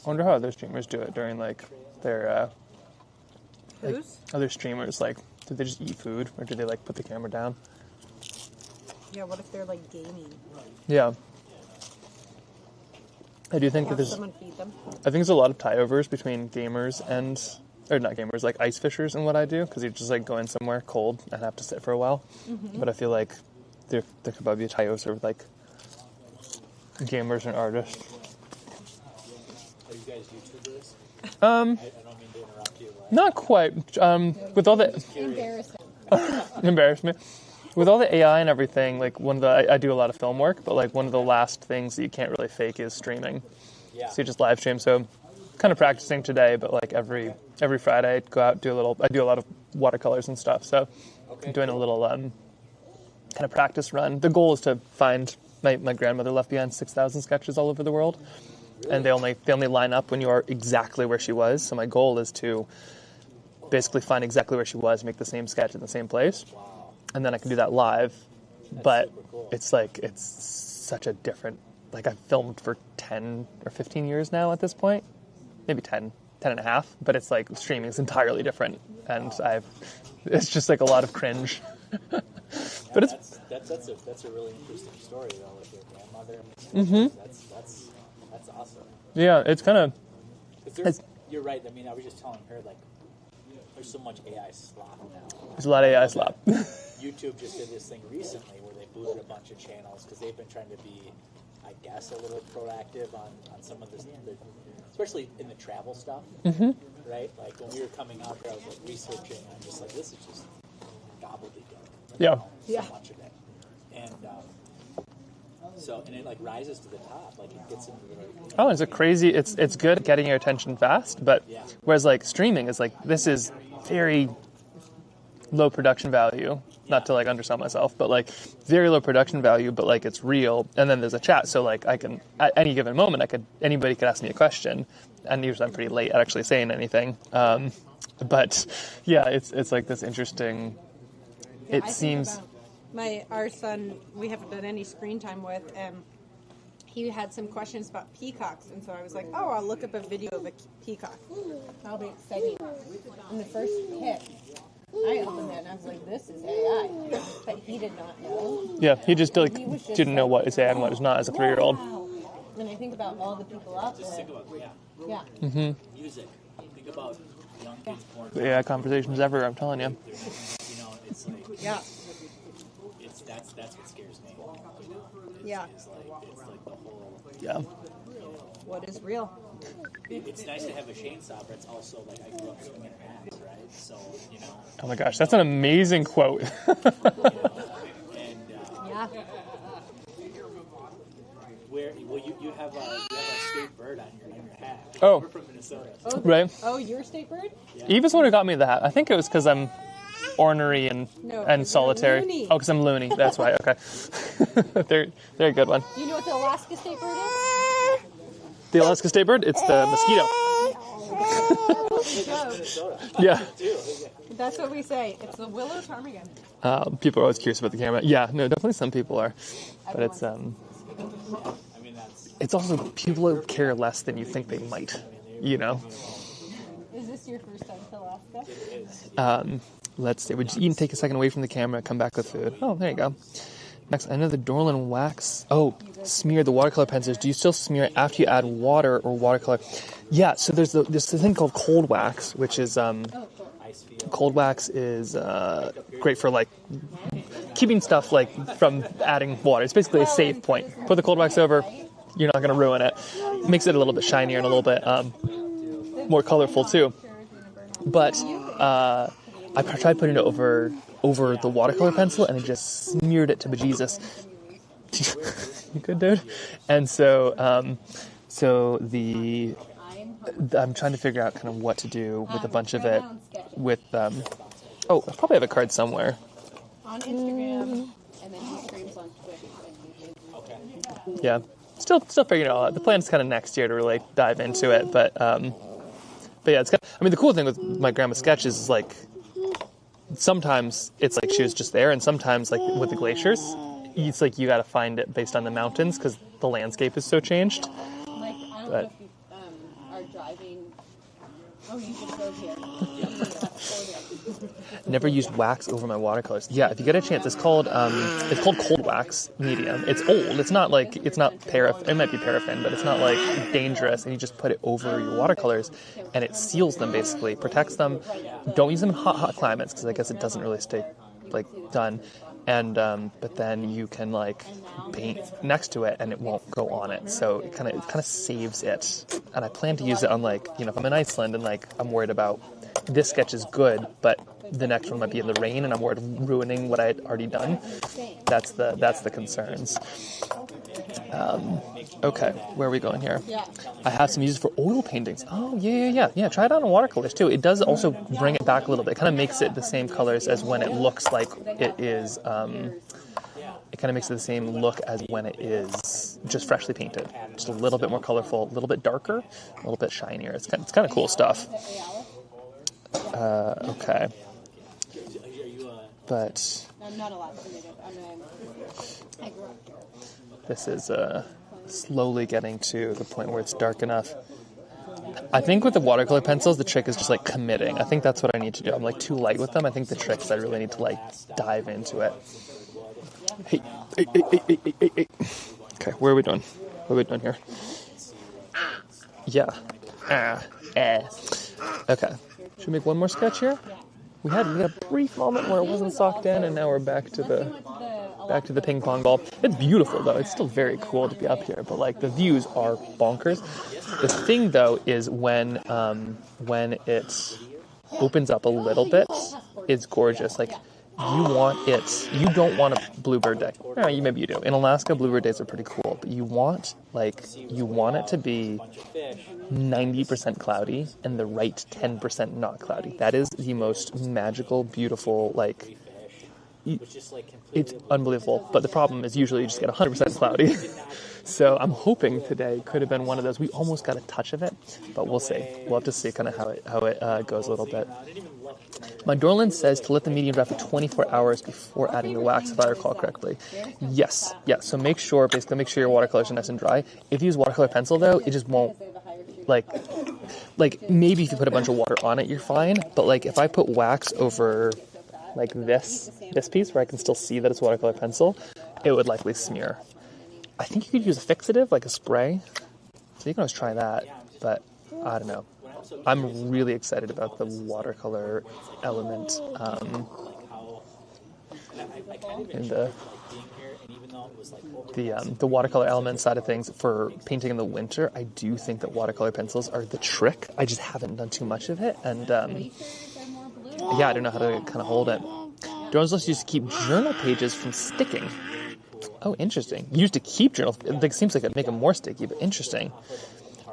[SPEAKER 2] I wonder how other streamers do it during like their
[SPEAKER 1] Who's?
[SPEAKER 2] other streamers. Like, do they just eat food or do they like put the camera down?
[SPEAKER 1] Yeah, what if they're like gaming?
[SPEAKER 2] Yeah. I do think that
[SPEAKER 1] Have
[SPEAKER 2] there's.
[SPEAKER 1] someone feed them?
[SPEAKER 2] I think there's a lot of tie-overs between gamers and, or not gamers, like ice fishers and what I do, because you just like go in somewhere cold and have to sit for a while.
[SPEAKER 1] Mm-hmm.
[SPEAKER 2] But I feel like there could probably be a tie-over with like gamers and artists.
[SPEAKER 7] Are you guys YouTubers? don't mean to interrupt you.
[SPEAKER 2] Not quite. With all the
[SPEAKER 1] Embarrassing.
[SPEAKER 2] embarrassment, with all the AI and everything, like I do a lot of film work, but like one of the last things that you can't really fake is streaming.
[SPEAKER 7] Yeah.
[SPEAKER 2] So you just live stream. So kind of practicing today, but like every Friday, I'd go out I do a lot of watercolors and stuff. So I'm doing a little kind of practice run. The goal is to find my grandmother left behind 6,000 sketches all over the world, and they only line up when you are exactly where she was. So my goal is to basically find exactly where she was, make the same sketch in the same place, and then I can do that live. But it's such a different. Like I've filmed for 10 or 15 years now at this point, maybe 10 and a half. But it's like streaming is entirely different, and it's just like a lot of cringe. But
[SPEAKER 7] that's a really interesting story though with your grandmother.
[SPEAKER 2] Mm-hmm.
[SPEAKER 7] That's awesome.
[SPEAKER 2] Yeah, it's kind of.
[SPEAKER 7] You're right. I mean, I was just telling her like, there's so much AI slop now.
[SPEAKER 2] There's a lot of AI slop.
[SPEAKER 7] YouTube just did this thing recently where they booted a bunch of channels because they've been trying to be, I guess, a little proactive on some of this, especially in the travel stuff.
[SPEAKER 2] Mm-hmm.
[SPEAKER 7] Right? Like when we were coming out here, I was like researching. I'm just like, this is just gobbledygook.
[SPEAKER 2] Yeah.
[SPEAKER 7] So much of it, and and it like rises to the top, like it gets into the.
[SPEAKER 2] Oh, it's a crazy. It's good at getting your attention fast, but whereas like streaming is like this is very low production value. Not to like undersell myself, but like very low production value, but like it's real. And then there's a chat, so like I can at any given moment anybody could ask me a question, and usually I'm pretty late at actually saying anything. But yeah, it's like this interesting. It seems.
[SPEAKER 1] Our son, we haven't done any screen time with, he had some questions about peacocks, and so I was like, I'll look up a video of a peacock. That'll be exciting. And the first hit, I opened it and I was like, this is AI. But he did not know.
[SPEAKER 2] Yeah, he just didn't know what is AI and what is not as a 3-year-old.
[SPEAKER 1] Wow. And I think about all the people out there.
[SPEAKER 7] Just think about
[SPEAKER 1] Yeah.
[SPEAKER 2] Mm-hmm.
[SPEAKER 7] music. Think about young kids born.
[SPEAKER 2] The AI conversations everywhere, I'm telling you.
[SPEAKER 7] It's like that's what scares me.
[SPEAKER 1] Yeah.
[SPEAKER 7] It's like the whole.
[SPEAKER 2] Yeah.
[SPEAKER 1] What is real?
[SPEAKER 7] It's nice to have a chainsaw, but it's also like I grew up swinging an axe, right? So
[SPEAKER 2] Oh my gosh, that's an amazing quote.
[SPEAKER 1] Yeah.
[SPEAKER 7] You have a state bird on your hat.
[SPEAKER 2] Oh.
[SPEAKER 7] We're from Minnesota.
[SPEAKER 2] Right.
[SPEAKER 1] Oh, you're a state bird?
[SPEAKER 2] Eva's what got me the hat. I think it was because I'm ornery and
[SPEAKER 1] No, 'cause
[SPEAKER 2] solitary.
[SPEAKER 1] you're loony.
[SPEAKER 2] Oh, because I'm loony. That's why. Okay. they're a good one.
[SPEAKER 1] Do you know what the Alaska state bird is?
[SPEAKER 2] The Alaska state bird? It's the mosquito. Yeah.
[SPEAKER 1] That's what we say. It's the willow ptarmigan.
[SPEAKER 2] People are always curious about the camera. Yeah, no, definitely some people are. But it's it's also people care less than you think they might,
[SPEAKER 1] Is this your first time to Alaska?
[SPEAKER 2] Let's see. Would you even take a second away from the camera, come back with food? Oh, there you go. Next, I know the Dorland wax. Oh, smear the watercolor pencils. Do you still smear it after you add water or watercolor? Yeah, so there's this thing called cold wax, which is cold wax is great for like keeping stuff like from adding water. It's basically a save point. Put the cold wax over, you're not going to ruin it. Makes it a little bit shinier and a little bit more colorful too. But I tried putting it over the watercolor pencil, and it just smeared it to bejesus. You good, dude? And so, I'm trying to figure out kind of what to do with a bunch of it. With I probably have a card somewhere.
[SPEAKER 1] On Instagram, and then he streams on Twitch and YouTube.
[SPEAKER 7] Okay.
[SPEAKER 2] Yeah, still figuring it all out. The plan's kind of next year to really dive into it, but yeah, it's kind of, I mean, the cool thing with my grandma's sketches is like sometimes it's like she was just there, and sometimes like with the glaciers, it's like you got to find it based on the mountains because the landscape is so changed.
[SPEAKER 1] Like, I don't know if you are driving. Oh, you just go here.
[SPEAKER 2] Never used wax over my watercolors. Yeah, if you get a chance, it's called cold wax medium. It's old. It's not paraffin. It might be paraffin, but it's not like dangerous. And you just put it over your watercolors, and it seals them basically, protects them. Don't use them in hot climates because I guess it doesn't really stay like done. And but then you can like paint next to it and it won't go on it, so it kind of saves it. And I plan to use it on like, you know, if I'm in Iceland and like I'm worried about this sketch is good but the next one might be in the rain and I'm worried of ruining what I had already done. That's the concerns. Okay, where are we going here? I have some uses for oil paintings. Oh, yeah. Try it on watercolors, too. It does also bring it back a little bit. It kind of makes it the same colors as when it looks like it is... it kind of makes it the same look as when it is just freshly painted. Just a little bit more colorful, a little bit darker, a little bit shinier. It's kind of cool stuff. Okay. But...
[SPEAKER 1] I'm not allowed to read it. I grew up here.
[SPEAKER 2] This is slowly getting to the point where it's dark enough. I think with the watercolor pencils, the trick is just like committing. I think that's what I need to do. I'm like too light with them. I think the trick is I really need to like dive into it. Hey. Okay, where are we doing? What are we doing here? Yeah. Okay. Should we make one more sketch here? We had a brief moment where it wasn't socked in, and now we're back to the ping pong ball. It's beautiful though. It's still very cool to be up here, but like the views are bonkers. The thing though is when it opens up a little bit, it's gorgeous. Like you don't want a bluebird day. No, maybe you do. In Alaska, bluebird days are pretty cool, but you want it to be 90% cloudy and the right 10% not cloudy. That is the most magical, beautiful, like, it's unbelievable. But the problem is usually you just get 100% cloudy. So I'm hoping today could have been one of those. We almost got a touch of it, but we'll see. We'll have to see kind of how it goes a little bit. My Dorland says to let the medium dry for 24 hours before adding the wax, if I recall correctly. Yes. So make sure your watercolors are nice and dry. If you use watercolor pencil, though, it just won't, like maybe if you put a bunch of water on it, you're fine. But, like, if I put wax over, like, this piece where I can still see that it's watercolor pencil, it would likely smear. I think you could use a fixative, like a spray. So you can always try that, but I don't know. I'm really excited about the watercolor element in the watercolor element side of things for painting in the winter. I do think that watercolor pencils are the trick. I just haven't done too much of it, and I don't know how to kind of hold it. Drones used to keep journal pages from sticking. Oh, interesting. Used to keep journals. It seems like it'd make them more sticky, but interesting.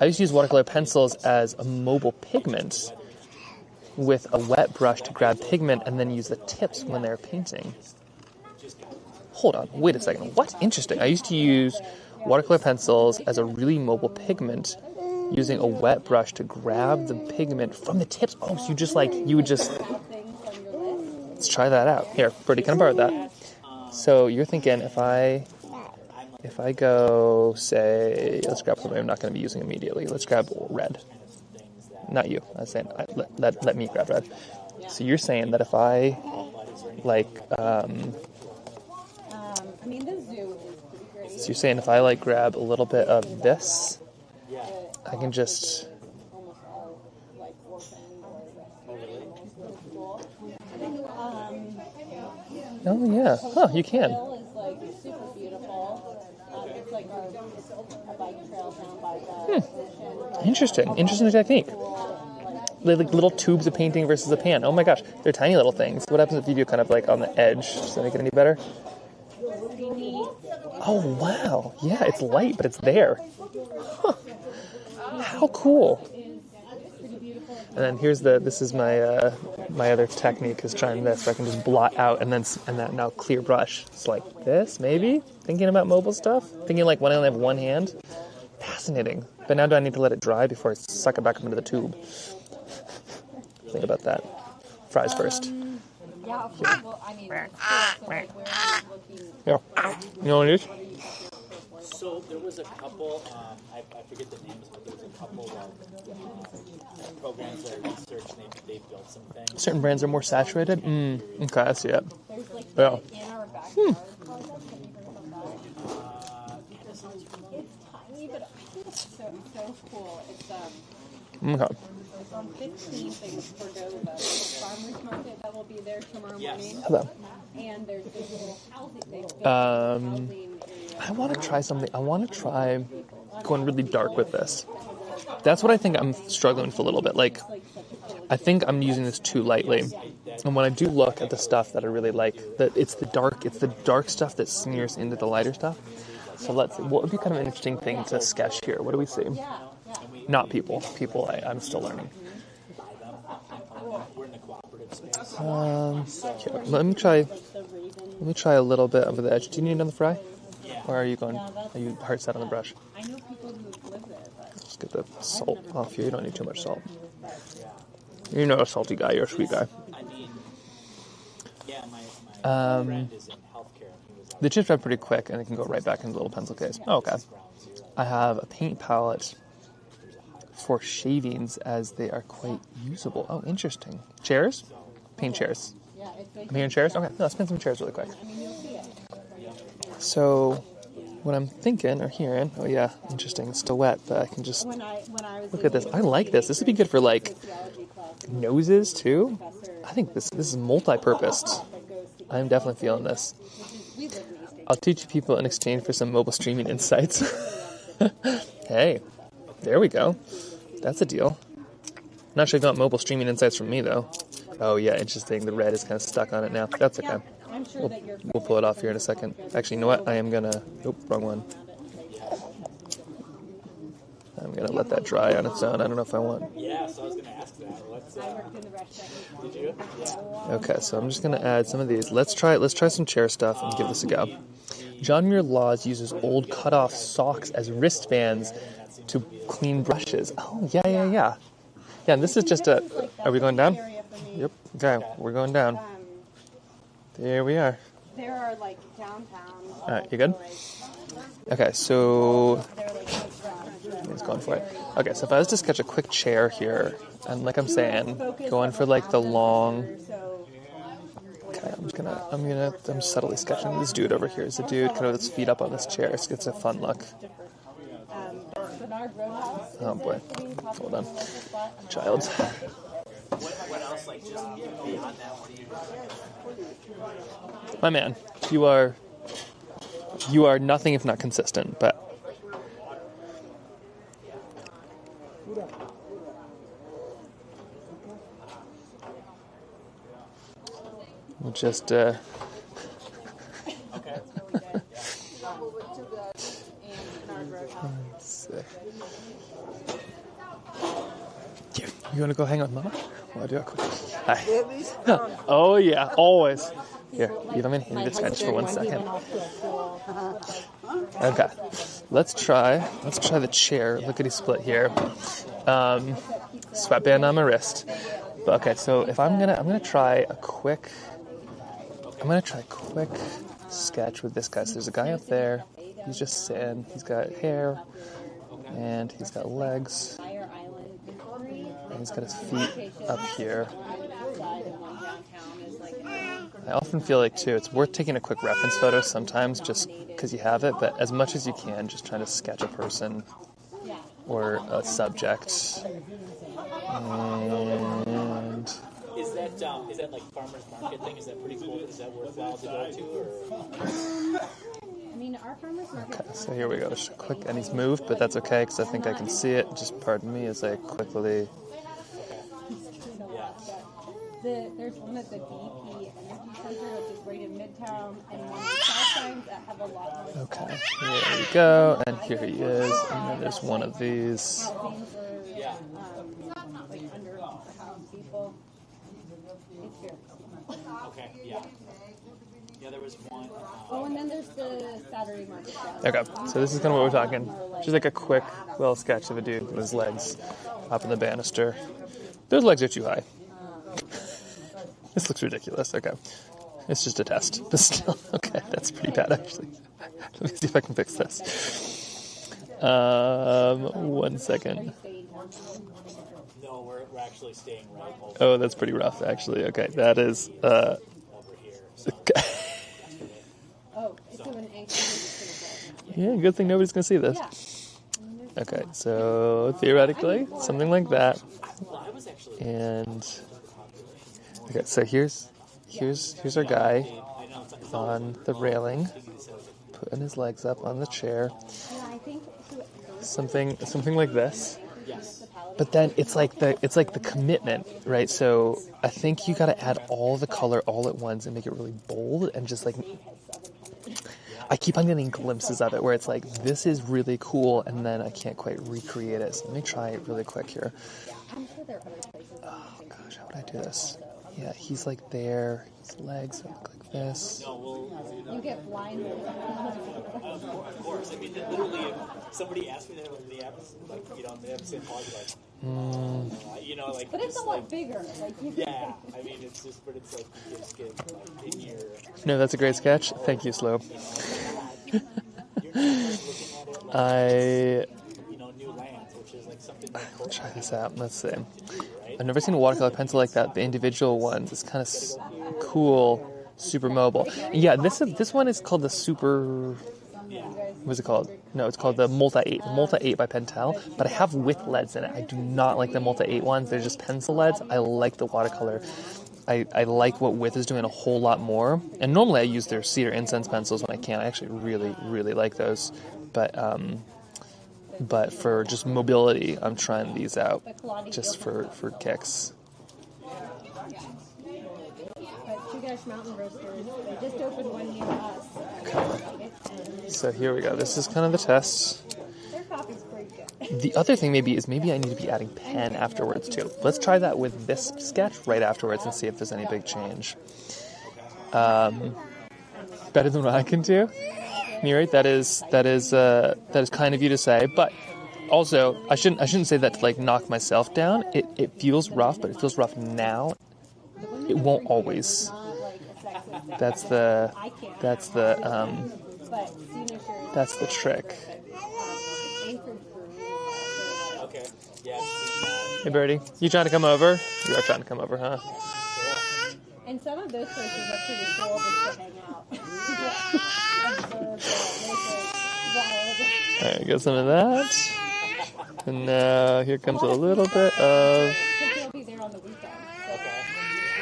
[SPEAKER 2] I used to use watercolor pencils as a mobile pigment with a wet brush to grab pigment and then use the tips when they were painting. Hold on, wait a second. What? Interesting. I used to use watercolor pencils as a really mobile pigment using a wet brush to grab the pigment from the tips. Oh, so you would just... Let's try that out. Here, Birdie, can I borrow that? So you're thinking if I go, say, let's grab something I'm not going to be using immediately. Let's grab red. Not you. I was saying, let me grab red. So you're saying that if I, so you're saying if I, grab a little bit of this, I can just... Oh, yeah. Huh, you can. Interesting technique. They're like little tubes of painting versus a pan. Oh my gosh, they're tiny little things. What happens if you do kind of like on the edge? Does that make it any better? Oh wow, yeah, it's light, but it's there. Huh. How cool. And then this is my my other technique is trying this, so I can just blot out and then now clear brush. It's like this, maybe? Thinking about mobile stuff? Thinking like when I only have one hand? Fascinating. But now do I need to let it dry before I suck it back up into the tube? Think about that. Fries first.
[SPEAKER 1] Yeah, of course. Well, I mean,
[SPEAKER 2] Yeah. You know what it is?
[SPEAKER 7] So there was a couple, I forget the names, but there was a couple of programs that are research, they built some things.
[SPEAKER 2] Certain brands are more saturated? Okay, I see it. Yeah.
[SPEAKER 1] in our backyard. It's tiny, but I think it's so cool. It's
[SPEAKER 2] Okay.
[SPEAKER 1] it's on 15th in Cordova. It's a farmer's market that will be there tomorrow morning.
[SPEAKER 2] Hello.
[SPEAKER 1] And there's this little housing.
[SPEAKER 2] I want to try something. I want to try going really dark with this. That's what I think I'm struggling with a little bit. Like, I think I'm using this too lightly. And when I do look at the stuff that I really like, that it's the dark stuff that smears into the lighter stuff. So let's see. What would be kind of an interesting thing to sketch here? What do we see? Not people. People, I'm still learning. Here, let me try a little bit over the edge. Do you need another fry? Or are you hard set on the brush?
[SPEAKER 1] I know people who live there, but
[SPEAKER 2] Just get the salt off here. You don't need too much salt. You're not a salty guy. You're a sweet guy. The chips are pretty quick, and they can go right back into the little pencil case. Oh, okay. I have a paint palette for shavings, as they are quite usable. Oh, interesting. Chairs? Paint chairs. I'm hearing chairs? Okay, let's paint some chairs really quick. So, what I'm thinking, or hearing, oh yeah, interesting, it's still wet, but I can just look at this. I like this. This would be good for, like, noses, too. I think this is multi-purposed. I'm definitely feeling this. I'll teach people in exchange for some mobile streaming insights. Hey, there we go. That's a deal. Not sure if you want mobile streaming insights from me, though. Oh, yeah, interesting. The red is kind of stuck on it now. That's okay. We'll pull it off here in a second. Actually, you know what? I am going to... Nope, wrong one. I'm going to let that dry on its own. I don't know if I want...
[SPEAKER 7] Yeah, so I was going to ask that. Did you? Yeah.
[SPEAKER 2] Okay, so I'm just going to add some of these. Let's try some chair stuff and give this a go. John Muir Laws uses old cut-off socks as wristbands to clean brushes. Oh, yeah. Yeah, and this is just a... Are we going down? Yep. Okay, we're going down. There we are.
[SPEAKER 1] there are like downtown.
[SPEAKER 2] All right, you good? Okay, so he's going for it. Okay, so if I was to sketch a quick chair here, and like I'm saying, going for like the long. Okay, I'm subtly sketching this dude over here. It's a dude kind of with his feet up on this chair. It's a fun look. Oh boy, hold on, child.
[SPEAKER 7] What else, like, just beyond that, what do you...
[SPEAKER 2] My man, you are nothing if not consistent, but we'll just
[SPEAKER 7] Okay.
[SPEAKER 2] You want to go hang out with Mama? Well, I'll do a quick. Hi. Oh yeah, always. Here, you let me hand this guy just for 1 second. Okay, let's try the chair. Lickety split here. Sweatband on my wrist. But okay, so if I'm gonna try a quick sketch with this guy. So there's a guy up there. He's just sitting. He's got hair, and he's got legs. And he's got his feet up here. I often feel like, too, it's worth taking a quick reference photo sometimes just because you have it, but as much as you can, just trying to sketch a person or a subject. And...
[SPEAKER 7] Is that like farmer's market thing? Is that pretty cool? Is that worthwhile to go to? Or?
[SPEAKER 1] I mean, our farmers market.
[SPEAKER 2] Okay, so here we go. Just quick, and he's moved, but that's okay because I think I can see it. Just pardon me as I quickly.
[SPEAKER 1] There's one at the BP Energy Center, which is right in Midtown, and one of the south signs that have a lot more.
[SPEAKER 2] Okay, here we go, and here he is, and then there's one of these.
[SPEAKER 1] Housing for like under house people. It's here.
[SPEAKER 7] Okay, yeah. Yeah, there was one.
[SPEAKER 1] Oh, and then there's the Saturday market.
[SPEAKER 2] Okay, so this is kind of what we're talking. Just like a quick little sketch of a dude with his legs up in the banister. Those legs are too high. This looks ridiculous. Okay. It's just a test. But still, okay, that's pretty bad, actually. Let me see if I can fix this. 1 second.
[SPEAKER 7] No, we're actually staying right over.
[SPEAKER 2] Oh, that's pretty rough, actually. Okay, that is...
[SPEAKER 7] over here. So.
[SPEAKER 2] Okay.
[SPEAKER 1] Oh, it's an Anchorage.
[SPEAKER 2] Yeah, good thing nobody's going to see this. Okay, so theoretically, something like that. And... Okay, so here's our guy. on the railing, putting his legs up on the chair. Something like this. But then it's like the commitment, right? So I think you got to add all the color all at once and make it really bold and just like. I keep on getting glimpses of it where it's like, this is really cool, and then I can't quite recreate it. So let me try it really quick here. Oh gosh, how would I do this? Yeah, he's like there. His legs look like this.
[SPEAKER 1] You get blinded.
[SPEAKER 7] Of course. I mean, literally, if somebody asked me that in the episode, like, you know, they have to say, you know, like.
[SPEAKER 1] But it's a lot bigger. Like,
[SPEAKER 7] yeah, I mean, it's just, but it's like you just get like in your.
[SPEAKER 2] No, that's a great sketch. Thank you, Slow.
[SPEAKER 7] New lands, which is like something.
[SPEAKER 2] Let's try this out. Let's see. I've never seen a watercolor pencil like that. The individual ones, it's kind of cool, super mobile. Yeah, this one is called the Super. What's it called? No, it's called the Multi 8. The Multi 8 by Pentel, but I have with leads in it. I do not like the Multi 8 ones. They're just pencil leads. I like the watercolor. I like what Width is doing a whole lot more. And normally I use their cedar incense pencils when I can. I actually really, really like those. But for just mobility, I'm trying these out just for kicks.
[SPEAKER 1] Mountain Roasters. They just opened one near us.
[SPEAKER 2] Okay. So here we go. This is kind of the test.
[SPEAKER 1] Their coffee's pretty good.
[SPEAKER 2] The other thing maybe is I need to be adding pen afterwards too. Let's try that with this sketch right afterwards and see if there's any big change. Better than what I can do. Miri, that is kind of you to say, but also I shouldn't say that to like knock myself down. It feels rough, but it feels rough now. It won't always. That's the trick.
[SPEAKER 7] Okay. Yeah.
[SPEAKER 2] Hey Birdie, you trying to come over? You are trying to come over, huh?
[SPEAKER 1] And some of those places are pretty cool just to hang out.
[SPEAKER 2] Alright, get some of that. And now here comes a little bit of.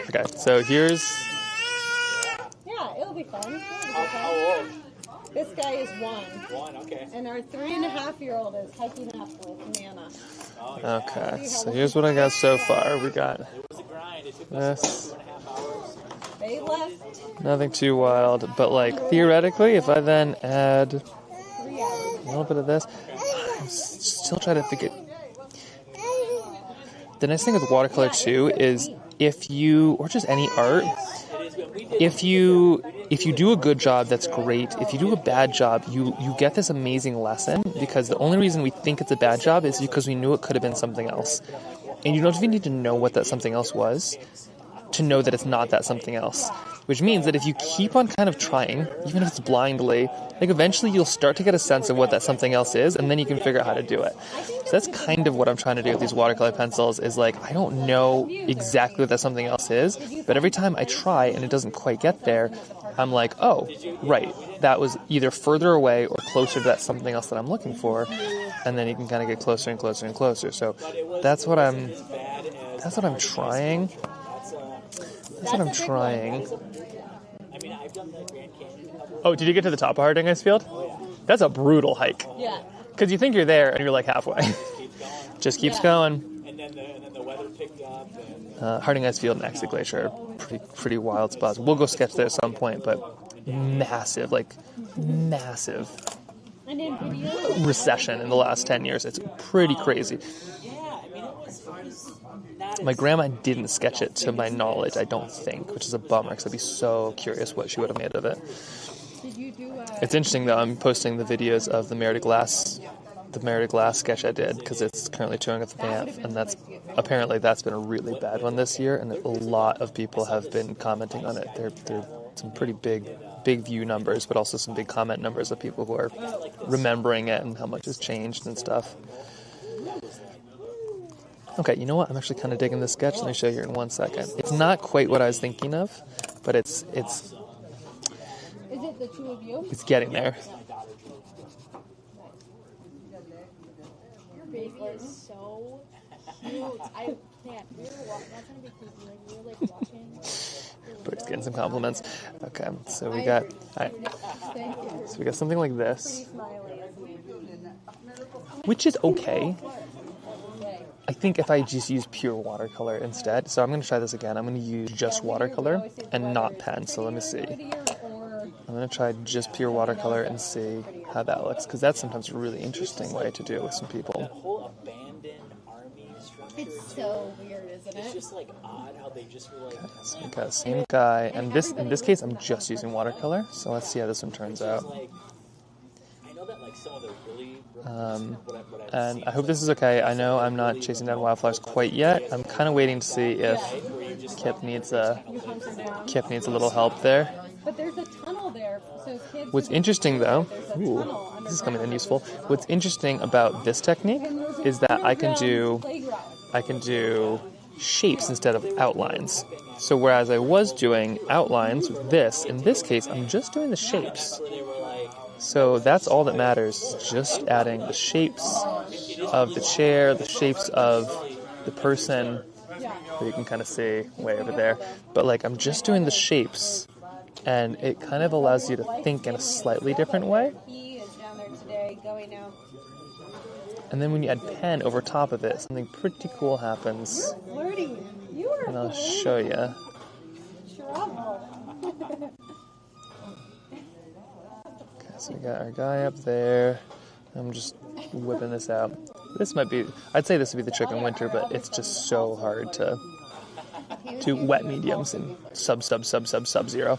[SPEAKER 2] Okay, so here's.
[SPEAKER 1] Yeah, it'll be fun.
[SPEAKER 7] How old?
[SPEAKER 1] This guy is 1.
[SPEAKER 7] 1, okay.
[SPEAKER 1] And our 3.5-year-old is hiking up with Nana.
[SPEAKER 2] Okay, so here's what I got so far. We got this.
[SPEAKER 1] They left.
[SPEAKER 2] Nothing too wild, but like theoretically, if I then add a little bit of this, I'm still trying to figure. The nice thing with watercolor too is if you, or just any art, if you do a good job, that's great. If you do a bad job, you get this amazing lesson, because the only reason we think it's a bad job is because we knew it could have been something else. And you don't even need to know what that something else was to know that it's not that something else. Which means that if you keep on kind of trying, even if it's blindly, like eventually you'll start to get a sense of what that something else is, and then you can figure out how to do it. So that's kind of what I'm trying to do with these watercolor pencils, is like, I don't know exactly what that something else is, but every time I try and it doesn't quite get there, I'm like, oh, right, that was either further away or closer to that something else that I'm looking for, and then you can kind of get closer and closer and closer. So that's what I'm trying. That's what I'm trying. Oh, did you get to the top of Harding Ice Field? That's a brutal hike.
[SPEAKER 1] Yeah.
[SPEAKER 2] Because you think you're there and you're like halfway. Just keeps going.
[SPEAKER 7] And then the weather picked up.
[SPEAKER 2] Harding Ice Field and Exit Glacier are pretty wild spots. We'll go sketch there at some point, but massive recession in the last 10 years. It's pretty crazy. My grandma didn't sketch it to my knowledge, I don't think, which is a bummer because I'd be so curious what she would have made of it. It's interesting though, I'm posting the videos of the Merida Glass sketch I did because it's currently touring at the Banff, and that's been a really bad one this year, and a lot of people have been commenting on it. They're some pretty big view numbers, but also some big comment numbers of people who are remembering it and how much has changed and stuff. Okay, you know what? I'm actually kind of digging this sketch. Let me show you in 1 second. It's not quite what I was thinking of, but it's. Is
[SPEAKER 1] it the two of you?
[SPEAKER 2] It's getting there.
[SPEAKER 9] Your baby is so cute. I can't. We were watching. Not trying to be creepy. Like we were like watching.
[SPEAKER 2] But just getting some compliments. Okay, so we got something like this, which is okay. I think if I just use pure watercolor instead, so I'm going to try this again. I'm going to use just watercolor and not pen. So let me see. I'm going to try just pure watercolor and see how that looks, because that's sometimes a really interesting way to do it with some people.
[SPEAKER 7] That whole abandoned army structure.
[SPEAKER 9] It's so weird, isn't
[SPEAKER 7] It's
[SPEAKER 9] it?
[SPEAKER 7] just like odd how they just were like.
[SPEAKER 2] So we got the same guy, and in this case, I'm just using watercolor. So let's see how this one turns out.
[SPEAKER 7] I know that like some of the really
[SPEAKER 2] And I hope this is okay. I know I'm not chasing down wildflowers quite yet. I'm kind of waiting to see if Kip needs a little help there.
[SPEAKER 9] But there's a tunnel there, so kids.
[SPEAKER 2] What's interesting though, this is coming in useful. What's interesting about this technique is that I can do shapes instead of outlines. So whereas I was doing outlines with this, in this case I'm just doing the shapes. So that's all that matters, just adding the shapes of the chair, the shapes of the person, that you can kind of see way over there. But like I'm just doing the shapes, and it kind of allows you to think in a slightly different way.
[SPEAKER 9] He is down there today, going out.
[SPEAKER 2] And then when you add pen over top of it, something pretty cool happens.
[SPEAKER 9] Flirty. You are
[SPEAKER 2] And I'll show you.
[SPEAKER 9] trouble.
[SPEAKER 2] So we got our guy up there. I'm just whipping this out. This might be, I'd say this would be the trick in winter, but it's just so hard to do wet mediums in sub-zero.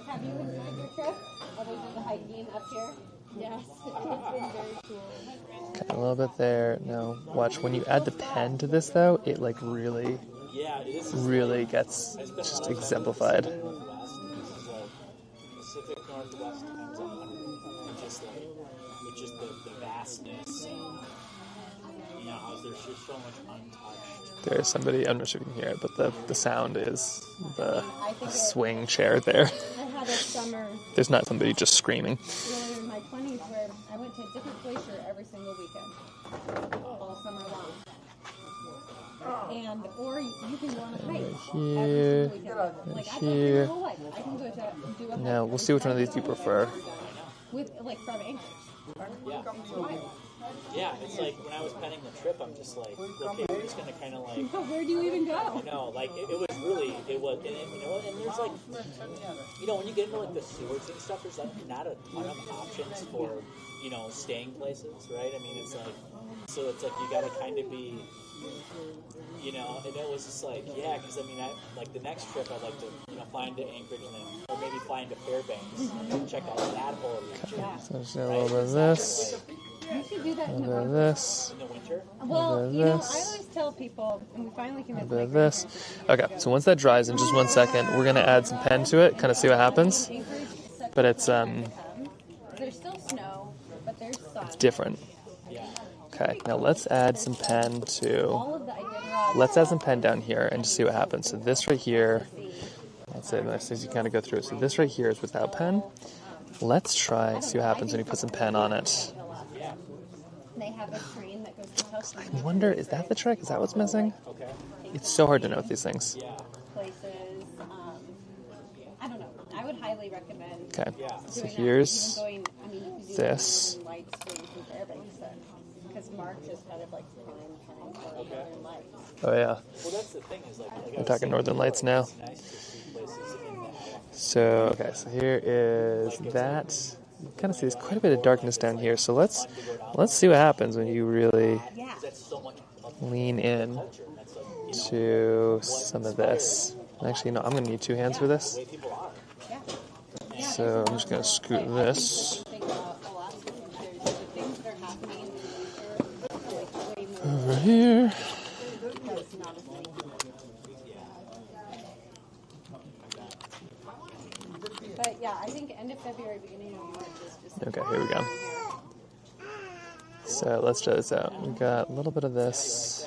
[SPEAKER 9] Have you enjoyed your trip? Other than the hiking up here? Yes, it's been very cool.
[SPEAKER 2] Okay, a little bit there. Now, watch, when you add the pen to this, though, it like really gets just exemplified.
[SPEAKER 7] Pacific Northwest times 100, just the vastness. You know, how there's just so much untouched.
[SPEAKER 2] There's somebody, I'm not sure if you can hear it, but the sound is the swing chair there.
[SPEAKER 9] I had a summer
[SPEAKER 2] There's not somebody just screaming.
[SPEAKER 9] earlier in my 20s where I went to a different glacier every single weekend, all summer long. And or you can go on a hike
[SPEAKER 2] Here,
[SPEAKER 9] every single weekend. Like I've
[SPEAKER 2] here.
[SPEAKER 9] lived my whole life. I can go to do a hike.
[SPEAKER 2] Now, we'll see which one of these you prefer.
[SPEAKER 9] With like from Anchorage.
[SPEAKER 7] Yeah, it's like when I was planning the trip, I'm just like, okay, we're just gonna kind of like.
[SPEAKER 9] But where do you even go?
[SPEAKER 7] I know, like it was really, and there's like, when you get into like the sewards and stuff, there's like not a ton of options for, staying places, right? I mean, it's like, so it's like you gotta kind of be, and it was just like, because I mean, like the next trip I'd like to, fly into Anchorage and then, or maybe fly into Fairbanks and check out that whole region.
[SPEAKER 2] So just a little bit of this.
[SPEAKER 9] You should do that
[SPEAKER 2] A
[SPEAKER 9] in
[SPEAKER 2] bit
[SPEAKER 9] the
[SPEAKER 2] of this.
[SPEAKER 7] In the winter?
[SPEAKER 9] Well,
[SPEAKER 2] A bit of
[SPEAKER 9] I
[SPEAKER 2] this.
[SPEAKER 9] always tell people, and we finally can
[SPEAKER 2] A bit of this. Okay, so once that dries in just 1 second, we're gonna add some pen to it, kind of see what happens. But it's
[SPEAKER 9] There's still snow, but there's sun.
[SPEAKER 2] it's different. Okay, now let's add some pen to.
[SPEAKER 9] All of the Iditarod.
[SPEAKER 2] Let's add some pen down here and just see what happens. So this right here. That's it. Nice as you kind of go through. So this right here is without pen. Let's try see what happens when you put some pen on it.
[SPEAKER 9] They have a train that goes to Tokyo.
[SPEAKER 2] I wonder, is that the trick? Is that what's missing? It's so hard to know with these things.
[SPEAKER 9] Places. I don't know. I would highly recommend.
[SPEAKER 2] Okay, so
[SPEAKER 9] doing that.
[SPEAKER 2] here's
[SPEAKER 9] Even going, I mean, you could do
[SPEAKER 2] this.
[SPEAKER 9] Northern Lights so you can Fairbanks because Mark just kind of like prime for Northern Lights.
[SPEAKER 2] Oh yeah,
[SPEAKER 7] Well, that's the thing is like
[SPEAKER 2] we're talking Northern Lights now.
[SPEAKER 7] it's nice to see places in that.
[SPEAKER 2] So okay, so here is that. You kind of see there's quite a bit of darkness down here. So let's see what happens when you really lean in to some of this. Actually, no, I'm going to need 2 hands for this. So I'm just going to scoot this over here.
[SPEAKER 9] But yeah, I think end of February, beginning of March is just.
[SPEAKER 2] Okay, here we go. So let's try this out. We got a little bit of this.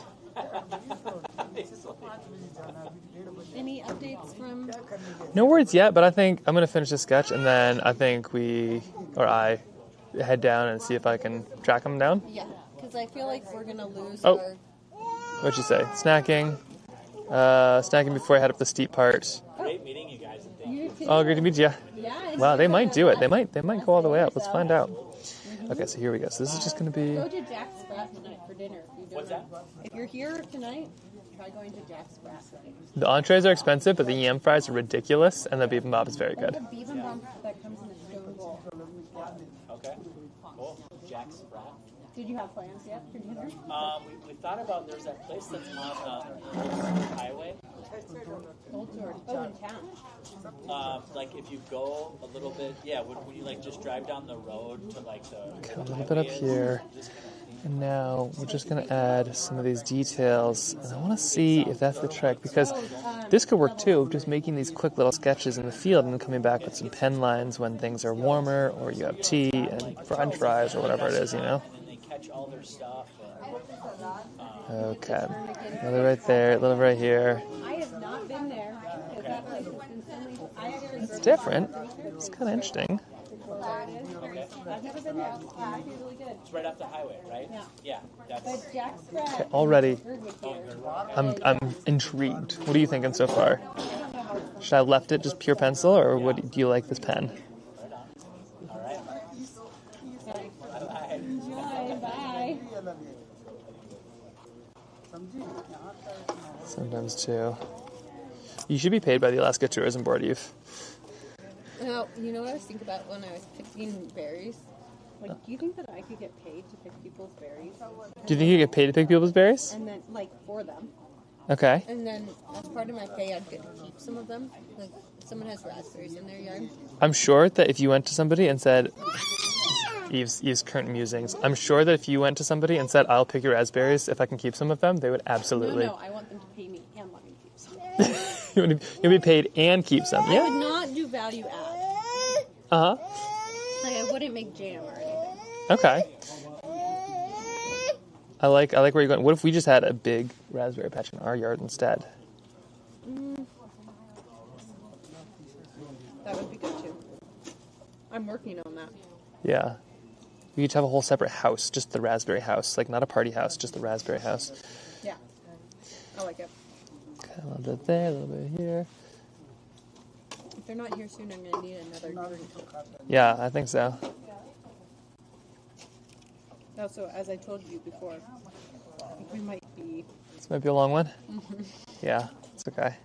[SPEAKER 9] Any updates from?
[SPEAKER 2] No words yet, but I think I'm going to finish this sketch, and then I think I head down and see if I can track them down.
[SPEAKER 9] Yeah, because I feel like we're gonna lose
[SPEAKER 2] Oh.
[SPEAKER 9] our.
[SPEAKER 2] What'd you say? Snacking. Snacking before I head up the steep part.
[SPEAKER 7] Great meeting you guys. And thank you.
[SPEAKER 2] Oh, great to meet you.
[SPEAKER 9] Yeah.
[SPEAKER 2] Wow, they might do it. They might go all the way up. Let's find out. Okay, so here we go. So this is just going to be...
[SPEAKER 9] Go to Jack's Sprat tonight for dinner. If you don't
[SPEAKER 7] What's that?
[SPEAKER 9] If you're here tonight, try going to Jack's Sprat.
[SPEAKER 2] The entrees are expensive, but the yam fries are ridiculous, and the bibimbap is very good.
[SPEAKER 9] The bibimbap that comes in a stone bowl.
[SPEAKER 7] Okay. Cool. Jack's Sprat.
[SPEAKER 9] Did you have plans yet for dinner?
[SPEAKER 7] We thought about there's that place that's on the highway.
[SPEAKER 9] Oh, in town.
[SPEAKER 7] Like if you go a little bit, would you like just drive down the road to like the
[SPEAKER 2] A little bit up here. And now we're just going to add some of these details. And I want to see if that's the trick, because this could work too, just making these quick little sketches in the field and then coming back with some pen lines when things are warmer, or you have tea and french fries or whatever it is, you know?
[SPEAKER 7] and they catch all their stuff.
[SPEAKER 2] Okay. Another right there, a little right here.
[SPEAKER 9] I have not been there. Because that place has been so many...
[SPEAKER 2] It's different. It's kind of interesting.
[SPEAKER 9] I've never been there. It's actually really good.
[SPEAKER 7] It's right off the highway, right?
[SPEAKER 9] Yeah.
[SPEAKER 7] That's
[SPEAKER 9] But Jack's Sprat...
[SPEAKER 2] Okay, already, I'm intrigued. What are you thinking so far? Should I have left it just pure pencil, or do you like this pen?
[SPEAKER 9] Bye.
[SPEAKER 2] Sometimes too. You should be paid by the Alaska Tourism Board, Eve.
[SPEAKER 9] Now, you know what I was thinking about when I was picking berries? Like, do you think that I could get paid to pick people's berries?
[SPEAKER 2] Do you think you get paid to pick people's berries?
[SPEAKER 9] And then, like, for them.
[SPEAKER 2] Okay.
[SPEAKER 9] And then, as part of my pay, I'd get to keep some of them. Like, if someone has raspberries in their yard.
[SPEAKER 2] I'm sure that if you went to somebody and said, Eve's current musings, I'm sure that if you went to somebody and said, I'll pick your raspberries if I can keep some of them, they would absolutely.
[SPEAKER 9] No, I want them to pay me and let me keep some.
[SPEAKER 2] You'll be paid and keep some.
[SPEAKER 9] I would
[SPEAKER 2] Yeah.
[SPEAKER 9] not do value add.
[SPEAKER 2] Uh-huh.
[SPEAKER 9] Like, I wouldn't make jam or anything.
[SPEAKER 2] Okay. I like where you're going. What if we just had a big raspberry patch in our yard instead?
[SPEAKER 9] That would be good, too. I'm working on that.
[SPEAKER 2] Yeah. We each have a whole separate house, just the raspberry house. Like, not a party house, just the raspberry house.
[SPEAKER 9] Yeah. I like it.
[SPEAKER 2] Okay, a little bit there, a little bit here.
[SPEAKER 9] If they're not here soon, I'm going to need another drink.
[SPEAKER 2] Yeah, I think so.
[SPEAKER 9] Also, as I told you before, I think we might be...
[SPEAKER 2] This might be a long one. Yeah, it's okay.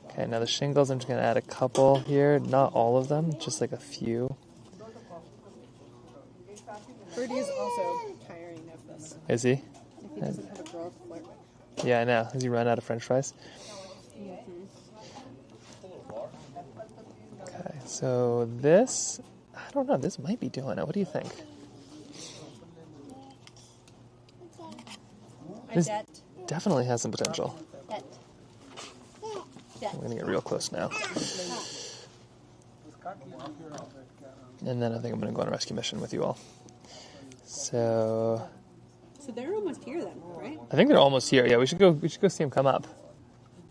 [SPEAKER 2] Okay, now the shingles, I'm just going to add a couple here. Not all of them, just like a few.
[SPEAKER 9] Birdie is also tiring of this.
[SPEAKER 2] Is he?
[SPEAKER 9] If he doesn't have a girl to flirt with.
[SPEAKER 2] Yeah, I know. Has he run out of french fries? Okay, so this, I don't know, this might be doing it. What do you think? This definitely has some potential. I'm going to get real close now. And then I think I'm going to go on a rescue mission with you all. So
[SPEAKER 9] they're almost here then, right?
[SPEAKER 2] I think they're almost here. Yeah, we should go see them come up.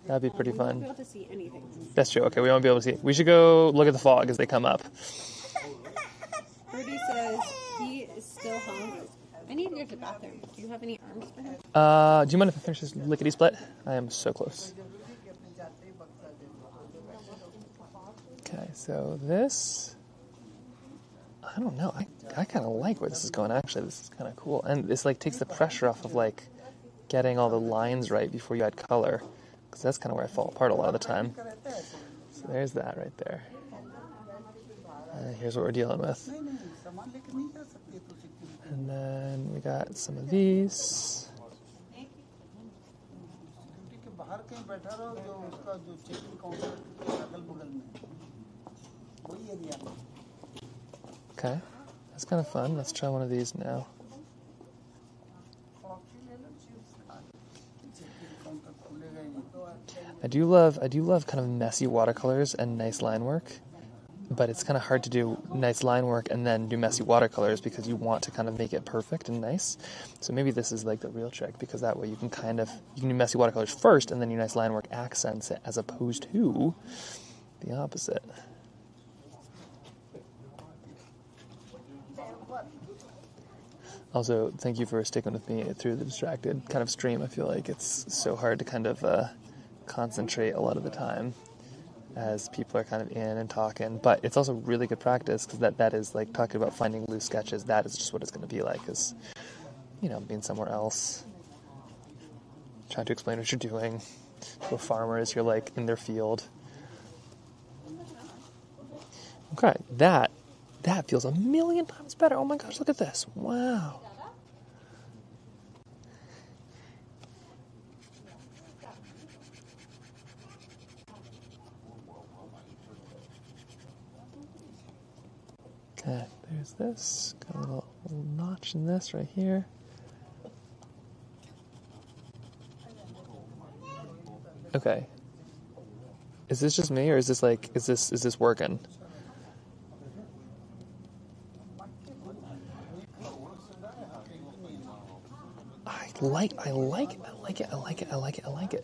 [SPEAKER 2] That'd be pretty
[SPEAKER 9] We
[SPEAKER 2] fun.
[SPEAKER 9] won't be able to see anything.
[SPEAKER 2] That's true. Okay, we won't be able to see. We should go look at the fog as they come up.
[SPEAKER 9] Birdie says he is still hungry. I need to go to the bathroom. Do you have any arms for him?
[SPEAKER 2] Do you mind if I finish this lickety split? I am so close. Okay, so this, I don't know. I kind of like where this is going. Actually, this is kind of cool, and this like takes the pressure off of like getting all the lines right before you add color, because that's kind of where I fall apart a lot of the time. So there's that right there. Here's what we're dealing with. And then we got some of these. Okay, that's kind of fun. Let's try one of these now. I do love kind of messy watercolors and nice line work. But it's kind of hard to do nice line work and then do messy watercolors because you want to kind of make it perfect and nice. So maybe this is like the real trick, because that way you can do messy watercolors first and then your nice line work accents it, as opposed to the opposite. Also, thank you for sticking with me through the distracted kind of stream. I feel like it's so hard to kind of concentrate a lot of the time as people are kind of in and talking. But it's also really good practice because that is like talking about finding loose sketches. That is just what it's going to be like, is, you know, being somewhere else, trying to explain what you're doing to a farmer as you're like in their field. Okay, that feels a million times better. Oh my gosh, look at this. Wow. Okay, there's this. Got a little notch in this right here. Okay. Is this just me, or is this like, is this working? I like it.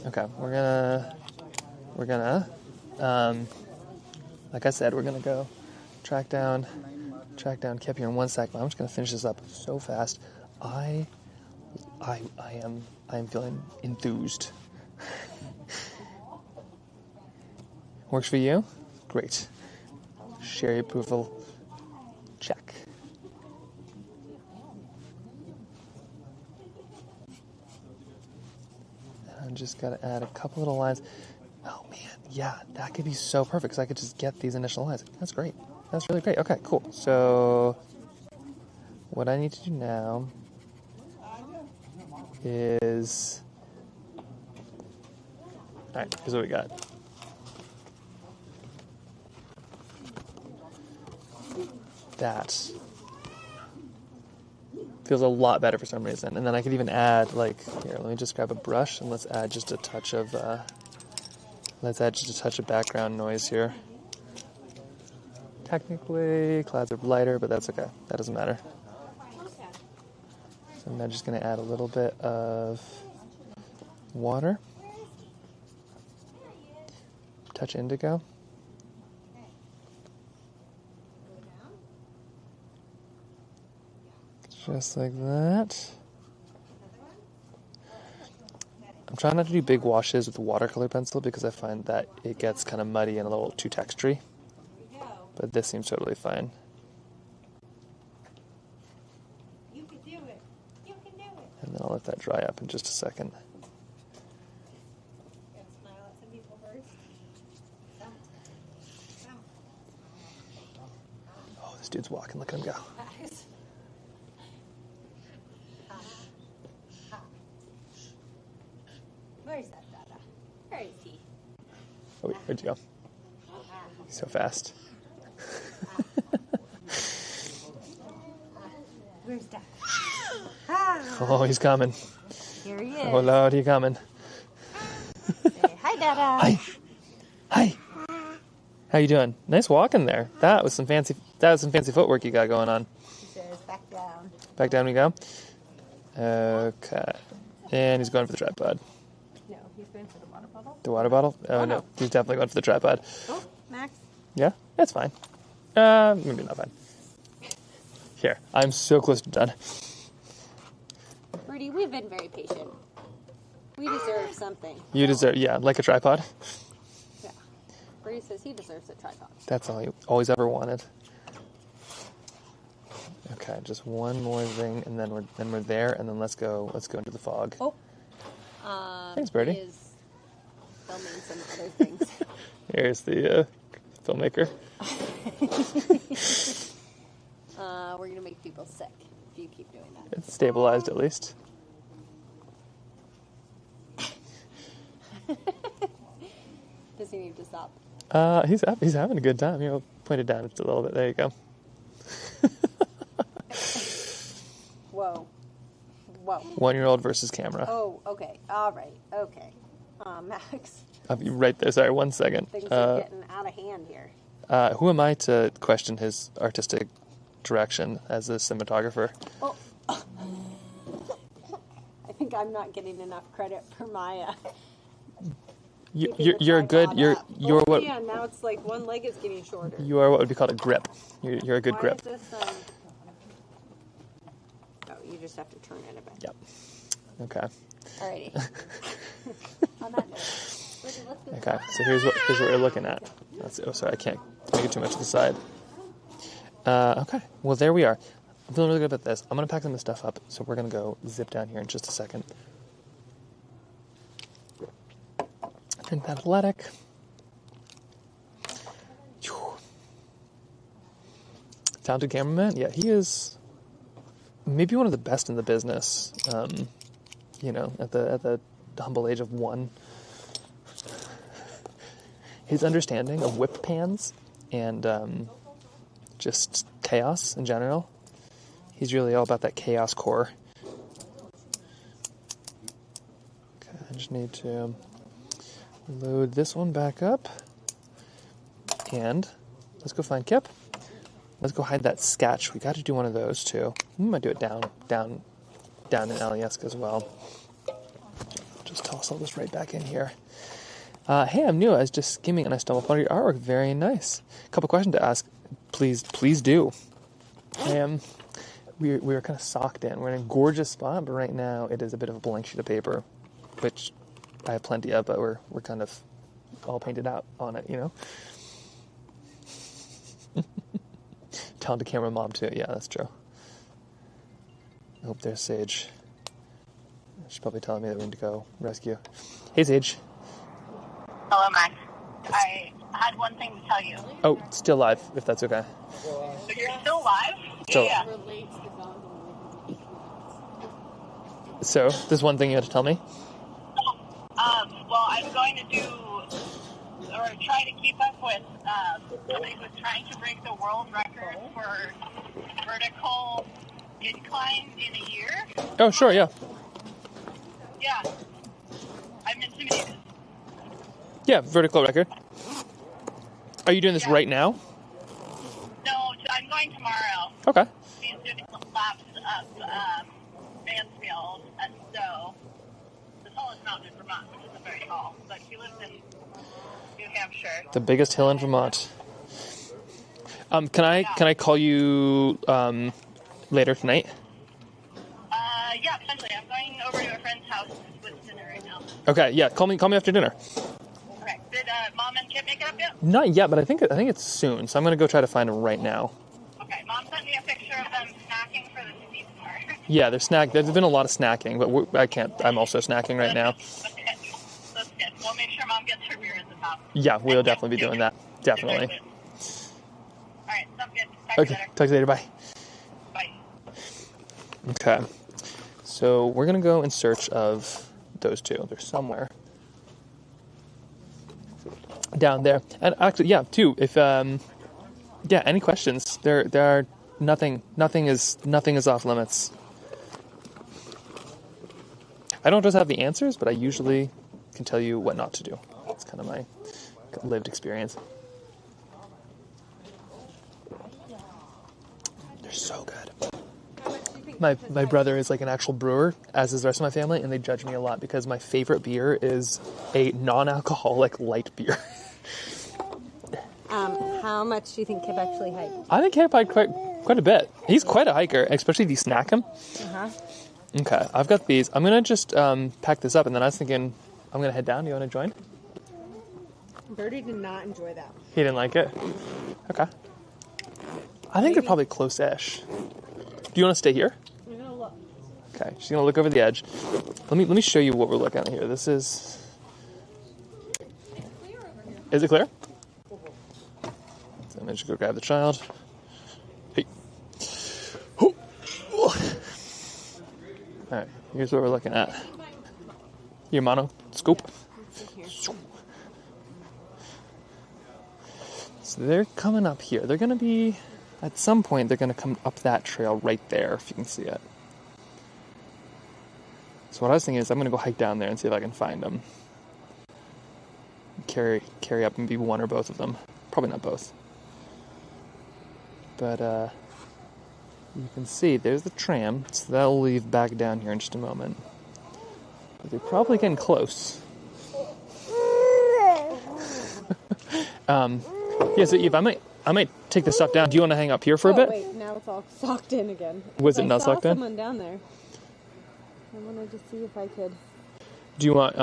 [SPEAKER 2] Okay, we're gonna, like I said, we're gonna go track down Kip here in 1 second. I'm just gonna finish this up so fast. I am feeling enthused. Works for you? Great. Share your approval. Check. I just got to add a couple little lines. Oh man, yeah, that could be so perfect because I could just get these initial lines. That's great. That's really great. Okay, cool. So what I need to do now is, all right, here's what we got. That feels a lot better for some reason. And then I could even add, like, here, let me just grab a brush and let's add just a touch of background noise here. Technically, clouds are lighter, but that's okay. That doesn't matter. So I'm now just going to add a little bit of water. Touch indigo. Just like that. I'm trying not to do big washes with the watercolor pencil because I find that it gets kind of muddy and a little too textury. But this seems totally fine.
[SPEAKER 4] You can do it. You can do it.
[SPEAKER 2] And then I'll let that dry up in just a second.
[SPEAKER 4] Smile at some people first.
[SPEAKER 2] Oh, this dude's walking. Look at him go.
[SPEAKER 4] Where's that Dada? Where is he?
[SPEAKER 2] Oh, wait, where'd you go? He's so fast.
[SPEAKER 4] Where's Dada?
[SPEAKER 2] Oh, he's coming.
[SPEAKER 4] Here he is.
[SPEAKER 2] Oh, Lord, he's coming.
[SPEAKER 4] Say, hi, Dada.
[SPEAKER 2] Hi. How you doing? Nice walking there. That was some fancy footwork you got going on.
[SPEAKER 4] He says, back down.
[SPEAKER 2] Back down we go. Okay. And he's going for the tripod.
[SPEAKER 1] No, he's going for the water bottle.
[SPEAKER 2] The water bottle? Oh, no. He's definitely going for the tripod.
[SPEAKER 1] Oh, Max.
[SPEAKER 2] Yeah? That's fine. Maybe not fine. Here. I'm so close to done.
[SPEAKER 9] Rudy, we've been very patient. We deserve something.
[SPEAKER 2] You deserve, yeah, like a tripod.
[SPEAKER 9] Yeah. Rudy says he deserves a tripod.
[SPEAKER 2] That's all he always ever wanted. Okay, just one more thing, and then we're there, and then let's go into the fog.
[SPEAKER 9] Oh.
[SPEAKER 2] Thanks, Birdie.
[SPEAKER 9] He is filming some other things.
[SPEAKER 2] Here's the filmmaker.
[SPEAKER 9] We're gonna make people sick if you keep doing that.
[SPEAKER 2] It's stabilized at least.
[SPEAKER 9] Does he need to stop?
[SPEAKER 2] He's having a good time. You know, point it down just a little bit. There you go.
[SPEAKER 9] Whoa.
[SPEAKER 2] 1-year-old versus camera.
[SPEAKER 9] Oh, okay. All right. Okay. Max.
[SPEAKER 2] I'll be right there. Sorry, 1 second.
[SPEAKER 9] Things are getting out of hand here.
[SPEAKER 2] Who am I to question his artistic direction as a cinematographer?
[SPEAKER 9] Oh. I think I'm not getting enough credit for my.
[SPEAKER 2] You're good. You're what?
[SPEAKER 9] Yeah, now it's like one leg is getting shorter.
[SPEAKER 2] You are what would be called a grip. You're a good grip.
[SPEAKER 9] Is this,
[SPEAKER 1] just have to turn it a bit.
[SPEAKER 2] Yep. Okay.
[SPEAKER 1] Alrighty. On that note, let's go.
[SPEAKER 2] Okay, so here's what we're looking at. Oh, sorry, I can't make it too much to the side. Okay, well, there we are. I'm feeling really good about this. I'm going to pack some of this stuff up, so we're going to go zip down here in just a second. And athletic. Talented cameraman. Yeah, he is maybe one of the best in the business. You know, at the humble age of 1. His understanding of whip pans and just chaos in general. He's really all about that chaos core. Okay, I just need to load this one back up. And let's go find Kip. Let's go hide that sketch. We got to do one of those too. We might do it down in Alyesk as well. Just toss all this right back in here. Hey, I'm new. I was just skimming and I stumbled upon your artwork. Very nice. A couple questions to ask. Please do. We were kind of socked in. We're in a gorgeous spot, but right now it is a bit of a blank sheet of paper, which I have plenty of, but we're kind of all painted out on it, you know? Talented camera mom too. Yeah, that's true. I hope there's Sage. She's probably telling me that we need to go rescue. Hey, Sage.
[SPEAKER 5] Hello, Max. I had one thing to tell you.
[SPEAKER 2] Oh, still live, if that's okay.
[SPEAKER 5] So you're still live?
[SPEAKER 2] So,
[SPEAKER 5] Yeah.
[SPEAKER 2] So, there's one thing you had to tell me?
[SPEAKER 5] Well, I'm going to do, or try to keep up with somebody who's trying to break the world record for vertical incline in a year.
[SPEAKER 2] Oh, sure, yeah.
[SPEAKER 5] Yeah. I'm intimidated.
[SPEAKER 2] Yeah, vertical record. Are you doing this right now?
[SPEAKER 5] No, I'm going tomorrow.
[SPEAKER 2] Okay.
[SPEAKER 5] He's doing laps up Mansfield, and so the tallest mountain in Vermont, which isn't very tall, but he lives in New Hampshire.
[SPEAKER 2] The biggest hill in Vermont. Can I call you later tonight?
[SPEAKER 5] Yeah, potentially. I'm going over to a friend's house with dinner right now.
[SPEAKER 2] Okay, yeah. Call me after dinner.
[SPEAKER 5] Okay. Did Mom and Kip make it up yet?
[SPEAKER 2] Not yet, but I think it's soon. So I'm gonna go try to find them right now.
[SPEAKER 5] Okay. Mom sent me a picture of them snacking for the season.
[SPEAKER 2] Yeah, there's been a lot of snacking, but I can't. I'm also snacking right now.
[SPEAKER 5] Okay. That's good. We'll make sure Mom gets her beer at the top.
[SPEAKER 2] Yeah, we'll definitely be doing that. Definitely.
[SPEAKER 5] All right. Sounds good. Talk to you
[SPEAKER 2] Okay.
[SPEAKER 5] later.
[SPEAKER 2] Talk to you later. Bye.
[SPEAKER 5] Bye.
[SPEAKER 2] Okay. So we're gonna go in search of those two. They're somewhere down there. And actually, yeah, too. If any questions? There are nothing is off limits. I don't just have the answers, but I usually can tell you what not to do. It's kind of my lived experience. They're so good. My brother is like an actual brewer, as is the rest of my family, and they judge me a lot because my favorite beer is a non-alcoholic light beer.
[SPEAKER 1] How much do you think Kip actually hiked?
[SPEAKER 2] I think Kip hiked quite a bit. He's quite a hiker, especially if you snack him.
[SPEAKER 1] Uh-huh.
[SPEAKER 2] Okay, I've got these. I'm going to just pack this up, and then I was thinking I'm going to head down. Do you want to join?
[SPEAKER 1] Birdie did not enjoy that.
[SPEAKER 2] He didn't like it? Okay. I think they're probably close-ish. Do you want to stay here?
[SPEAKER 1] I'm gonna look.
[SPEAKER 2] Okay, she's going to look over the edge. Let me show you what we're looking at here. This is... Is it clear? So I'm going to just go grab the child. Hey. Alright, here's what we're looking at. Your mono scope. So they're coming up here. They're going to be... At some point, they're going to come up that trail right there, if you can see it. So what I was thinking is I'm going to go hike down there and see if I can find them. Carry up maybe one or both of them. Probably not both. But you can see there's the tram, so that'll leave back down here in just a moment. But they're probably getting close. Yeah, so Eve, I might take the stuff down. Do you want to hang up here for a bit?
[SPEAKER 1] Wait, now it's all socked in again.
[SPEAKER 2] Was it not socked in?
[SPEAKER 1] I saw someone down there. I wanted to see if I could.
[SPEAKER 2] Do you want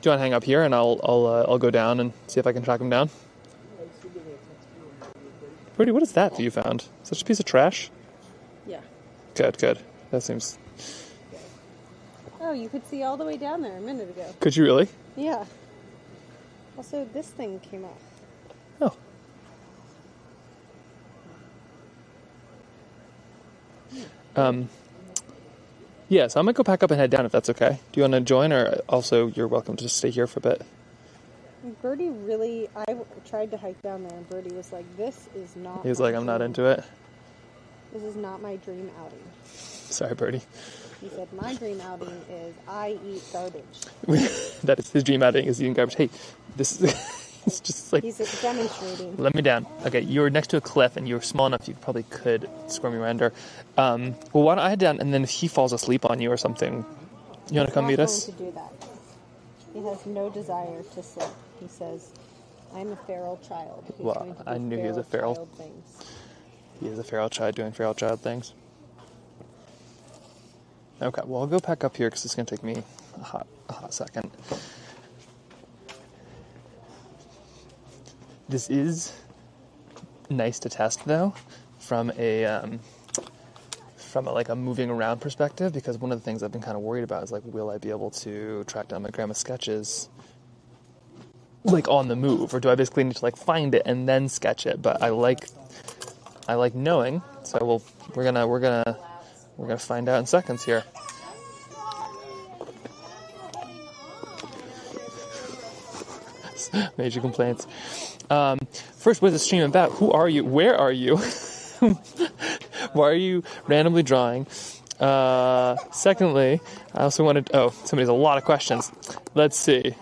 [SPEAKER 2] to hang up here and I'll go down and see if I can track him down? Birdie, what is that you found? Such a piece of trash?
[SPEAKER 1] Yeah.
[SPEAKER 2] Good. That seems...
[SPEAKER 1] Oh, you could see all the way down there a minute ago.
[SPEAKER 2] Could you really?
[SPEAKER 1] Yeah. Also, this thing came off.
[SPEAKER 2] Oh. Yeah, so I'm going to go pack up and head down if that's okay. Do you want to join, or also you're welcome to stay here for a bit?
[SPEAKER 1] Birdie really... I tried to hike down there, and Birdie was like, this is not...
[SPEAKER 2] He was like, I'm not into it.
[SPEAKER 1] This is not my dream outing.
[SPEAKER 2] Sorry, Birdie.
[SPEAKER 1] He said, my dream outing is I eat garbage.
[SPEAKER 2] That is his dream outing, is eating garbage. Hey, this is... It's just like...
[SPEAKER 1] He's demonstrating.
[SPEAKER 2] Let me down. Okay, you're next to a cliff, and you're small enough you probably could squirm your way under. Well, why don't I head down, and then if he falls asleep on you or something, you want to come meet us?
[SPEAKER 1] He's not going to do that. He has no desire to sleep. He says, I'm a feral child. He's
[SPEAKER 2] Well,
[SPEAKER 1] going to do
[SPEAKER 2] I knew he was a feral.
[SPEAKER 1] child things.
[SPEAKER 2] He is a feral child doing feral child things. Okay, well, I'll go pack up here because it's going to take me a hot second. This is nice to test, though, from a moving around perspective, because one of the things I've been kind of worried about is, like, will I be able to track down my grandma's sketches, like, on the move, or do I basically need to, like, find it and then sketch it? But I like knowing, so we're gonna find out in seconds here. Major complaints. First, what is the stream about? Who are you? Where are you? Why are you randomly drawing? Secondly, I also wanted... Oh, somebody has a lot of questions. Let's see.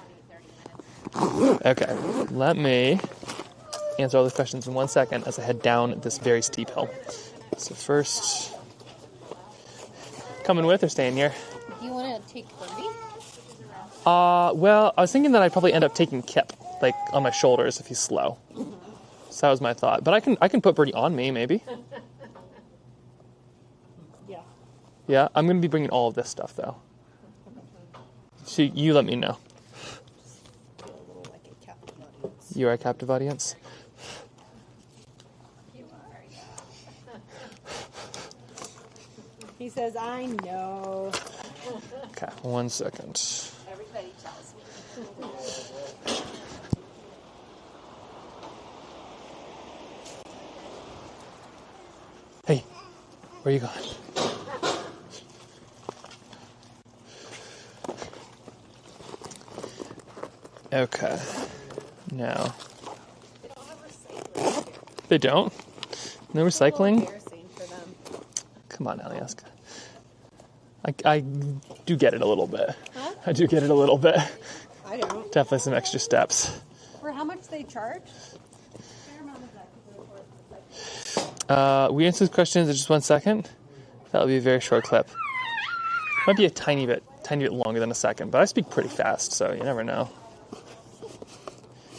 [SPEAKER 2] Okay, let me answer all the questions in 1 second as I head down this very steep hill. So first... Coming with or staying here?
[SPEAKER 9] Do you want to take Birdie?
[SPEAKER 2] Well, I was thinking that I'd probably end up taking Kip, like, on my shoulders if he's slow. So that was my thought. But I can put Birdie on me, maybe.
[SPEAKER 1] Yeah.
[SPEAKER 2] Yeah, I'm going to be bringing all of this stuff, though. So you let me know.
[SPEAKER 1] Feel a little like a captive audience.
[SPEAKER 2] You are a captive audience?
[SPEAKER 1] He says, I know.
[SPEAKER 2] Okay, 1 second.
[SPEAKER 9] Everybody tells me.
[SPEAKER 2] Hey, where are you going? Okay. Now. They don't? No recycling?
[SPEAKER 1] Embarrassing for them.
[SPEAKER 2] Come on, Alaskan. I do get it a little bit.
[SPEAKER 1] Huh?
[SPEAKER 2] I do get it a little bit.
[SPEAKER 1] I don't.
[SPEAKER 2] Definitely some extra steps.
[SPEAKER 1] For how much they charge?
[SPEAKER 2] We answer the questions in just 1 second. That'll be a very short clip. Might be a tiny bit longer than a second, but I speak pretty fast, so you never know.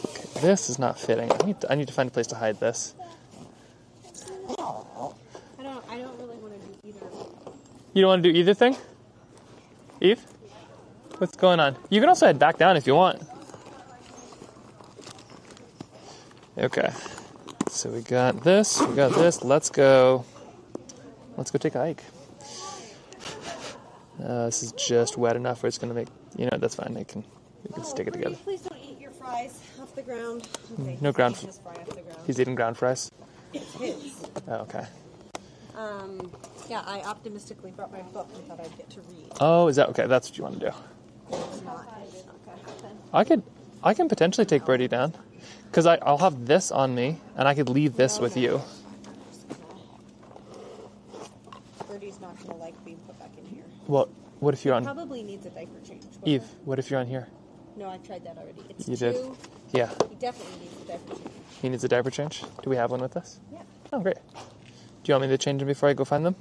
[SPEAKER 2] Okay, this is not fitting. I need to find a place to hide this.
[SPEAKER 1] I don't really want to do either.
[SPEAKER 2] You don't want to do either thing? Eve? What's going on? You can also head back down if you want. Okay. So we got this. Let's go take a hike. This is just wet enough where it's going to make... You know, that's fine. We can stick it together.
[SPEAKER 1] Please don't eat your fries off the ground. Okay,
[SPEAKER 2] No ground...
[SPEAKER 1] his fry off the ground.
[SPEAKER 2] He's eating ground fries?
[SPEAKER 1] It's his.
[SPEAKER 2] Oh, okay.
[SPEAKER 1] Yeah, I optimistically brought my book and thought I'd get to read.
[SPEAKER 2] Oh, is that... Okay, that's what you want to do.
[SPEAKER 1] It's not going to happen.
[SPEAKER 2] I can potentially take Birdie down. Because I'll have this on me, and I could leave this with you.
[SPEAKER 1] Birdie's not going to like being put back in here.
[SPEAKER 2] Well, what if you're on...
[SPEAKER 1] Probably needs a diaper change.
[SPEAKER 2] Eve, what if you're on here?
[SPEAKER 1] No, I tried that already. It's
[SPEAKER 2] You
[SPEAKER 1] two.
[SPEAKER 2] did? Yeah.
[SPEAKER 1] He definitely needs a diaper change.
[SPEAKER 2] He needs a diaper change? Do we have one with us?
[SPEAKER 1] Yeah.
[SPEAKER 2] Oh, great. Do you want me to change them before I go find them?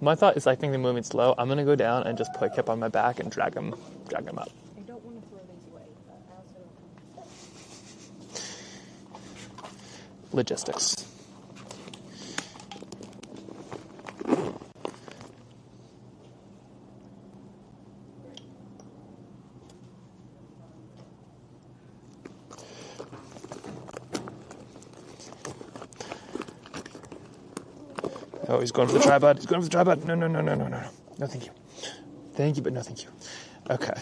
[SPEAKER 2] My thought is I think they're moving slow. I'm going to go down and just put Kip on my back and drag him up.
[SPEAKER 1] I don't want to throw these away, but I also
[SPEAKER 2] logistics. Oh, he's going for the tripod. He's going for the tripod. No. No, thank you. Thank you, but no thank you. Okay.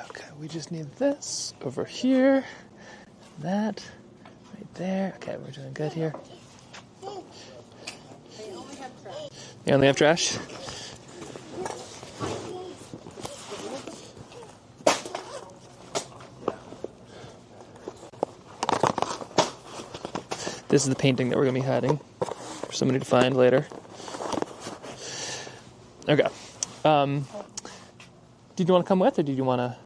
[SPEAKER 2] Okay, we just need this over here. That right there. Okay, we're doing good here. They only have trash? This is the painting that we're going to be hiding for somebody to find later. Okay. Did you want to come with, or did you want to...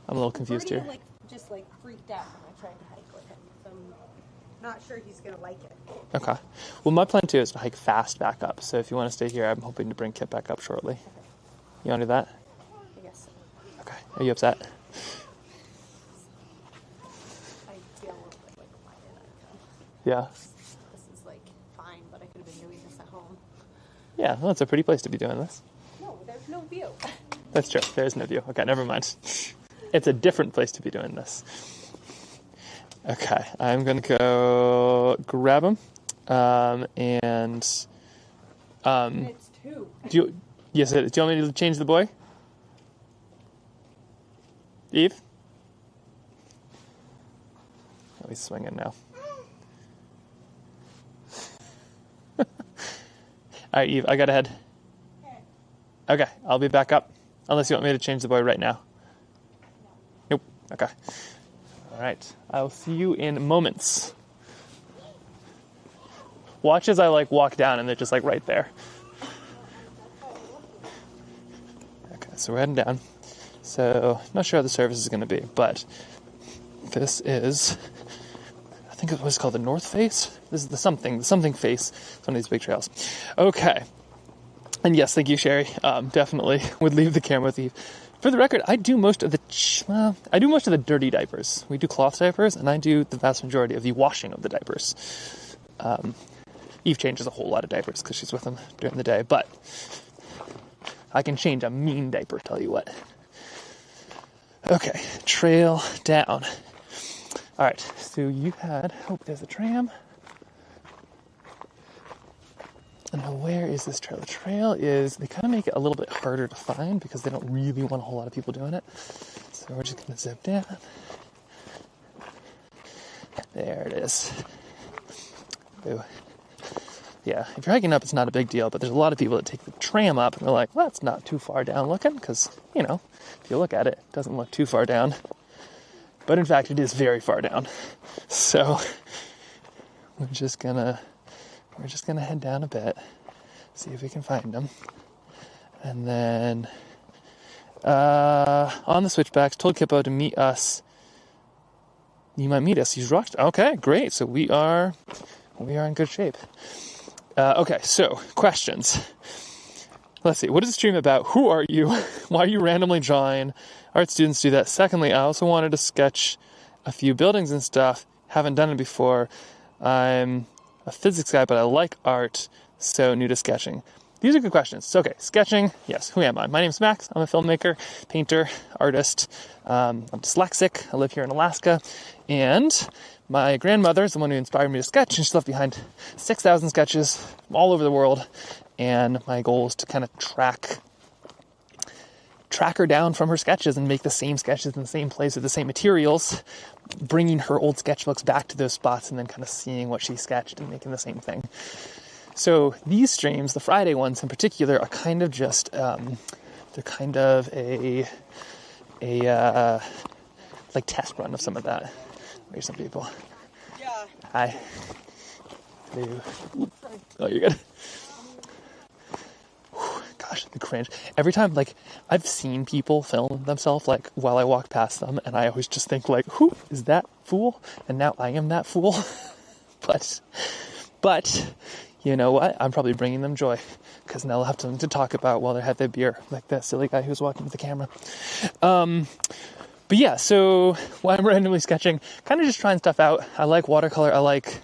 [SPEAKER 2] I'm a little confused here.
[SPEAKER 1] Just freaked out when I tried to hike with him. So I'm not sure he's going to like it.
[SPEAKER 2] Okay. Well, my plan, too, is to hike fast back up. So if you want to stay here, I'm hoping to bring Kit back up shortly. Okay. You want to do that?
[SPEAKER 1] I guess so.
[SPEAKER 2] Okay. Are you upset?
[SPEAKER 1] I feel a little bit why did I come?
[SPEAKER 2] Yeah.
[SPEAKER 1] This is fine, but I could have been doing this at home.
[SPEAKER 2] Yeah, well, it's a pretty place to be doing this.
[SPEAKER 1] No, there's no view.
[SPEAKER 2] That's true. There's no view. Okay, never mind. It's a different place to be doing this. Okay, I'm going to go grab him.
[SPEAKER 1] It's two.
[SPEAKER 2] Yes, do you want me to change the boy? Eve? Oh, he's swinging now. All right, Eve, I got to head. Okay, I'll be back up. Unless you want me to change the boy right now. Nope. Okay. All right. I'll see you in moments. Watch as I walk down and they're just right there. Okay, so we're heading down. So, not sure how the service is going to be, but this is, I think it was called the North Face. This is the something face. It's one of these big trails. Okay. And yes, thank you, Sherry. Definitely would leave the camera with Eve. For the record, I do most of the dirty diapers. We do cloth diapers, and I do the vast majority of the washing of the diapers. Eve changes a whole lot of diapers because she's with them during the day, but I can change a mean diaper, tell you what. Okay, trail down. All right, so you had, there's a tram. And now where is this trail? The trail is, they kind of make it a little bit harder to find because they don't really want a whole lot of people doing it. So we're just going to zip down. There it is. Ooh. Yeah, if you're hiking up, it's not a big deal, but there's a lot of people that take the tram up and they're like, well, that's not too far down looking because, if you look at it, it doesn't look too far down. But in fact, it is very far down. So we're just gonna head down a bit, see if we can find them. And then on the switchbacks, told Kippo to meet us. You might meet us. He's rushed. Okay, great. So we are in good shape. Okay, so questions. Let's see. What is the stream about? Who are you? Why are you randomly drawing? Art students do that. Secondly, I also wanted to sketch a few buildings and stuff. Haven't done it before. I'm a physics guy, but I like art, so new to sketching. These are good questions. So, okay, sketching. Yes, who am I? My name's Max. I'm a filmmaker, painter, artist. I'm dyslexic. I live here in Alaska. And my grandmother is the one who inspired me to sketch, and she left behind 6,000 sketches from all over the world. And my goal is to kind of track her down from her sketches and make the same sketches in the same place with the same materials, bringing her old sketchbooks back to those spots and then kind of seeing what she sketched and making the same thing. So these streams, the Friday ones in particular, are kind of just, they're kind of a test run of some of that. Where's some people?
[SPEAKER 1] Yeah.
[SPEAKER 2] Hi. Hello. Oh, you're good. Gosh, the cringe. Every time, I've seen people film themselves, while I walk past them, and I always just think, who is that fool? And now I am that fool. But, you know what? I'm probably bringing them joy, because now they'll have something to talk about while they have their beer, like that silly guy who's walking with the camera. But yeah, so while I'm randomly sketching, kind of just trying stuff out. I like watercolor. I like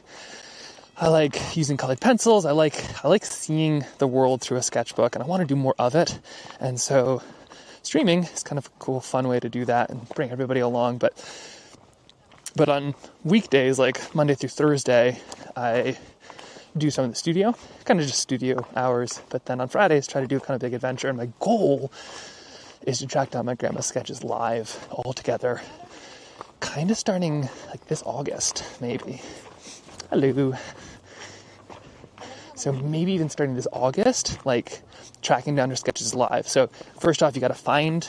[SPEAKER 2] using colored pencils. I like seeing the world through a sketchbook, and I want to do more of it. And so streaming is kind of a cool, fun way to do that and bring everybody along. But on weekdays, like Monday through Thursday, I do some in the studio, kind of just studio hours. But then on Fridays, try to do a kind of big adventure. And my goal is to track down my grandma's sketches live all together, kind of starting like this August, maybe. Hello. So maybe even starting this August, like tracking down her sketches live. So first off, you got to find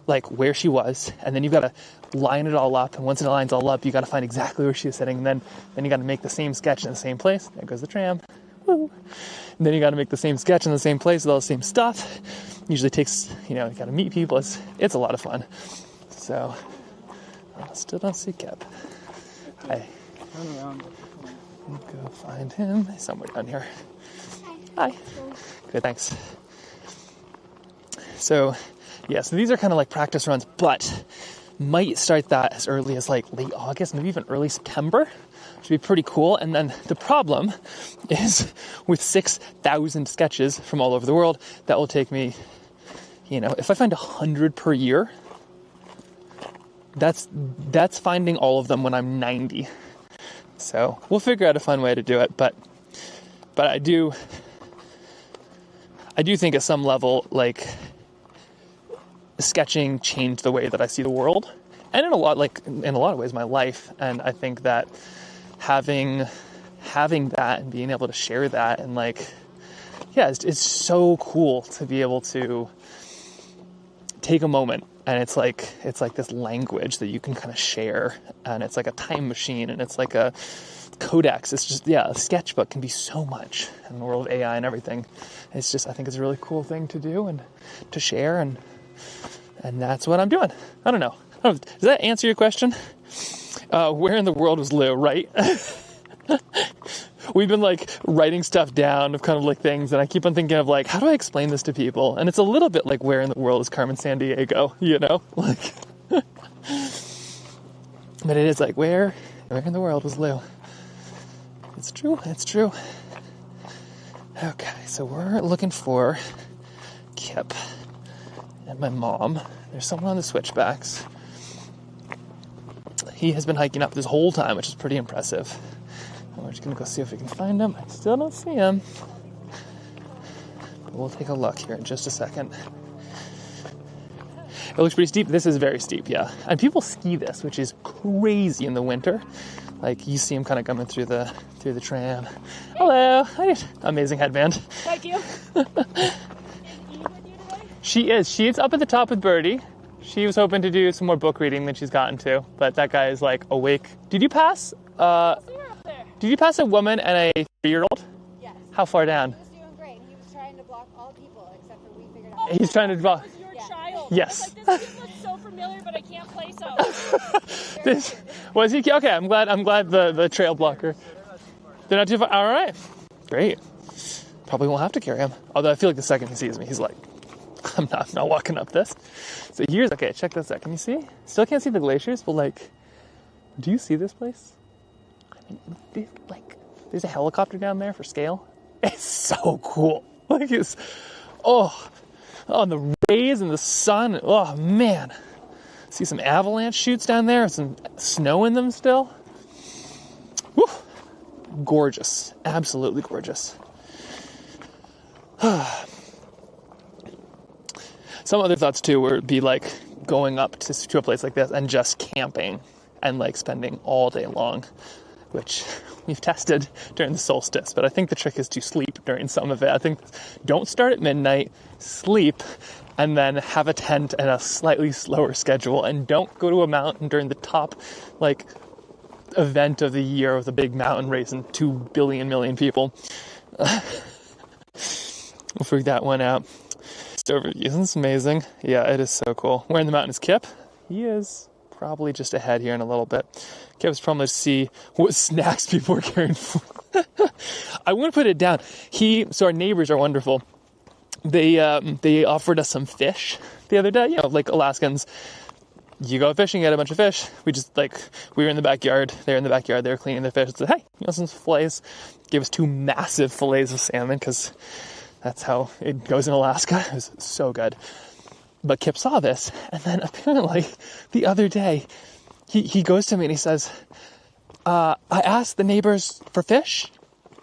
[SPEAKER 2] like where she was, and then you've got to line it all up. And once it lines all up, you got to find exactly where she was sitting. And then you got to make the same sketch in the same place. There goes the tram. Woo. And then you got to make the same sketch in the same place with all the same stuff. Usually takes, you got to meet people. It's a lot of fun. So I still don't see Kep. Hi.
[SPEAKER 6] Turn around.
[SPEAKER 2] Go find him. He's somewhere down here. Hi. Good, thanks. So, yeah, so these are kind of like practice runs, but might start that as early as like late August, maybe even early September. Which would be pretty cool. And then the problem is with 6,000 sketches from all over the world, that will take me, if I find 100 per year, that's finding all of them when I'm 90. So we'll figure out a fun way to do it, but I do think at some level, like, sketching changed the way that I see the world, and in a lot of ways my life. And I think that having that and being able to share that, and it's so cool to be able to take a moment, and it's like this language that you can kind of share, and it's like a time machine, and it's like a codex. It's just, a sketchbook can be so much in the world of AI and everything. It's just, I think it's a really cool thing to do and to share, and that's what I'm doing. I don't know. Does that answer your question? Where in the world was Lou, right? We've been writing stuff down of kind of things, and I keep on thinking of how do I explain this to people? And it's a little bit like, where in the world is Carmen Sandiego, But it is where in the world was Lou? It's true. Okay, so we're looking for Kip and my mom. There's someone on the switchbacks. He has been hiking up this whole time, which is pretty impressive. We're just going to go see if we can find him. I still don't see him. But we'll take a look here in just a second. It looks pretty steep. This is very steep, yeah. And people ski this, which is crazy in the winter. You see him kind of coming through the tram. Hello. Hi. Amazing headband.
[SPEAKER 10] Thank you. Is Eve with you today?
[SPEAKER 2] She is. She's up at the top with Birdie. She was hoping to do some more book reading than she's gotten to, but that guy is awake. Did you pass? Did you pass a woman and a 3-year-old?
[SPEAKER 4] Yes.
[SPEAKER 2] How far down?
[SPEAKER 4] He was doing great. He was trying to block all people except for we figured out.
[SPEAKER 10] Oh,
[SPEAKER 2] He's trying to block.
[SPEAKER 10] It was your child.
[SPEAKER 2] Yes.
[SPEAKER 10] I was like, this kid looks so familiar, but I can't place him.
[SPEAKER 2] Was he? Okay, I'm glad the trail blocker. They're not too far. All right. Great. Probably won't have to carry him. Although I feel like the second he sees me, he's like, I'm not walking up this. So here's, okay, check this out. Can you see? Still can't see the glaciers, but do you see this place? I mean, there's a helicopter down there for scale. It's so cool. It's, the rays and the sun. Oh man. See some avalanche chutes down there, some snow in them still. Woo. Gorgeous. Absolutely gorgeous. Some other thoughts too would be going up to a place like this and just camping and spending all day long, which we've tested during the solstice. But I think the trick is to sleep during some of it. I think don't start at midnight, sleep, and then have a tent and a slightly slower schedule. And don't go to a mountain during the top event of the year with a big mountain race and 2 billion people. We'll figure that one out. Overview. Isn't this amazing? Yeah, it is so cool. Where in the mountain is Kip? He is probably just ahead here in a little bit. Kip's probably to see what snacks people are carrying. I wouldn't put it down. So our neighbors are wonderful. They offered us some fish the other day. You know, like Alaskans, you go fishing, get a bunch of fish. We were in the backyard. They're in the backyard. They were cleaning their fish. I said, hey, you know, some fillets. Gave us 2 massive fillets of salmon because that's how it goes in Alaska. It was so good. But Kip saw this, and then apparently the other day, he goes to me and he says, I asked the neighbors for fish,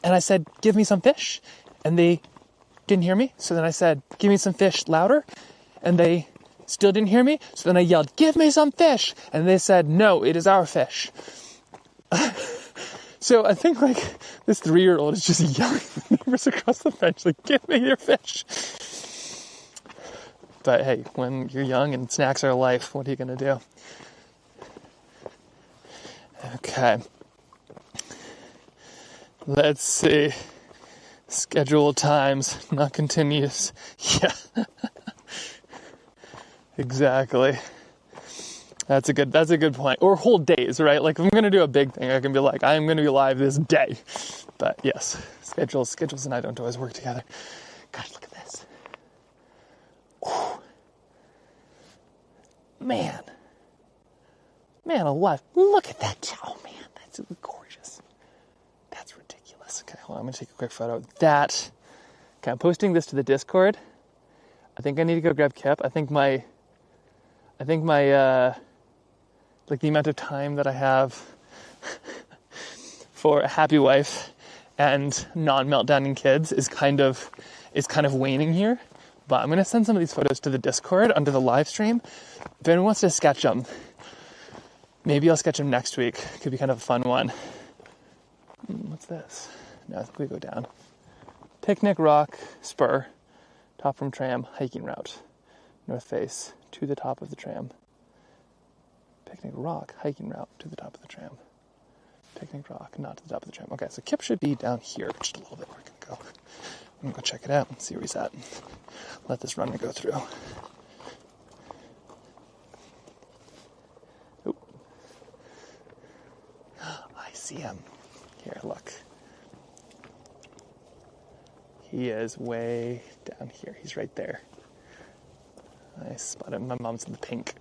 [SPEAKER 2] and I said, give me some fish, and they didn't hear me. So then I said, give me some fish louder, and they still didn't hear me. So then I yelled, give me some fish, and they said, no, it is our fish. So I think like this 3-year-old is just yelling at the neighbors across the fence, like, give me your fish. But hey, when you're young and snacks are life, what are you going to do? Okay. Let's see. Scheduled times, not continuous. Yeah. Exactly. That's a good point. Or whole days, right? Like if I'm going to do a big thing, I can be like, I'm going to be live this day. But yes, schedules and I don't always work together. Gosh, look at this. Whew. Man alive. Look at that. Oh man, that's gorgeous. That's ridiculous. Okay, hold on, I'm going to take a quick photo of that. Okay, I'm posting this to the Discord. I think I need to go grab Kip. I think my like the amount of time that I have for a happy wife and non-meltdowning kids is kind of waning here. But I'm going to send some of these photos to the Discord under the live stream. If anyone wants to sketch them, maybe I'll sketch them next week. Could be kind of a fun one. What's this? No, I think we go down. Picnic Rock Spur, top from tram, hiking route. North face to the top of the tram. Picnic Rock, hiking route to the top of the tram. Picnic Rock, not to the top of the tram. Okay, so Kip should be down here, just a little bit where I can go. I'm going to go check it out and see where he's at. Let this runner go through. Oop. I see him. Here, look. He is way down here. He's right there. I spotted him. My mom's in the pink.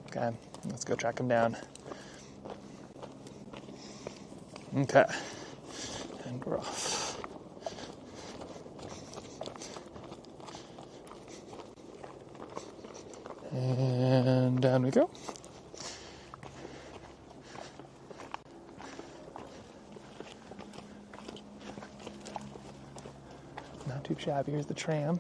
[SPEAKER 2] Okay, let's go track him down. Okay. And we're off. And down we go. Not too shabby. Here's the tram.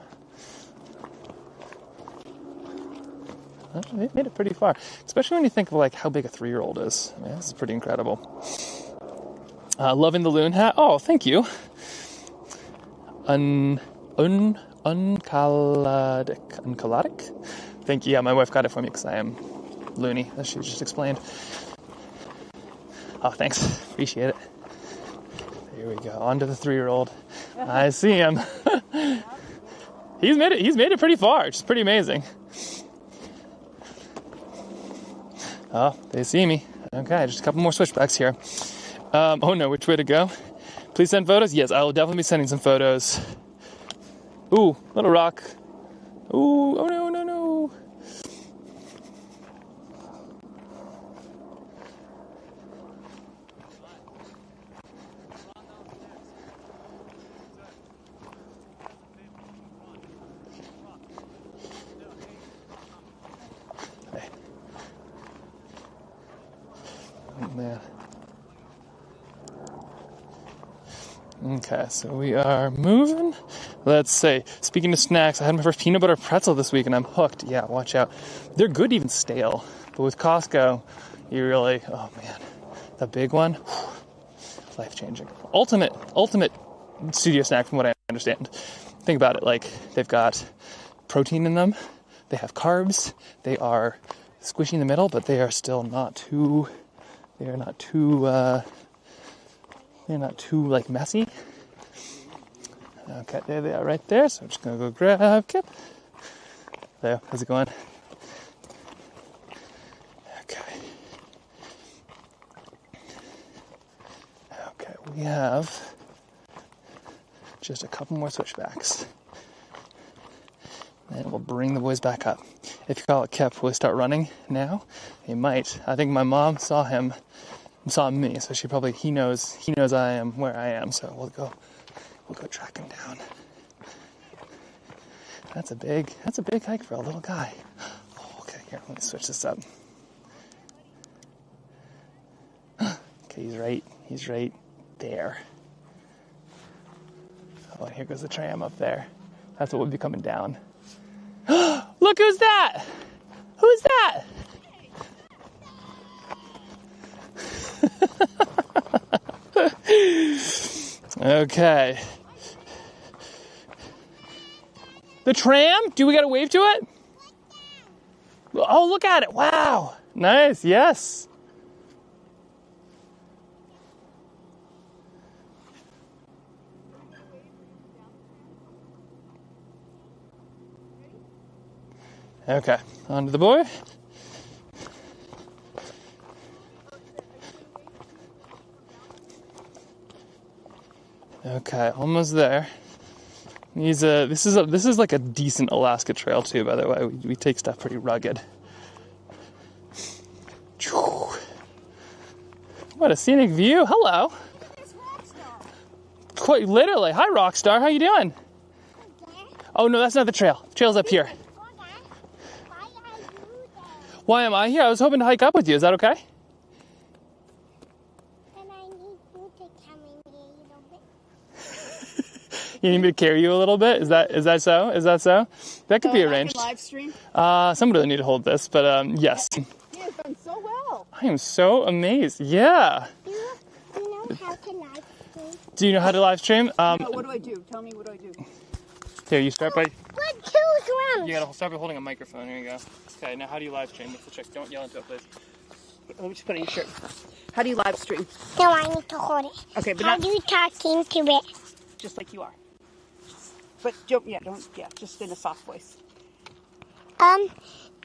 [SPEAKER 2] They made it pretty far, especially when you think of like how big a 3-year-old is. I mean, this is pretty incredible. Loving the loon hat. Oh, thank you. Uncaladic. Thank you. Yeah, my wife got it for me because I am loony, as she just explained. Oh, thanks. Appreciate it. Here we go. On to the 3-year-old. I see him. He's made it pretty far. It's pretty amazing. Oh, they see me. Okay, just a couple more switchbacks here. Oh no, which way to go? Please send photos? Yes, I will definitely be sending some photos. Ooh, little rock. Ooh, oh no. Man. Okay, so we are moving. Let's say, speaking of snacks, I had my first peanut butter pretzel this week and I'm hooked. Yeah, watch out. They're good even stale. But with Costco, you really, oh man, the big one, life-changing. Ultimate studio snack from what I understand. Think about it, like they've got protein in them, they have carbs, they are squishy in the middle, but they are still not too... They're not too like messy. Okay, there they are right there. So I'm just gonna go grab Kip. There, how's it going? we have just a couple more switchbacks. And we'll bring the boys back up. If you call it Kip, will he start running now? He might. I think my mom saw me, so he knows I am where I am, so we'll go track him down. That's a big hike for a little guy. Oh, okay, here, let me switch this up. Okay, he's right there. Oh, and here goes the tram up there. That's what would be coming down. Look who's that! Who's that? Okay. The tram? Do we gotta wave to it? Oh, look at it. Wow. Nice. Yes. Okay. On to the boy. Okay, almost there. This is like a decent Alaska trail too, by the way. We take stuff pretty rugged. What a scenic view. Hello. Quite literally. Hi, Rockstar. How you doing? Oh no, that's not the trail. The trail's up here. Why am I here? I was hoping to hike up with you. Is that okay? You need me to carry you a little bit? Is that so? Is that so? That could be arranged.
[SPEAKER 11] Live stream?
[SPEAKER 2] Somebody will need to hold this, but yes.
[SPEAKER 11] He has done so well.
[SPEAKER 2] I am so amazed. Yeah.
[SPEAKER 4] Do you know how to live stream?
[SPEAKER 2] Do you know how to live stream?
[SPEAKER 11] No, what do I do? Tell me what do I do.
[SPEAKER 2] Here, you start by...
[SPEAKER 4] What two drums?
[SPEAKER 2] You gotta start by holding a microphone. Here you go. Okay, now how do you live stream? What's the trick? Don't yell into it, please.
[SPEAKER 11] Let me just put it in your shirt. How do you live stream?
[SPEAKER 4] No, I need to hold it.
[SPEAKER 11] Okay, but
[SPEAKER 4] how do you talk into it?
[SPEAKER 11] Just like you are. But just in a soft voice.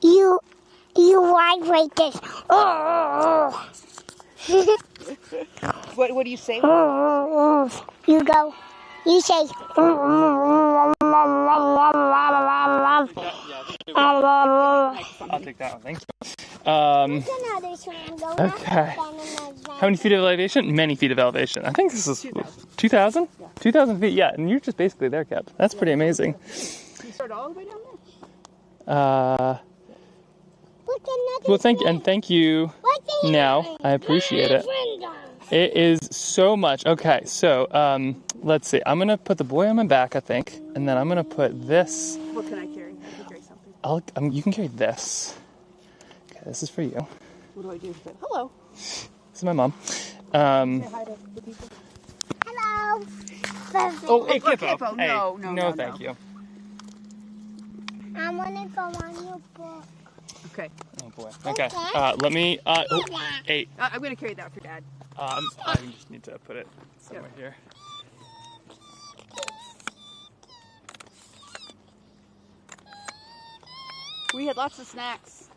[SPEAKER 4] You vibrate this.
[SPEAKER 11] What do you say?
[SPEAKER 4] You go. You say.
[SPEAKER 2] I'll take that one. Thank you. Okay. How many feet of elevation? Many feet of elevation. I think this is 2,000? Yeah. 2,000 feet, yeah. And you're just basically there, Cap. That's pretty amazing.
[SPEAKER 11] You start all the way down there?
[SPEAKER 2] Well, thank you. Now, I appreciate it. It is so much. Okay, so let's see. I'm gonna put the boy on my back, I think, and then I'm gonna put this.
[SPEAKER 11] What can I carry? I can carry something.
[SPEAKER 2] You can carry this. Okay, this is for you.
[SPEAKER 11] What do I do? Hello.
[SPEAKER 2] This is my mom.
[SPEAKER 11] Say hi to the people.
[SPEAKER 4] Hello.
[SPEAKER 2] Oh, hey, Kippo.
[SPEAKER 11] Kippo.
[SPEAKER 2] Hey, no, thank you.
[SPEAKER 4] I want to go on your book.
[SPEAKER 11] Okay.
[SPEAKER 2] Oh boy. Okay. Let me. Hey.
[SPEAKER 11] I'm gonna carry that for Dad.
[SPEAKER 2] I just need to put it somewhere here.
[SPEAKER 11] We had lots of snacks.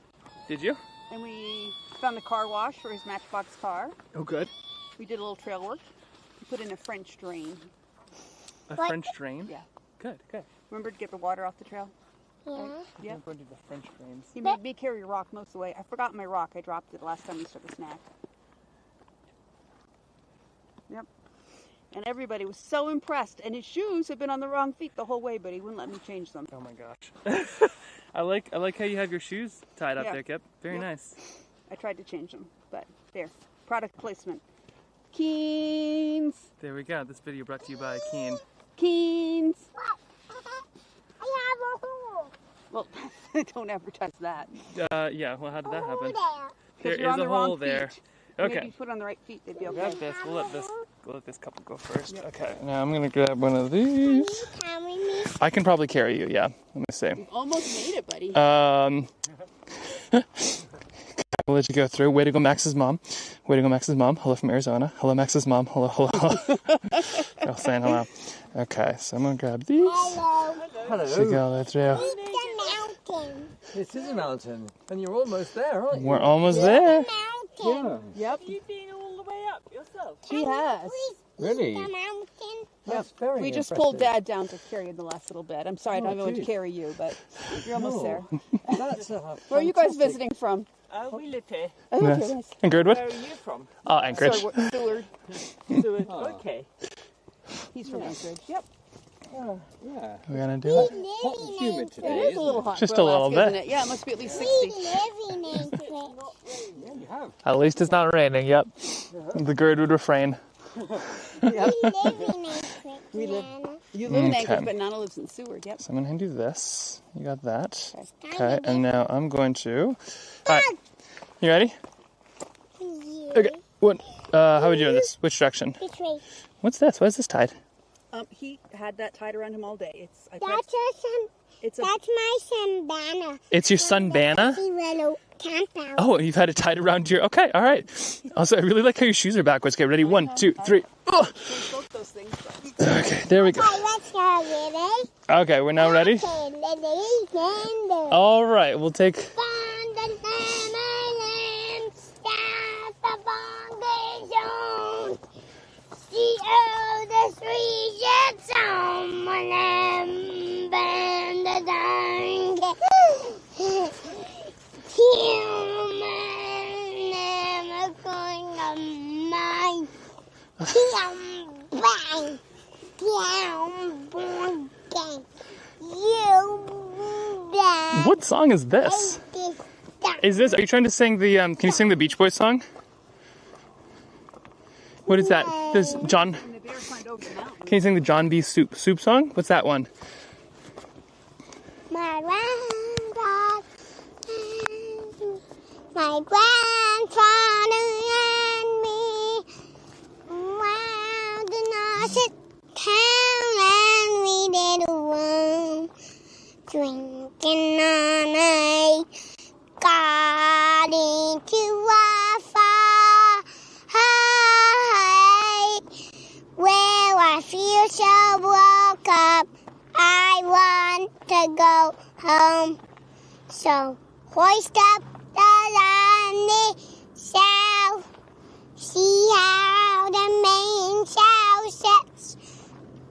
[SPEAKER 2] Did you?
[SPEAKER 11] And we found the car wash for his Matchbox car.
[SPEAKER 2] Oh, good.
[SPEAKER 11] We did a little trail work. We put in a French drain.
[SPEAKER 2] A French drain?
[SPEAKER 11] Yeah.
[SPEAKER 2] Good.
[SPEAKER 11] Remember to get the water off the trail?
[SPEAKER 4] Yeah.
[SPEAKER 11] Right? Yeah.
[SPEAKER 2] I'm going to do the French drains.
[SPEAKER 11] He made me carry a rock most of the way. I forgot my rock. I dropped it the last time we took a snack. Yep. And everybody was so impressed. And his shoes have been on the wrong feet the whole way, but he wouldn't let me change them.
[SPEAKER 2] Oh my gosh. I like how you have your shoes tied up there, Kip. Very nice.
[SPEAKER 11] I tried to change them, but there. Product placement. Keens.
[SPEAKER 2] There we go. This video brought to you by Keen.
[SPEAKER 11] Keens.
[SPEAKER 4] I have a hole.
[SPEAKER 11] Well, don't advertise that.
[SPEAKER 2] Yeah. Well, how did that happen?
[SPEAKER 11] There
[SPEAKER 2] is a hole there.
[SPEAKER 11] Feet.
[SPEAKER 2] Okay.
[SPEAKER 11] Maybe you put on the right feet, they'd be okay.
[SPEAKER 2] Got this. We'll let this couple go first. Yep. Okay. Now I'm gonna grab one of these.
[SPEAKER 4] Can you carry me?
[SPEAKER 2] I can probably carry you. Yeah. Let me see.
[SPEAKER 11] You've almost made it, buddy.
[SPEAKER 2] We'll let you go through. Way to go, Max's mom. Hello from Arizona. Hello, Max's mom. Hello. Girl saying hello. Okay, so I'm gonna grab these.
[SPEAKER 6] Hello.
[SPEAKER 2] So go there through.
[SPEAKER 4] It's a mountain.
[SPEAKER 6] This is a mountain, and you're almost there, aren't you?
[SPEAKER 2] We're almost there.
[SPEAKER 6] Yeah.
[SPEAKER 11] Yep.
[SPEAKER 10] You've been all the way up yourself.
[SPEAKER 11] She has.
[SPEAKER 12] Really?
[SPEAKER 4] The mountain.
[SPEAKER 12] That's very
[SPEAKER 11] We just
[SPEAKER 12] impressive.
[SPEAKER 11] pulled Dad down to carry in the last little bit. I'm sorry, I don't know when to
[SPEAKER 12] geez.
[SPEAKER 11] carry you, but you're almost there.
[SPEAKER 12] That's
[SPEAKER 11] Where are you guys visiting from?
[SPEAKER 13] We live here.
[SPEAKER 11] Oh,
[SPEAKER 2] Nice.
[SPEAKER 11] okay, nice.
[SPEAKER 2] In Girdwood?
[SPEAKER 13] Where are you from?
[SPEAKER 2] Anchorage.
[SPEAKER 11] Seward.
[SPEAKER 13] Seward. Okay.
[SPEAKER 11] He's from Anchorage. Yep.
[SPEAKER 12] Yeah.
[SPEAKER 2] We're gonna do it.
[SPEAKER 12] Hot and humid
[SPEAKER 11] It
[SPEAKER 12] today.
[SPEAKER 11] is a little hot.
[SPEAKER 2] Just
[SPEAKER 11] for
[SPEAKER 2] a little
[SPEAKER 11] Alaska,
[SPEAKER 2] bit.
[SPEAKER 11] Isn't it? Yeah, it must be at least 60.
[SPEAKER 4] We live in Anchorage.
[SPEAKER 12] Yeah, you have.
[SPEAKER 2] At least it's not raining. Yep. The Girdwood refrain.
[SPEAKER 4] We live in Anchorage.
[SPEAKER 11] We live-
[SPEAKER 4] Nana.
[SPEAKER 11] You live in
[SPEAKER 2] Okay.
[SPEAKER 11] Anchorage, but Nana lives in Seward. Yep.
[SPEAKER 2] So I'm gonna do this. You got that. Okay. And now I'm going to. All right. You ready?
[SPEAKER 4] Yeah.
[SPEAKER 2] Okay. What? How are we doing this? Which direction?
[SPEAKER 4] Which way?
[SPEAKER 2] What's this? Why is this tied?
[SPEAKER 11] He had that tied around him all day.
[SPEAKER 4] That's my son Banner.
[SPEAKER 2] It's your son Banner?
[SPEAKER 4] He ran a camp out.
[SPEAKER 2] Oh, you've had it tied around your. Okay. All right. Also, I really like how your shoes are backwards. Okay. Ready? 1, 2, 3. Oh.
[SPEAKER 11] Both those things.
[SPEAKER 2] Okay. There we go.
[SPEAKER 4] Okay, let's go, ready?
[SPEAKER 2] Okay. We're now ready.
[SPEAKER 4] Okay, ready?
[SPEAKER 2] All right. We'll take. What song is this? Is this? Are you trying to sing the? Can you sing the Beach Boys song? What is that? This John. Can you sing the John B. Soup song? What's that one?
[SPEAKER 4] My grandfather and me round the North town, and we did a room drinking on a garden to a fire where I feel so woke up. I want to go home, so hoist up the lonely sail, see how the mainsail sets,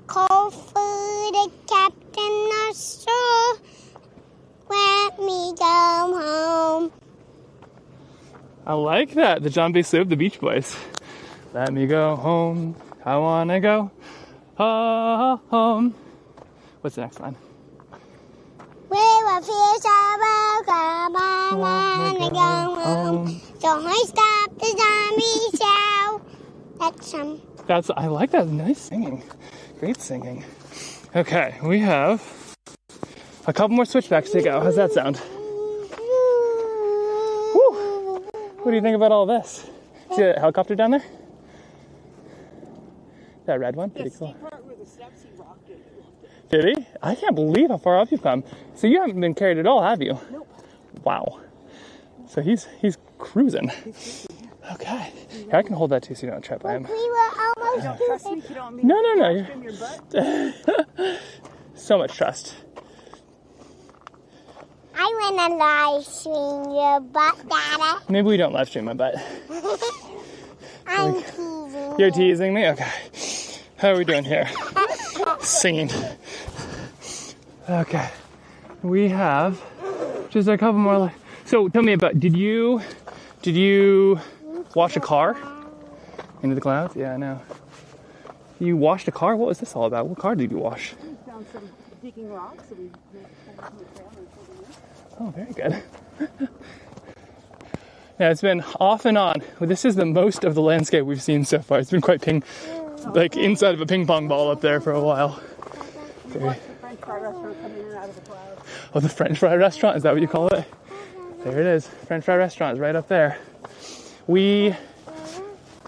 [SPEAKER 4] call for the captain or so, let me go home.
[SPEAKER 2] I like that. The John B. Soup, the Beach Boys. Let me go home. I wanna go home. What's the next line?
[SPEAKER 4] Where I feel so welcome, I wanna go home. So hoist up the zombie show. That's
[SPEAKER 2] I like that. Nice singing. Great singing. Okay, we have a couple more switchbacks to go. How's that sound? Woo. What do you think about all this? See that helicopter down there? That red one? Pretty cool. Did he? I can't believe how far up you've come. So you haven't been carried at all, have you?
[SPEAKER 11] Nope.
[SPEAKER 2] Wow. So he's cruising. Okay. Here, I can hold that too so you don't trip. I am.
[SPEAKER 4] We were almost
[SPEAKER 11] Trust me, you don't want me
[SPEAKER 2] No.
[SPEAKER 11] to trim your butt.
[SPEAKER 2] So much trust.
[SPEAKER 4] I want to live stream your butt, Dada.
[SPEAKER 2] Maybe we don't live stream my butt.
[SPEAKER 4] I'm teasing.
[SPEAKER 2] You're teasing me? Okay. How are we doing here? Singing. Okay. We have just a couple more. So tell me about, did you wash a car? Into the clouds? Yeah, I know. You washed a car? What was this all about? What car did you wash?
[SPEAKER 11] We found some digging rocks, so we made a trail and pulled them in.
[SPEAKER 2] Oh, very good. Yeah, it's been off and on. Well, this is the most of the landscape we've seen so far. It's been quite like inside of a ping pong ball up there for a while.
[SPEAKER 11] Watch the French fry restaurant come in and out of the clouds.
[SPEAKER 2] Oh, the French fry restaurant? Is that what you call it? There it is. French fry restaurant is right up there. We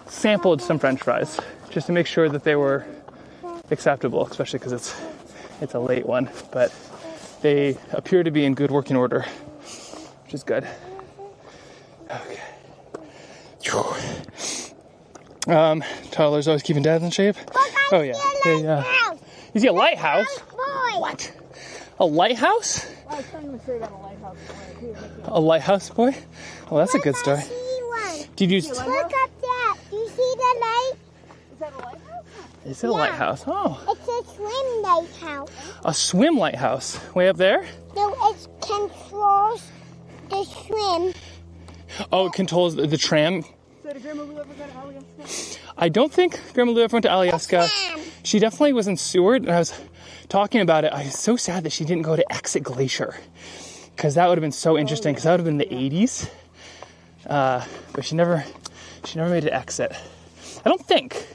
[SPEAKER 2] sampled some French fries just to make sure that they were acceptable, especially because it's a late one. But they appear to be in good working order, which is good. Okay. Tyler's always keeping Dad in shape. Oh yeah. You see a lighthouse? What? A lighthouse?
[SPEAKER 11] I was trying to say that a lighthouse boy.
[SPEAKER 2] A lighthouse boy? Oh, that's a good story. Did you?
[SPEAKER 4] Look up there. Do you see the light?
[SPEAKER 11] Is that a lighthouse?
[SPEAKER 2] Is it a lighthouse? Oh.
[SPEAKER 4] It's a swim lighthouse.
[SPEAKER 2] A swim lighthouse. Way up there?
[SPEAKER 4] No, it controls the swim.
[SPEAKER 2] Oh, it controls the tram.
[SPEAKER 11] So did Grandma Lou ever go to Alaska?
[SPEAKER 2] I don't think Grandma Lou ever went to Alaska. She definitely was in Seward, and I was talking about it. I was so sad that she didn't go to Exit Glacier, because that would have been so interesting, because that would have been the 80s. But she never made it to Exit. I don't think.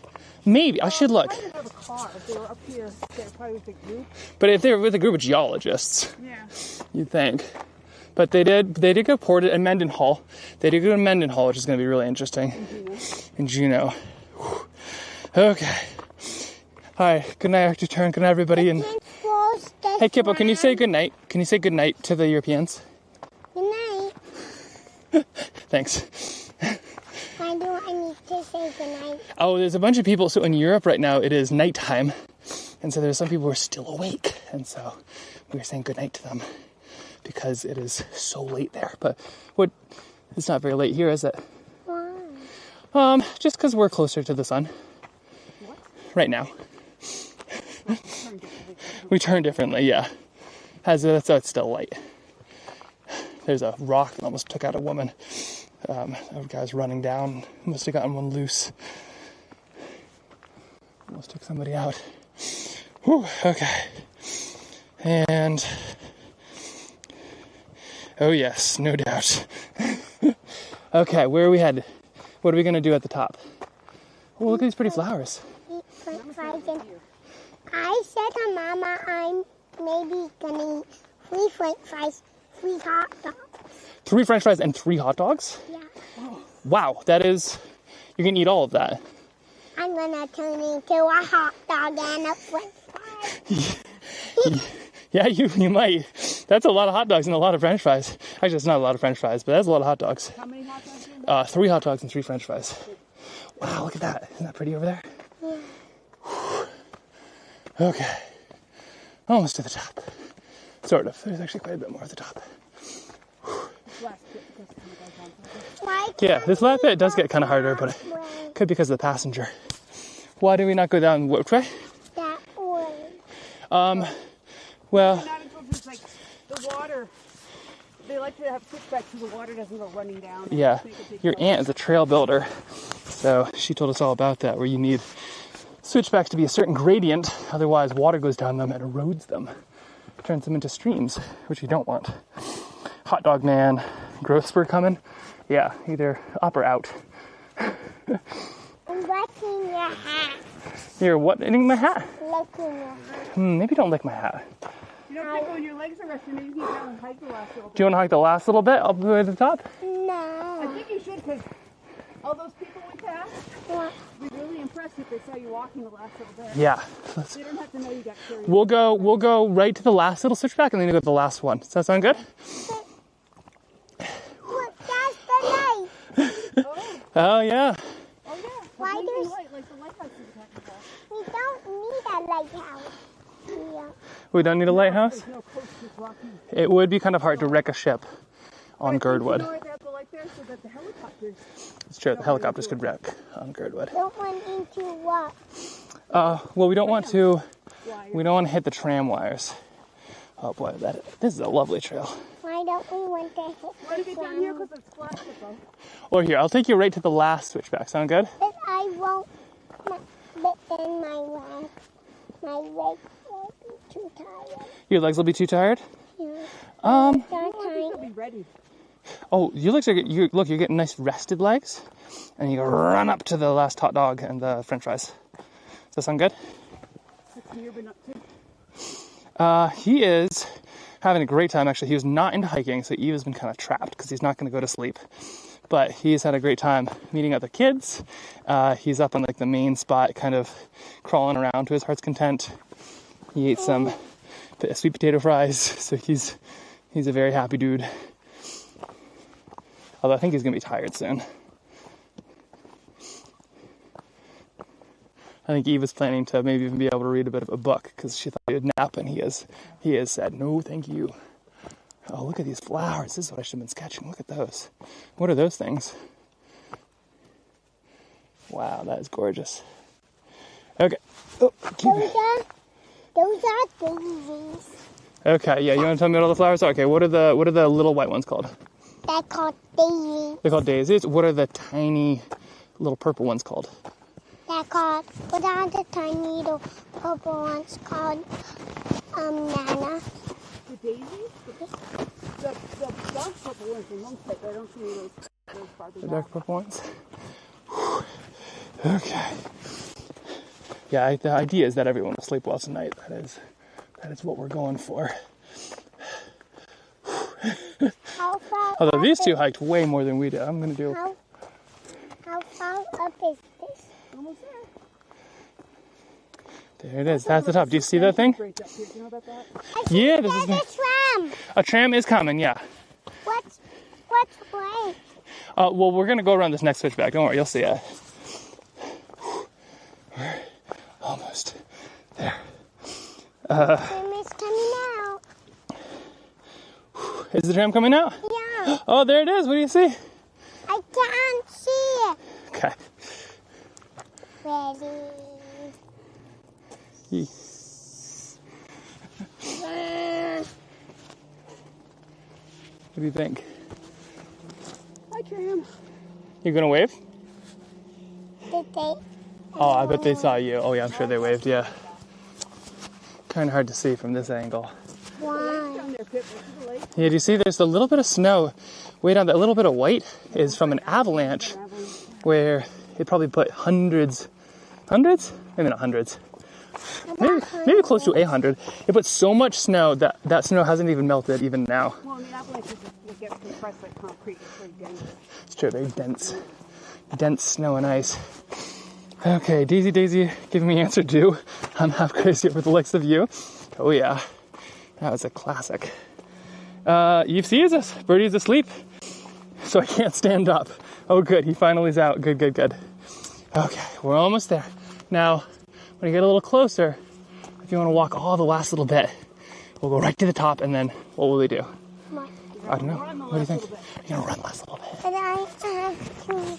[SPEAKER 2] Maybe. I should look.
[SPEAKER 11] They probably have a car. If they were up here, they were probably with a group.
[SPEAKER 2] But if they were with a group of geologists,
[SPEAKER 11] Yeah.
[SPEAKER 2] you'd think. But they did go port at Mendenhall. They did go to Mendenhall, which is going to be really interesting. In Juneau. Whew. Okay. All right. Good night, Arctic Tern. Good night, everybody. And hey, Kippo, can you say good night? Can you say good night to the Europeans?
[SPEAKER 4] Good night.
[SPEAKER 2] Thanks.
[SPEAKER 4] Why do I need to say good night?
[SPEAKER 2] Oh, there's a bunch of people. So in Europe right now, it is nighttime. And so there's some people who are still awake. And so we were saying good night to them, because it is so late there. But it's not very late here, is it?
[SPEAKER 4] Why?
[SPEAKER 2] Just because we're closer to the sun.
[SPEAKER 11] What?
[SPEAKER 2] Right now. We turn differently, yeah. So it's still light. There's a rock that almost took out a woman. A guy's running down. Must have gotten one loose. Almost took somebody out. Whew, okay. And oh yes, no doubt. Okay, where are we headed? What are we gonna do at the top? Oh, look at these pretty flowers.
[SPEAKER 4] Eat French fries. I said to Mama I'm maybe gonna eat 3 French fries, 3 hot dogs.
[SPEAKER 2] 3 French fries and 3 hot dogs?
[SPEAKER 4] Yeah.
[SPEAKER 2] Wow, that is... You can eat all of that.
[SPEAKER 4] I'm gonna turn into a hot dog and a French fry.
[SPEAKER 2] Yeah, you might. That's a lot of hot dogs and a lot of French fries. Actually, it's not a lot of French fries, but that's a lot of hot dogs.
[SPEAKER 11] How many hot dogs?
[SPEAKER 2] 3 hot dogs and 3 French fries. Wow, look at that. Isn't that pretty over there?
[SPEAKER 4] Yeah.
[SPEAKER 2] Okay. Almost to the top. Sort of. There's actually quite a bit more at the top. Yeah, this last bit does get kind of harder, but it could be because of the passenger. Why do we not go down which way?
[SPEAKER 4] That way.
[SPEAKER 2] Well...
[SPEAKER 11] Not until there's like the water. They like to have switchbacks so the water doesn't go running down.
[SPEAKER 2] Yeah, your aunt is a trail builder, so she told us all about that, where you need switchbacks to be a certain gradient, otherwise water goes down them and erodes them, turns them into streams, which you don't want. Hot dog man, growth spur coming? Yeah, either up or out.
[SPEAKER 4] I'm licking your hat.
[SPEAKER 2] You're what? Licking my hat?
[SPEAKER 4] Licking your hat.
[SPEAKER 2] Maybe don't lick my hat.
[SPEAKER 11] You don't think when your legs are resting, maybe you can go and hike the last little bit.
[SPEAKER 2] Do you want to hike the last little bit up the way to the top?
[SPEAKER 4] No.
[SPEAKER 11] I think you should, because all those people we passed would be really impressed if they saw you walking the last little bit.
[SPEAKER 2] Yeah.
[SPEAKER 11] They don't have to know you got carried.
[SPEAKER 2] We'll go right to the last little switchback and then go to the last one. Does that sound good?
[SPEAKER 4] Look, that's the light.
[SPEAKER 2] Oh, yeah.
[SPEAKER 11] Oh, yeah.
[SPEAKER 4] Why
[SPEAKER 11] there's
[SPEAKER 4] there's...
[SPEAKER 11] light, like the lighthouse you were talking about.
[SPEAKER 4] We don't need a lighthouse. Yeah.
[SPEAKER 2] We don't need a lighthouse?
[SPEAKER 11] There's no coast just walking.
[SPEAKER 2] It would be kind of hard to wreck a ship on Girdwood.
[SPEAKER 11] You know why they have the light there? So that the helicopters...
[SPEAKER 2] It's true, the helicopters could wreck on Girdwood.
[SPEAKER 4] Don't want into what?
[SPEAKER 2] Well, we don't want to hit the tram wires. Oh boy, this is a lovely trail.
[SPEAKER 4] Why don't we want to hit
[SPEAKER 11] Why do you get down here? Because it's flat, though.
[SPEAKER 2] Or here, I'll take you right to the last switchback. Sound good?
[SPEAKER 4] But I won't. But then my legs will be too tired.
[SPEAKER 2] Your legs will be too tired?
[SPEAKER 4] Yeah.
[SPEAKER 11] They'll be ready.
[SPEAKER 2] Oh, you're getting nice rested legs, and you run up to the last hot dog and the French fries. Does that sound good?
[SPEAKER 11] What's Near been up to?
[SPEAKER 2] He is having a great time. Actually, he was not into hiking, so Eve has been kind of trapped because he's not going to go to sleep. But he's had a great time meeting other kids. He's up on like the main spot, kind of crawling around to his heart's content. He ate some sweet potato fries, so he's a very happy dude. Although I think he's going to be tired soon. I think Eve was planning to maybe even be able to read a bit of a book because she thought he would nap, and he has said, no, thank you. Oh, look at these flowers. This is what I should have been sketching. Look at those. What are those things? Wow, that is gorgeous. Okay, Oh,
[SPEAKER 4] those are daisies.
[SPEAKER 2] okay, yeah, you want to tell me what all the flowers are? Okay, what are the little white ones called?
[SPEAKER 4] They're called daisies.
[SPEAKER 2] They're called daisies. What are the tiny little purple ones called?
[SPEAKER 4] What are the tiny little purple ones called? Nana.
[SPEAKER 11] The daisies? The dark purple ones in one place. I don't see those farther
[SPEAKER 2] The
[SPEAKER 11] back.
[SPEAKER 2] dark purple ones? Okay. Yeah, the idea is that everyone will sleep well tonight. That is what we're going for.
[SPEAKER 4] How far
[SPEAKER 2] Although
[SPEAKER 4] up
[SPEAKER 2] these two
[SPEAKER 4] is,
[SPEAKER 2] hiked way more than we did. I'm going to do...
[SPEAKER 4] how far up is this?
[SPEAKER 11] Almost there.
[SPEAKER 2] There it is. That's the top. Do you see that thing?
[SPEAKER 11] Bridge up here. Do you know about that?
[SPEAKER 2] Yeah, this is
[SPEAKER 4] There's a tram.
[SPEAKER 2] a tram is coming, yeah.
[SPEAKER 4] What's way?
[SPEAKER 2] Well, we're going to go around this next switchback. Don't worry, you'll see it. We're almost there.
[SPEAKER 4] Tram is coming out.
[SPEAKER 2] Is the tram coming out?
[SPEAKER 4] Yeah.
[SPEAKER 2] Oh, there it is. What do you see?
[SPEAKER 4] I can't see it.
[SPEAKER 2] Okay.
[SPEAKER 4] Ready.
[SPEAKER 2] Yee. What do you think?
[SPEAKER 11] Hi, tram.
[SPEAKER 2] You going to wave?
[SPEAKER 4] Did they?
[SPEAKER 2] Oh, I bet they saw you. Oh, yeah, I'm sure they waved, yeah. Kind of hard to see from this angle.
[SPEAKER 4] Why?
[SPEAKER 11] Down there, Pip. To the lake.
[SPEAKER 2] Yeah, do you see there's a little bit of snow way down. That little bit of white is from an avalanche where it probably put hundreds, maybe not hundreds, maybe close to 100. It put so much snow that snow hasn't even melted even now.
[SPEAKER 11] Well, I mean, avalanches get compressed like concrete. It's very dense.
[SPEAKER 2] It's true, very dense snow and ice. Okay, Daisy giving me answer 2. I'm half crazy over the likes of you. Oh yeah, that was a classic. Eve sees us. Birdie's asleep, so I can't stand up. Oh good, he finally is out. Good. Okay, we're almost there. Now, when you get a little closer, if you want to walk all the last little bit, we'll go right to the top, and then what will we do?
[SPEAKER 4] What?
[SPEAKER 2] I don't know. What do you think? You're gonna run last little bit.
[SPEAKER 4] And I have to.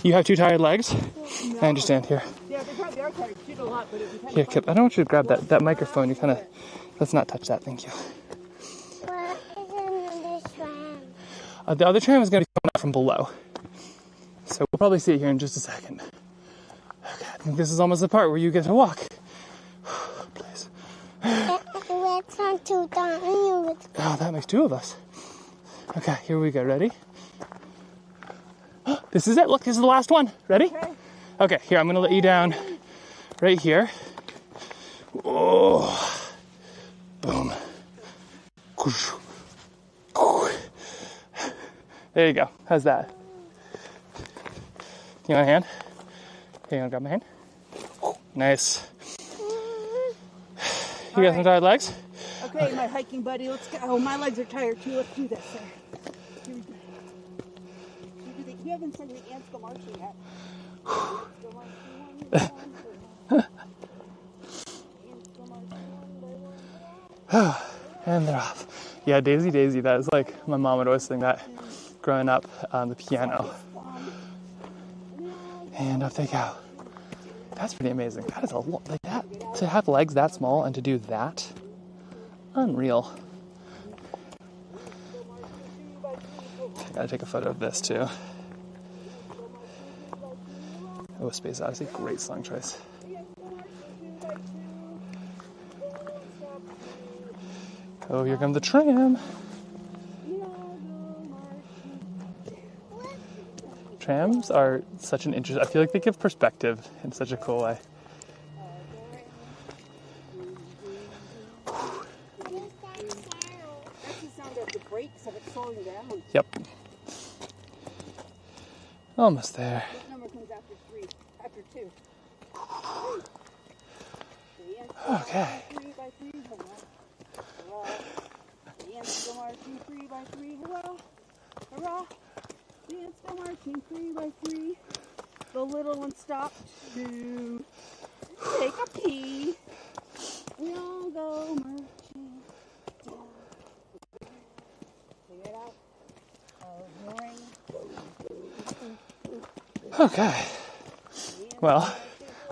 [SPEAKER 2] You have 2 tired legs?
[SPEAKER 11] No.
[SPEAKER 2] I understand. Here.
[SPEAKER 11] Yeah, they probably are tired. Shoot a lot, but it'd be kind
[SPEAKER 2] Here,
[SPEAKER 11] of
[SPEAKER 2] Kip. I don't want you to grab that microphone. You kind of... Let's not touch that. Thank you.
[SPEAKER 4] What is another tram?
[SPEAKER 2] The other tram is going to be coming out from below. So we'll probably see it here in just a second. Okay, I think this is almost the part where you get to walk. Please.
[SPEAKER 4] Let's not do that.
[SPEAKER 2] Oh, that makes 2 of us. Okay, here we go. Ready? This is it. Look, this is the last one. Ready? Okay, here, I'm going to let you down right here. Oh. Boom. There you go. How's that? You want a hand? Here, you want to grab my hand? Nice. You got some tired legs?
[SPEAKER 11] Okay, my hiking buddy, let's go. Oh, my legs are tired too. Let's do this. Here we go. You haven't said the ants go marching yet.
[SPEAKER 2] And they're off. Yeah, Daisy. That is like, my mom would always sing that growing up on the piano. And off they go. That's pretty amazing. That is a lot. Like that, to have legs that small and to do that, unreal. I gotta take a photo of this too. Oh, Space Odyssey, great song choice. Oh, here comes the tram. Trams are such an interest. I feel like they give perspective in such a cool way.
[SPEAKER 11] That's the sound of the brakes of it slowing down.
[SPEAKER 2] Yep. Almost there.
[SPEAKER 11] What number comes after 3? After 2?
[SPEAKER 2] Okay.
[SPEAKER 11] 3 by 3, hurrah. The ants go marching 3 by 3, hurrah. Hurrah. The ants go marching 3 by 3. The little one stopped to take a pee. We all go marching down. Figure it out.
[SPEAKER 2] Okay. Well,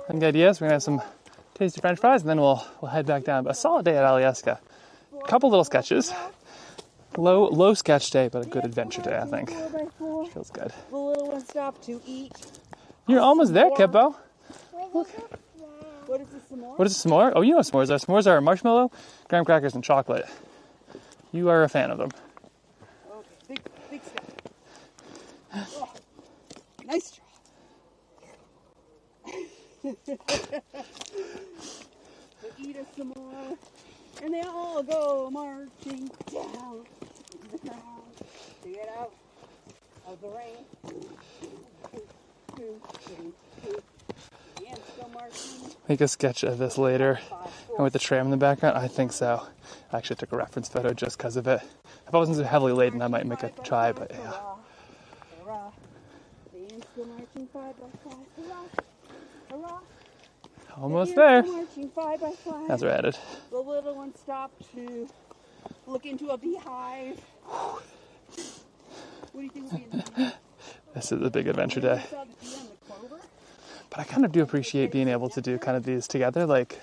[SPEAKER 2] think the idea is we're gonna have some tasty French fries, and then we'll head back down. But a solid day at Alaskan. A couple little sketches. Low sketch day, but a good adventure day, I think. Feels good.
[SPEAKER 11] The little one stopped to eat.
[SPEAKER 2] You're almost there, kiddo.
[SPEAKER 11] What is the s'more?
[SPEAKER 2] What is a s'more? Oh, you know what s'mores are. S'mores are marshmallow, graham crackers, and chocolate. You are a fan of them.
[SPEAKER 11] Okay, big step. Oh, nice try. They eat a s'more, and they all go marching down into the ground to get out of the rain. The ants go marching.
[SPEAKER 2] Make a sketch of this later. And with the tram in the background, I think so. I actually took a reference photo just because of it. If I wasn't so heavily laden, I might make a try, but yeah.
[SPEAKER 11] Hurrah. The ants go marching 5 by 5. Hurrah. Hurrah.
[SPEAKER 2] Almost there.
[SPEAKER 11] Marching 5 by 5.
[SPEAKER 2] That's where we're headed.
[SPEAKER 11] The little one stopped to look into a beehive. What do you think will be in the
[SPEAKER 2] This is a big adventure day. But I kind of do appreciate being able to do kind of these together. Like,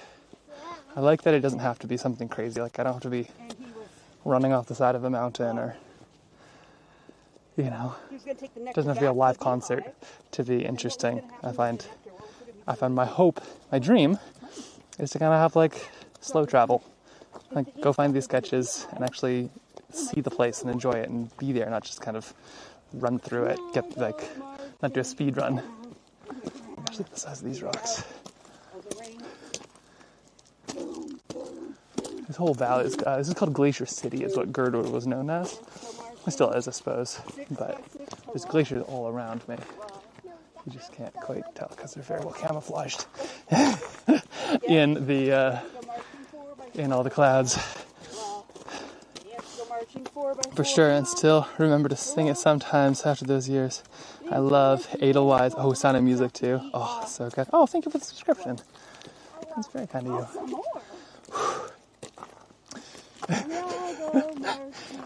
[SPEAKER 2] I like that it doesn't have to be something crazy. Like, I don't have to be running off the side of a mountain or, you know, it doesn't have to be a live concert to be interesting. I find my hope, my dream, is to kind of have like slow travel. Like, go find these sketches and actually see the place and enjoy it and be there, not just kind of run through it, get like, not do a speed run. Actually, the size of these rocks. This whole valley is, this is called Glacier City, is what Girdwood was known as. It still is, I suppose, but there's glaciers all around me. You just can't quite tell because they're very well camouflaged in the in all the clouds. For sure, and still remember to sing it sometimes after those years. I love Edelweiss. Oh, Sound of Music too. Oh, so good. Oh, thank you for the subscription. That's very kind of you.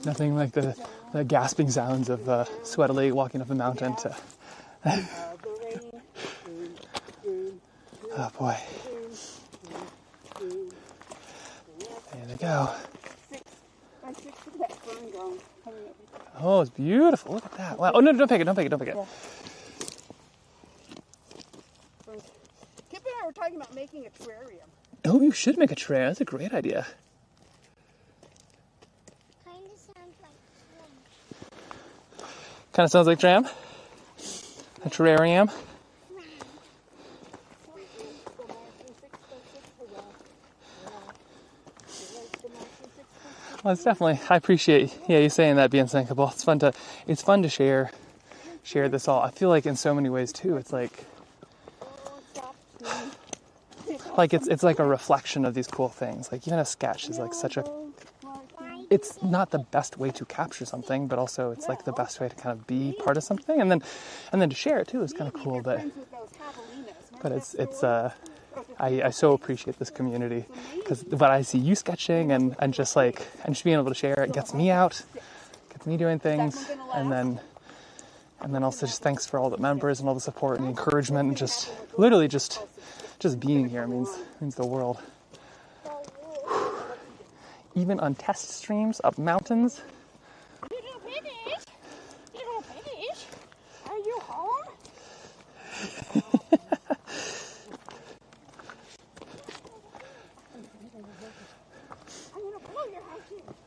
[SPEAKER 2] Nothing like the gasping sounds of sweatily walking up a mountain to... Oh boy. There they go. Oh, it's beautiful. Look at that. Wow. Oh, no, don't pick it.
[SPEAKER 11] Kip and I were talking about making a terrarium.
[SPEAKER 2] Oh, you should make a terrarium. That's a great idea. Kind of sounds like tram. A terrarium. Well, it's definitely, I appreciate, you saying that, being sinkable. It's fun to share this all. I feel like in so many ways too, it's like it's like a reflection of these cool things. Like even a sketch is like it's not the best way to capture something, but also it's like the best way to kind of be part of something, and then to share it too is kind of cool. But I so appreciate this community, because when I see you sketching and just being able to share it gets me out, gets me doing things, and then also just thanks for all the members and all the support and the encouragement, and just literally just being here means the world. Even on test streams up mountains.
[SPEAKER 10] Little piggies, are you home?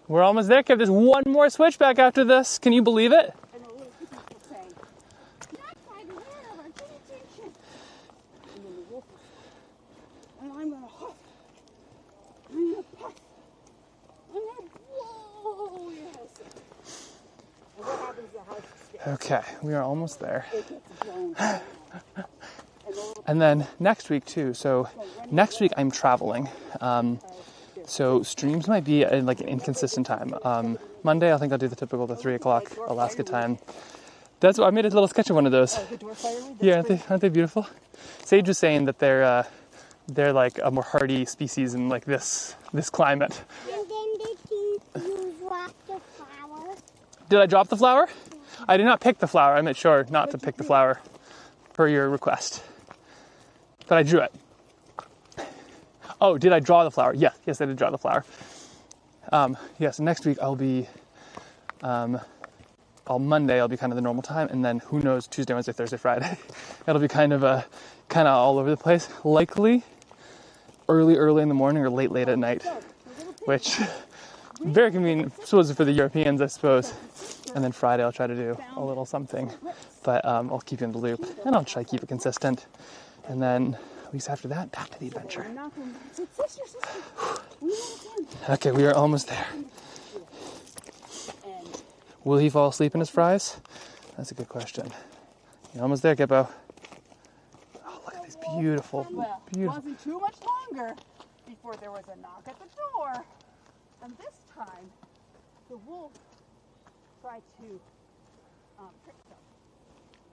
[SPEAKER 2] We're almost there, Kev. There's one more switchback after this. Can you believe it? Okay, we are almost there. And then next week too. So next week I'm traveling. So streams might be at like an inconsistent time. Monday I think I'll do the 3 o'clock Alaska time. That's what I made a little sketch of one of those. Yeah, aren't they beautiful? Sage was saying that they're like a more hardy species in like this climate.
[SPEAKER 4] And then did you drop the flower?
[SPEAKER 2] Did I drop the flower? I did not pick the flower. I made sure not to pick the flower per your request. But I drew it. Oh, did I draw the flower? Yes, I did draw the flower. Yes, next week I'll be, on Monday I'll be kind of the normal time, and then who knows, Tuesday, Wednesday, Thursday, Friday. It'll be kind of all over the place. Likely early in the morning or late at night, which very convenient, suppose for the Europeans, I suppose. And then Friday I'll try to do a little something, but I'll keep you in the loop, and I'll try to keep it consistent. And then weeks after that, back to the adventure. Okay, we are almost there. Will he fall asleep in his fries? That's a good question. You're almost there, Kippo. Oh, look at these beautiful.
[SPEAKER 11] Well, it wasn't too much longer before there was a knock at the door. And this time, the wolf tried to trick them.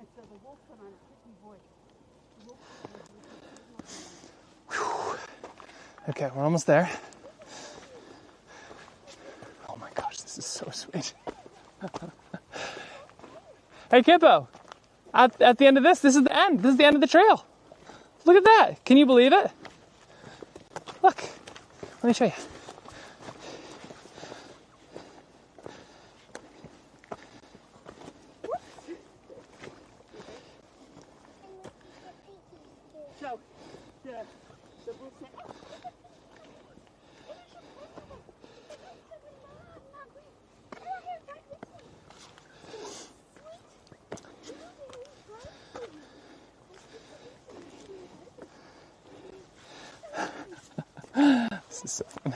[SPEAKER 11] And so the wolf put on a tricky voice.
[SPEAKER 2] Okay, we're almost there. Oh my gosh, this is so sweet. Hey, Kippo, at the end of this is the end. This is the end of the trail. Look at that. Can you believe it? Look, let me show you.
[SPEAKER 11] So, the wolf said,
[SPEAKER 2] This is so fun.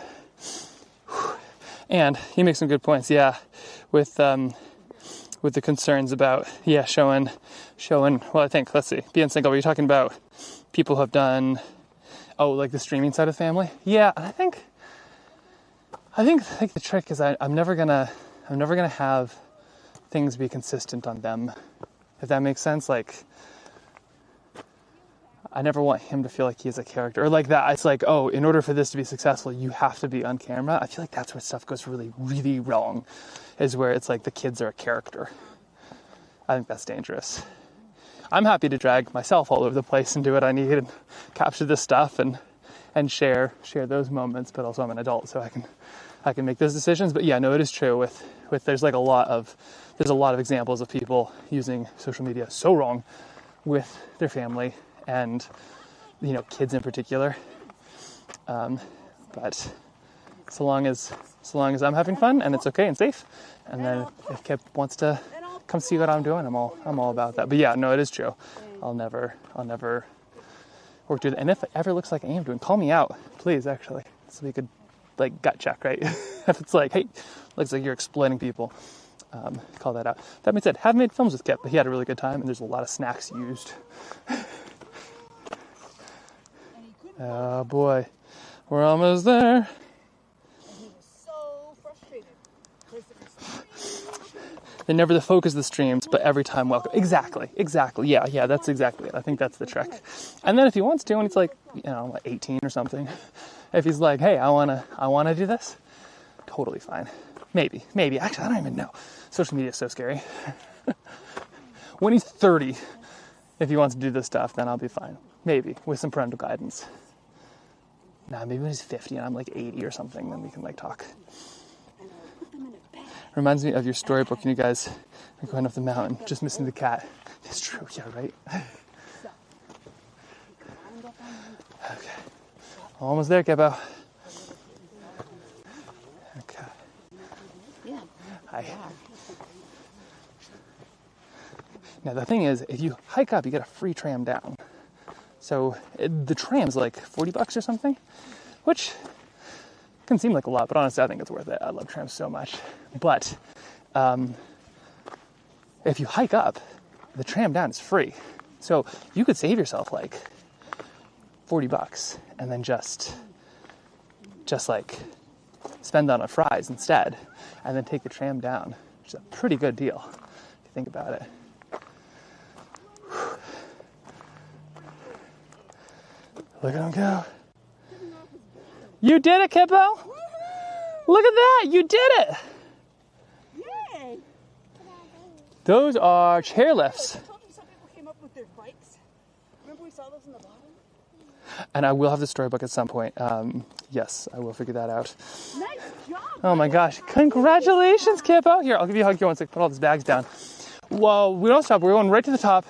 [SPEAKER 2] And he makes some good points, yeah, with the concerns about, showing, well, I think, let's see, being single, were you talking about people who have done, like the streaming side of family? Yeah, and I think the trick is I'm never gonna have things be consistent on them, if that makes sense. Like, I never want him to feel like he's a character or like that. It's like, oh, in order for this to be successful, you have to be on camera. I feel like that's where stuff goes really, really wrong, is where it's like the kids are a character. I think that's dangerous. I'm happy to drag myself all over the place and do what I need and capture this stuff and share those moments, but also I'm an adult, so I can make those decisions. But yeah, no, it is true with there's a lot of examples of people using social media so wrong with their family and, kids in particular. But so long as I'm having fun and it's okay and safe, and then if Kip wants to come see what I'm doing, I'm all about that. But yeah, no, it is true. I'll never work through that. And if it ever looks like I am doing, call me out, please. Actually, so we could gut check, right? If it's like, hey, looks like you're exploiting people, call that out. That being said, haven't made films with Kip, but he had a really good time, and there's a lot of snacks used. Oh boy, we're almost there.
[SPEAKER 11] and he was so frustrated.
[SPEAKER 2] They're never the focus of the streams, but every time welcome. Exactly. Yeah, that's exactly it. I think that's the trick. And then if he wants to, and he's like, 18 or something, if he's like, hey, I wanna do this, totally fine. Maybe. Actually, I don't even know. Social media is so scary. When he's 30, if he wants to do this stuff, then I'll be fine. Maybe, with some parental guidance. Maybe when he's 50 and I'm like 80 or something, then we can talk. Reminds me of your storybook and you guys are going up the mountain, just missing the cat. It's true, yeah, right? Okay. Almost there, Kippo. Okay.
[SPEAKER 9] Yeah.
[SPEAKER 2] Hi. Now the thing is, if you hike up, you get a free tram down. So the tram's like $40 or something, which can seem like a lot, but honestly, I think it's worth it. I love trams so much. But if you hike up, the tram down is free. So you could save yourself like $40 and then just spend that on fries instead, and then take the tram down, which is a pretty good deal if you think about it. Look at him go. You did it, Kippo! Look at that! You did it!
[SPEAKER 11] Yay!
[SPEAKER 2] Those are chair lifts.
[SPEAKER 11] I told you some people came up with their bikes. Remember we saw those in the bottom?
[SPEAKER 2] And I will have the storybook at some point. Yes, I will figure that out.
[SPEAKER 11] Nice job.
[SPEAKER 2] Oh my gosh. Congratulations, Kippo. Here, I'll give you a hug here once I put all these bags down. Well, we don't stop. We're going right to the top.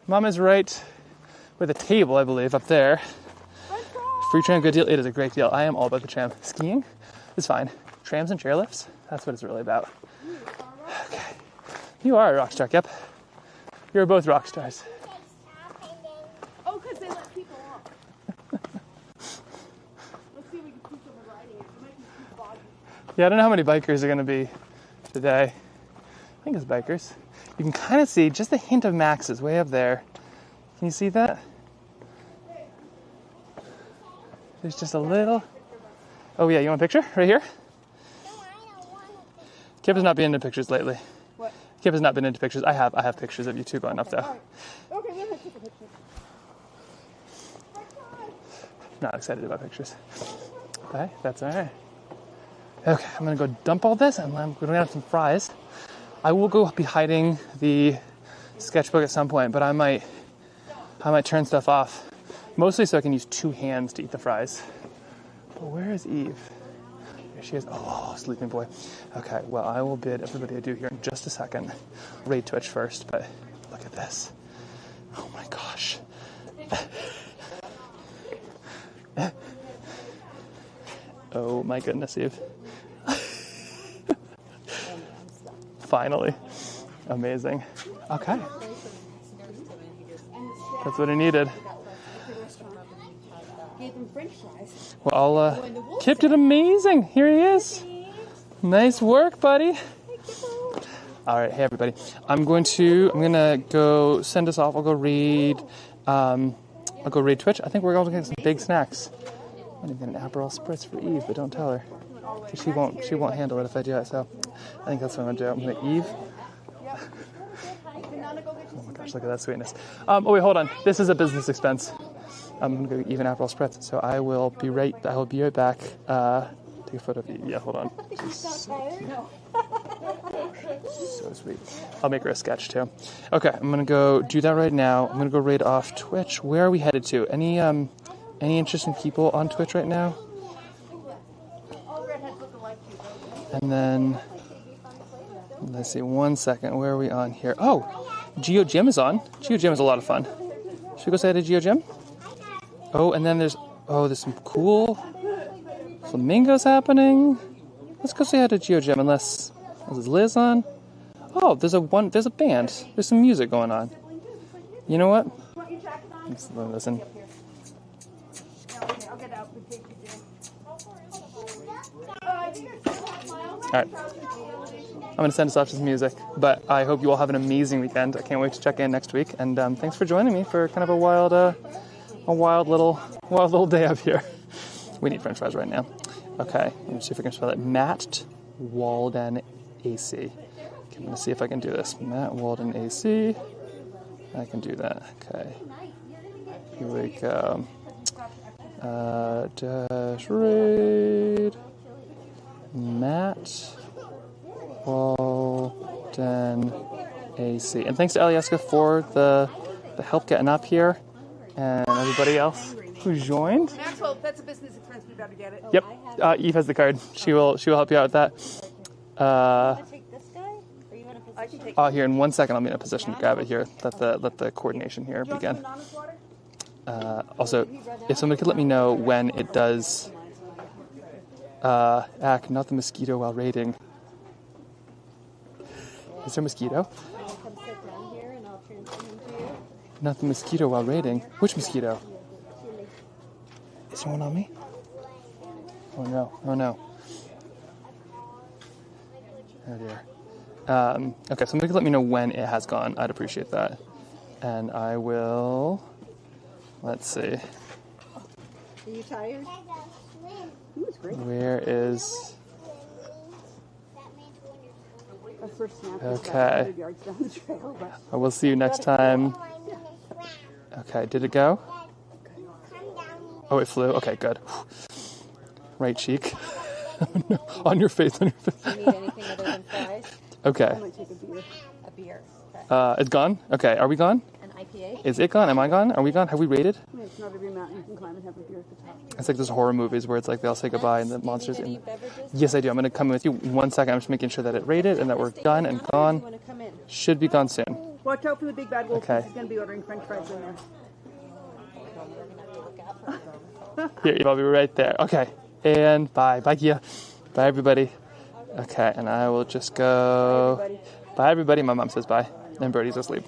[SPEAKER 2] Mom is right with a table, I believe, up there. Free tram, good deal. It is a great deal. I am all about the tram. Skiing is fine. Trams and chairlifts, that's what it's really about. Okay. You are a rock star, Kip. You're both rock stars.
[SPEAKER 11] Oh, because they let people off. Let's see if we can teach them riding it. It might be too boggy.
[SPEAKER 2] Yeah, I don't know how many bikers are going to be today. I think it's bikers. You can kind of see just a hint of Max's way up there. Can you see that? There's just a little. Oh yeah, you want a picture? Right here? Kip has not been into pictures lately.
[SPEAKER 11] What?
[SPEAKER 2] Kip has not been into pictures. I have pictures of you two going up there.
[SPEAKER 11] Okay, we're going to take a picture.
[SPEAKER 2] Not excited about pictures. Okay, that's all right. Okay, I'm gonna go dump all this and I'm gonna have some fries. I will go be hiding the sketchbook at some point, but I might turn stuff off. Mostly so I can use two hands to eat the fries. But where is Eve? There she is. Oh, sleeping boy. Okay, well, I will bid everybody adieu here in just a second. Raid Twitch first, but look at this. Oh my gosh. Oh my goodness, Eve. Finally. Amazing. Okay. That's what I needed. Well, Kip did amazing. Here he is. Nice work, buddy. All right, hey everybody. I'm gonna go send us off. I'll go read Twitch. I think we're going to get some big snacks. I'm gonna get an Aperol Spritz for Eve, but don't tell her. She won't handle it if I do it. So I think that's what I'm gonna do. I'm gonna Eve. Oh my gosh, look at that sweetness. Oh wait, hold on. This is a business expense. I'm gonna go Eve an Aperol Spritz. So I will be right back. Take a photo of you. Yeah, hold on. So sweet. I'll make her a sketch too. Okay, I'm gonna go do that right now. I'm gonna go raid off Twitch. Where are we headed to? Any interesting people on Twitch right now? And then let's see. 1 second. Where are we on here? Oh, Geo Gym is on. Geo Gym is a lot of fun. Should we go say hi to Geo Gym? Oh, and then there's some cool flamingos happening. Let's go say hi to Geo Gym. Unless is Liz on? Oh, there's a band. There's some music going on. You know what? Let's listen. All right. I'm going to send us off to some music, but I hope you all have an amazing weekend. I can't wait to check in next week, and thanks for joining me for kind of a wild little day up here. We need French fries right now. Okay, let me see if I can spell it. Matt Walden AC. Okay, I'm going to see if I can do this. Matt Walden AC. I can do that. Okay. Here we go. Dash raid. Matt Walden AC. And thanks to Alieska for the help getting up here, and everybody else who joined.
[SPEAKER 11] Maxwell, that's a business expense. We better get it.
[SPEAKER 2] Yep. Eve has the card. She will help you out with that. Here in 1 second I'll be in a position to grab it here. Let the coordination here begin. Also, if somebody could let me know when it does act, not the mosquito while raiding. Is there a mosquito? Not the mosquito while raiding. Which mosquito? Is there one on me? Oh no. Oh no. Oh dear. Okay, somebody could let me know when it has gone. I'd appreciate that. And I will... Let's see.
[SPEAKER 9] Are you tired?
[SPEAKER 2] Where is... Okay. I will see you next time. Okay, did it go? Oh, it flew? Okay, good. Right cheek. Oh, no. On your face, on your face.
[SPEAKER 9] Do you need anything other than fries?
[SPEAKER 2] Okay.
[SPEAKER 9] A beer. Okay.
[SPEAKER 2] It's gone? Okay, are we gone?
[SPEAKER 9] And I can
[SPEAKER 1] IPA.
[SPEAKER 2] Is it gone? Am I gone? Are we gone? Have we rated?
[SPEAKER 11] It's not every mountain you can climb and have a beer at the top.
[SPEAKER 2] It's like those horror movies where it's like they all say goodbye and the monsters.
[SPEAKER 1] Do you need any beverages?
[SPEAKER 2] Yes, I do. I'm going to come with you 1 second. I'm just making sure that it rated and that we're done and
[SPEAKER 1] You
[SPEAKER 2] gone.
[SPEAKER 1] want to come in?
[SPEAKER 2] Should be gone soon.
[SPEAKER 11] Watch out for the big bad wolf.
[SPEAKER 2] Okay.
[SPEAKER 11] He's going to be ordering french fries in there.
[SPEAKER 2] Here, Eve, I'll be right there. Okay. And bye. Bye, Kia. Bye, everybody. Okay, and I will just go. Bye, everybody. My mom says bye. And Birdie's asleep.